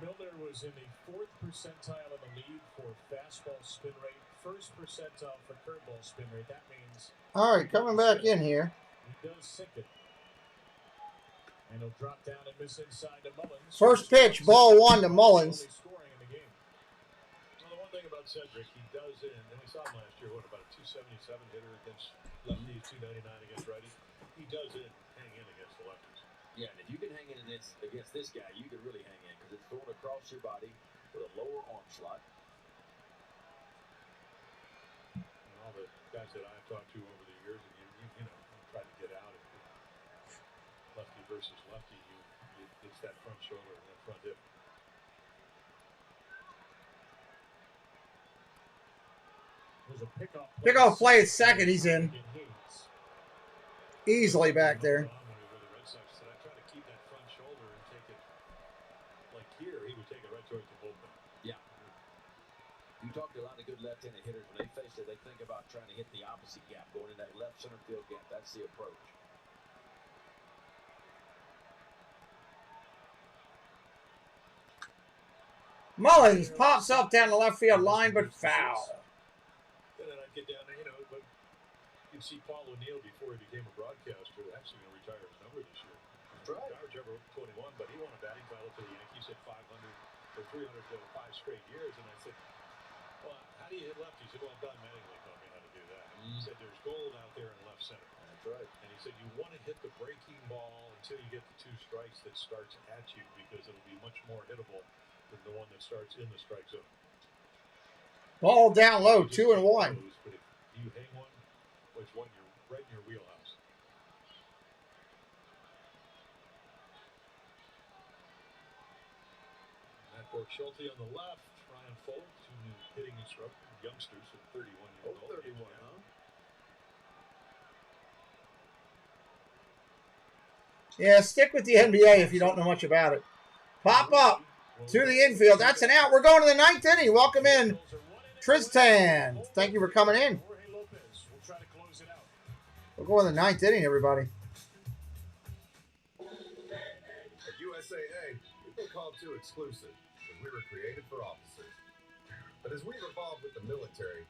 Milner was in the 4th percentile in the league for fastball spin rate, 1st percentile for curveball spin rate. That means... All right, coming back in here. He does sink it. And he'll drop down and miss inside to Mullins. First pitch, ball 1 to Mullins. Scoring in the game. Well, the one thing about Cedric, he does it, and we saw him last year, about a 277 hitter against lefties, 299 against righties. He does it hang in against the lefties. Yeah, and if you can hang in against this guy, you can really hang in because it's thrown across your body with a lower arm slot. And all the guys that I've talked to over the years, and you know, try to get out of lefty versus lefty, it's that front shoulder and that front hip. There's a pickoff play at second. He's in. Easily back there. I try to keep that front shoulder and take it like here. He would take it right towards the bullpen. Yeah. You talk to a lot of good left-handed hitters. When they face it, they think about trying to hit the opposite gap, going in that left center field gap. That's the approach. Mullins pops up down the left field line, but foul. And then I get down there, you know, but you can see Paul O'Neill before he became a broadcaster, actually going to retire his number this year. That's right. Average ever 21, but he won a batting title for the Yankees at 500 or 300 to 5 straight years. And I said, well, how do you hit lefties? He said, well, Don Mattingly taught me how to do that. He said, there's gold out there in left center. That's right. And he said, you want to hit the breaking ball until you get the 2 strikes that starts at you because it'll be much more hittable than the one that starts in the strike zone. Ball down low, 2-1. But if you hang one, well, it's one you're right in your wheelhouse. Court Schulte on the left, Ryan Fuller, 2 new hitting instructors, youngsters at 31 years old. 31, huh? Yeah, stick with the NBA if you don't know much about it. Pop up to the infield. That's an out. We're going to the 9th inning. Welcome in, Tristan. Thank you for coming in. We're going to the 9th inning, everybody. At USAA, we've been called too exclusive because we were created for officers. But as we've evolved with the military,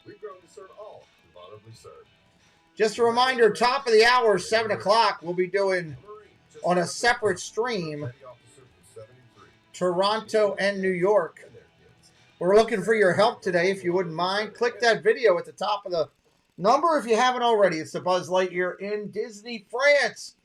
we've grown to serve all who've honorably served. Just a reminder, top of the hour, 7 o'clock, we'll be doing on a separate stream Toronto and New York. We're looking for your help today, if you wouldn't mind. Click that video at the top of the number if you haven't already. It's the Buzz Lightyear in Disney France.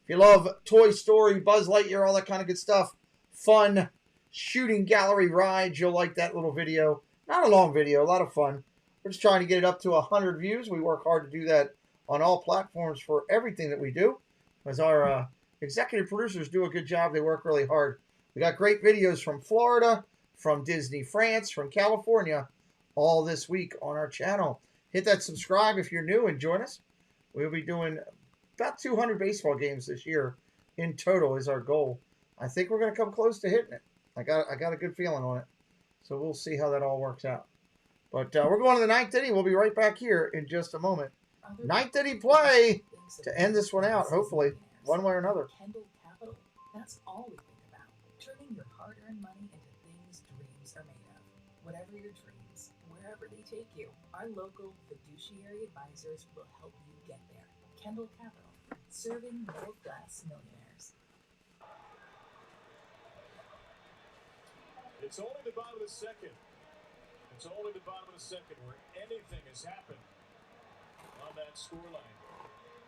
If you love Toy Story, Buzz Lightyear, all that kind of good stuff, fun shooting gallery rides, you'll like that little video. Not a long video, a lot of fun. We're just trying to get it up to 100 views. We work hard to do that on all platforms for everything that we do. As our executive producers do a good job. They work really hard. We got great videos from Florida, from Disney France, from California, all this week on our channel. Hit that subscribe if you're new and join us. We'll be doing about 200 baseball games this year in total is our goal. I think we're going to come close to hitting it. I got a good feeling on it. So we'll see how that all works out. But we're going to the 9th inning. We'll be right back here in just a moment. 9th inning play to end this one out, hopefully, one way or another. Kendall Capital, that's all we think about. Turning your hard-earned money into things dreams are made of. Whatever your dreams, wherever they take you, our local fiduciary advisors will help you get there. Kendall Capital, serving middle-class millionaires. It's only the bottom of the second. It's only the bottom of the second where anything has happened on that scoreline.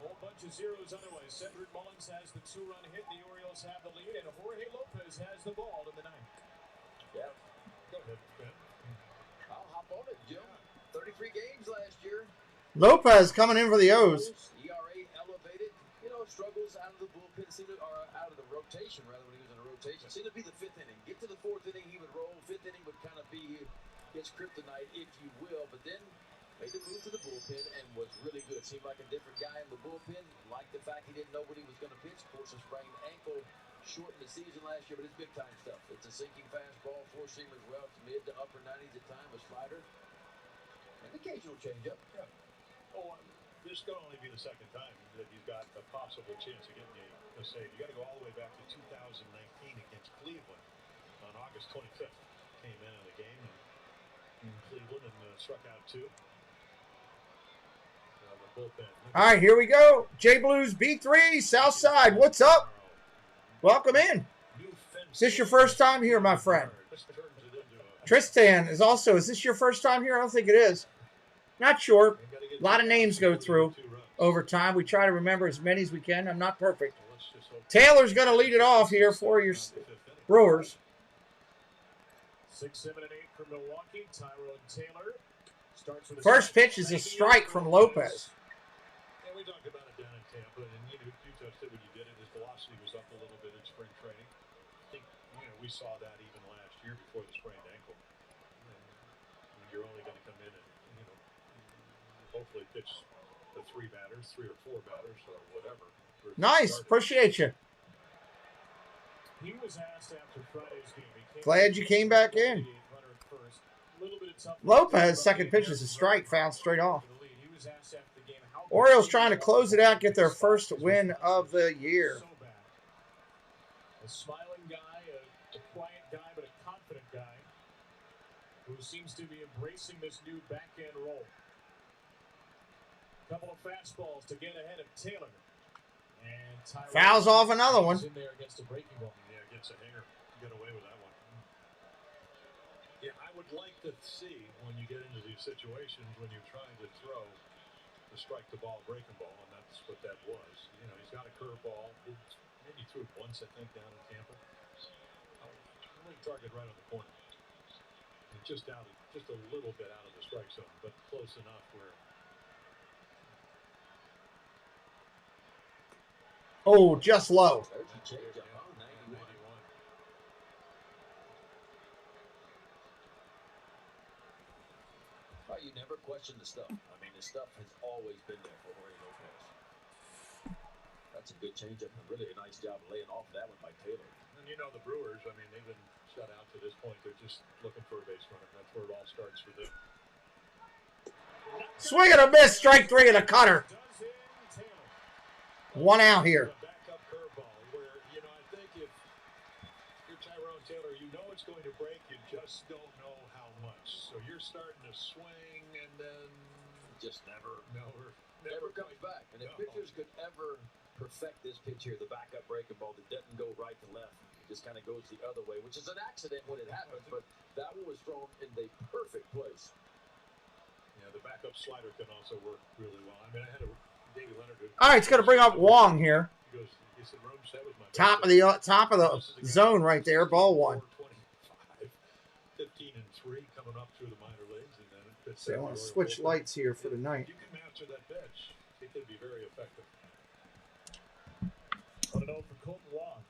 Whole bunch of zeros otherwise. Cedric Mullins has the 2-run hit. The Orioles have the lead, and Jorge Lopez has the ball in the 9th. Yeah. Go ahead, Ben. I'll hop on it, Jim. 33 games last year. Lopez coming in for the O's. ERA elevated. You know, struggles out of the bullpen, or out of the rotation, rather, when he was in a rotation. Seemed to be the 5th inning. Get to the 4th inning, he would roll. 5th inning would kind of be his kryptonite, if you will. But then made the move to the bullpen and was really good. Seemed like a different guy in the bullpen. Liked the fact he didn't know what he was going to pitch. Of course, a sprained ankle shortened the season last year, but it's big-time stuff. It's a sinking fastball, 4-seamer as well. It's mid to upper 90s at time, a slider, and occasional changeup. Yeah. Oh, this could only be the second time that he's got a possible chance of getting a save. You got to go all the way back to 2019 against Cleveland on August 25th. Came in the game in Cleveland and struck out 2. The bullpen. All right, here we go. J Blues B3, South Side. What's up? Welcome in. Is this your first time here, my friend? Tristan is also, is this your first time here? I don't think it is. Not sure. A lot of names go through over time. We try to remember as many as we can. I'm not perfect. Taylor's going to lead it off here for your Brewers. 6, 7, and 8 from Milwaukee. Tyrone Taylor starts with First pitch is a strike from Lopez. Yeah, we talked about it down in Tampa, and you touched it when you did it. His velocity was up a little bit in spring training. I think we saw that even last year before the sprained ankle. And you're only going to come in and hopefully pitch the 3 batters, 3 or 4 batters, or whatever. Nice, appreciate you. He was asked after Friday's game. Glad you came back in. Lopez, second pitch is a strike, fouled straight off. Orioles trying to close it out, get their first win of the year. A smiling guy, a quiet guy, but a confident guy who seems to be embracing this new backhand roll. Couple of fastballs to get ahead of Taylor. And fouls off another one. In there against a breaking ball. Yeah, against a hanger. Get away with that one. Yeah, I would like to see when you get into these situations when you're trying to throw the strike the ball, breaking ball, and that's what that was. He's got a curveball. Maybe threw it once, I think, down in Tampa. Really target right on the corner. And just a little bit out of the strike zone, but close enough where. Oh, just low. question the stuff. I mean, the stuff has always been there for Jorge Lopez. That's a good changeup and really a nice job of laying off that one by Taylor. And you know the Brewers, I mean, they've been shut out to this point. They're just looking for a base runner. That's where it all starts for them. Swing and a miss, strike 3 and a cutter. 1 out here. Backup curveball where, you know, I think if you're Tyrone Taylor, you know it's going to break. You just don't know how much. So you're starting to swing and then just never comes back. And if pitchers could ever perfect this pitch here, the backup breaking ball that doesn't go right to left, it just kind of goes the other way, which is an accident when it happens, but that one was thrown in the perfect place. Yeah, the backup slider can also work really well. I mean, I had a Davey Leonard. All right, it's going to bring up Wong here. He said, Rooms, that was my Top of the zone right there, ball 1. 15 and 3 coming up through the minor leagues, and then it fits. So I want to switch lights here for the night. You can master that pitch. It could be very effective. On an 0 for Colton Wong.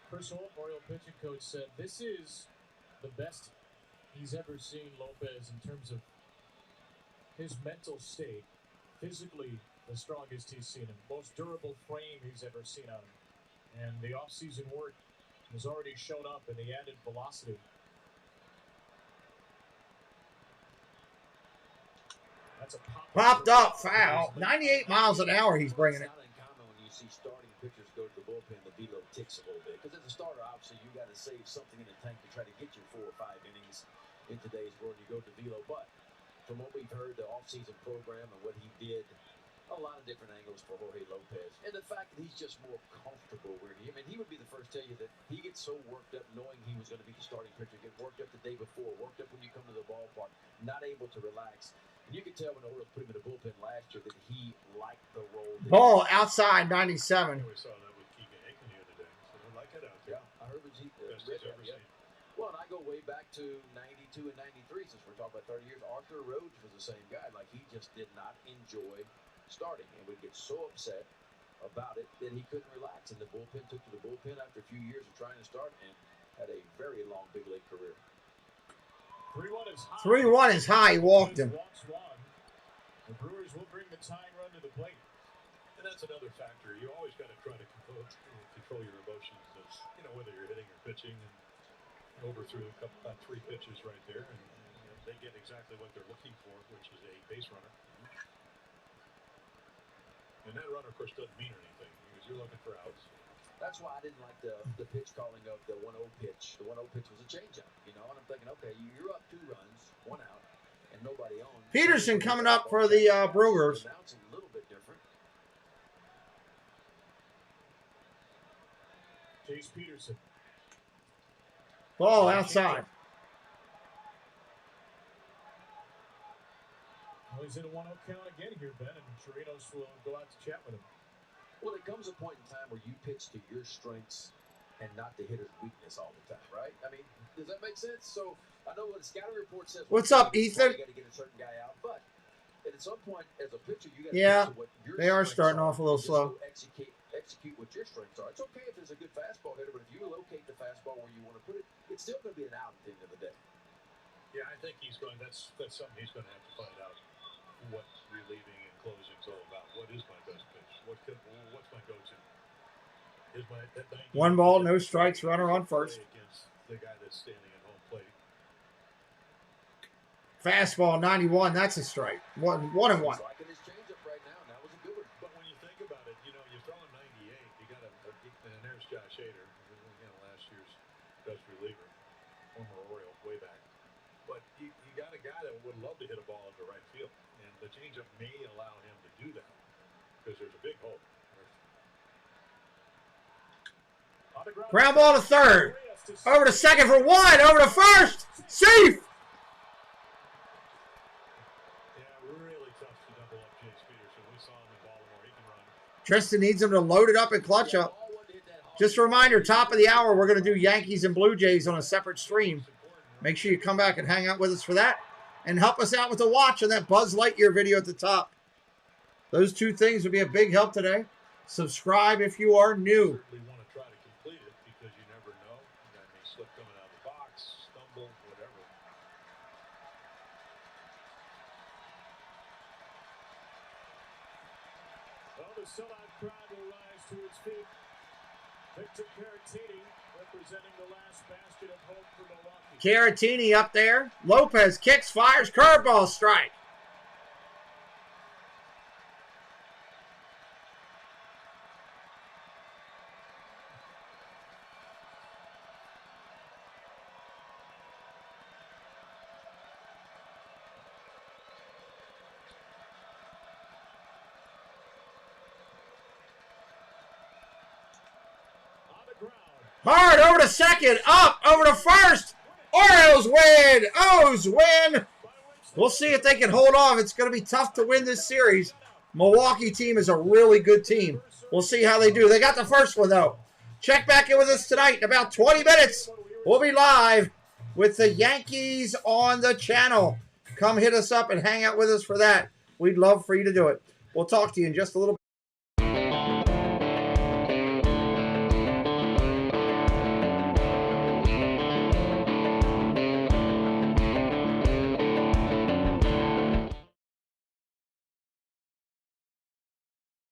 Chris Holt, Oriole pitching coach, said this is the best he's ever seen Lopez in terms of his mental state. Physically, the strongest he's seen him. Most durable frame he's ever seen on him. And the offseason work has already shown up in the added velocity. That's a popped up foul. 98 miles an hour he's bringing it. It's not uncommon when you see starting pitchers go to the bullpen, the velo ticks a little bit. Because as a starter, obviously, you got to save something in the tank to try to get you 4 or 5 innings in today's world. You go to velo, but from what we've heard, the offseason program and what he did, a lot of different angles for Jorge Lopez. And the fact that he's just more comfortable where he would be the first to tell you that he gets so worked up knowing he was going to be the starting pitcher, get worked up the day before, worked up when you come to the ballpark, not able to relax. And you could tell when the Orioles put him in the bullpen last year that he liked the role. Ball outside 97. We saw that with Keegan Aiken the other day. So I like it out there. Yeah, I heard what he best he's ever seen. Well, and I go way back to 92 and 93, since we're talking about 30 years. Arthur Rhodes was the same guy. Like, he just did not enjoy starting and would get so upset about it that he couldn't relax. And the bullpen took to the bullpen after a few years of trying to start and had a very long big league career. 3-1 is high. 3-1 is high. He walked him. The Brewers will bring the tying run to the plate. And that's another factor. You always got to try to control your emotions. As, you know, whether you're hitting or pitching, and overthrew about 3 pitches right there, and you know, they get exactly what they're looking for, which is a base runner. And that runner, of course, doesn't mean anything because you're looking for outs. That's why I didn't like the pitch calling of the 1-0 pitch. The 1-0 pitch was a changeup, you know, and I'm thinking, okay, you're up 2 runs, 1 out, and nobody on. Peterson coming up for the Brewers. Now it's a little bit different. Chase Peterson. Ball outside. Well, he's in a 1-0 count again here, Ben, and Chirinos will go out to chat with him. Well, there comes a point in time where you pitch to your strengths and not the hitter's weakness all the time, right? I mean, does that make sense? So I know what the scouting report says. What's up, Ethan? You got to get a certain guy out, but at some point, as a pitcher, you got to Yeah, pitch to what your they are strengths starting are. off a little Just slow. go execute what your strengths are. It's okay if there's a good fastball hitter, but if you locate the fastball where you want to put it, it's still going to be an out at the end of the day. Yeah, I think he's going. That's something he's going to have to find out. What relieving and closing is all about. What is my best pitch? What's my go-to? Is my 1 ball, no strikes, runner on first. Against the guy that's standing at home plate. Fastball 91. That's a strike. 1-1. He's liking his changeup right now, and that was a good one. But when you think about it, you know, you're throwing 98. You got and there's Josh Hader, you know, last year's best reliever, former Oriole, way back. But you got a guy that would love to hit a ball into right field. And the changeup may allow him to do that because there's a big hole. Ground ball to third. Over to second for 1. Over to first. Safe. Yeah, really tough to double up Chase Peterson. We saw him in Baltimore. He can run. Tristan needs him to load it up and clutch up. Just a reminder, top of the hour, we're going to do Yankees and Blue Jays on a separate stream. Make sure you come back and hang out with us for that. And help us out with the watch on that Buzz Lightyear video at the top. Those 2 things would be a big help today. Subscribe if you are new. You want to try to complete it because you never know. You got may slip coming out of the box, stumble, the sellout crowd will rise to its feet. Victor Caratini representing the last bastion of hope for Milwaukee. Caratini up there. Lopez kicks, fires, curveball, strike. Hard over to second, up over to first. Orioles win. O's win. We'll see if they can hold off. It's going to be tough to win this series. Milwaukee team is a really good team. We'll see how they do. They got the first one, though. Check back in with us tonight in about 20 minutes. We'll be live with the Yankees on the channel. Come hit us up and hang out with us for that. We'd love for you to do it. We'll talk to you in just a little bit.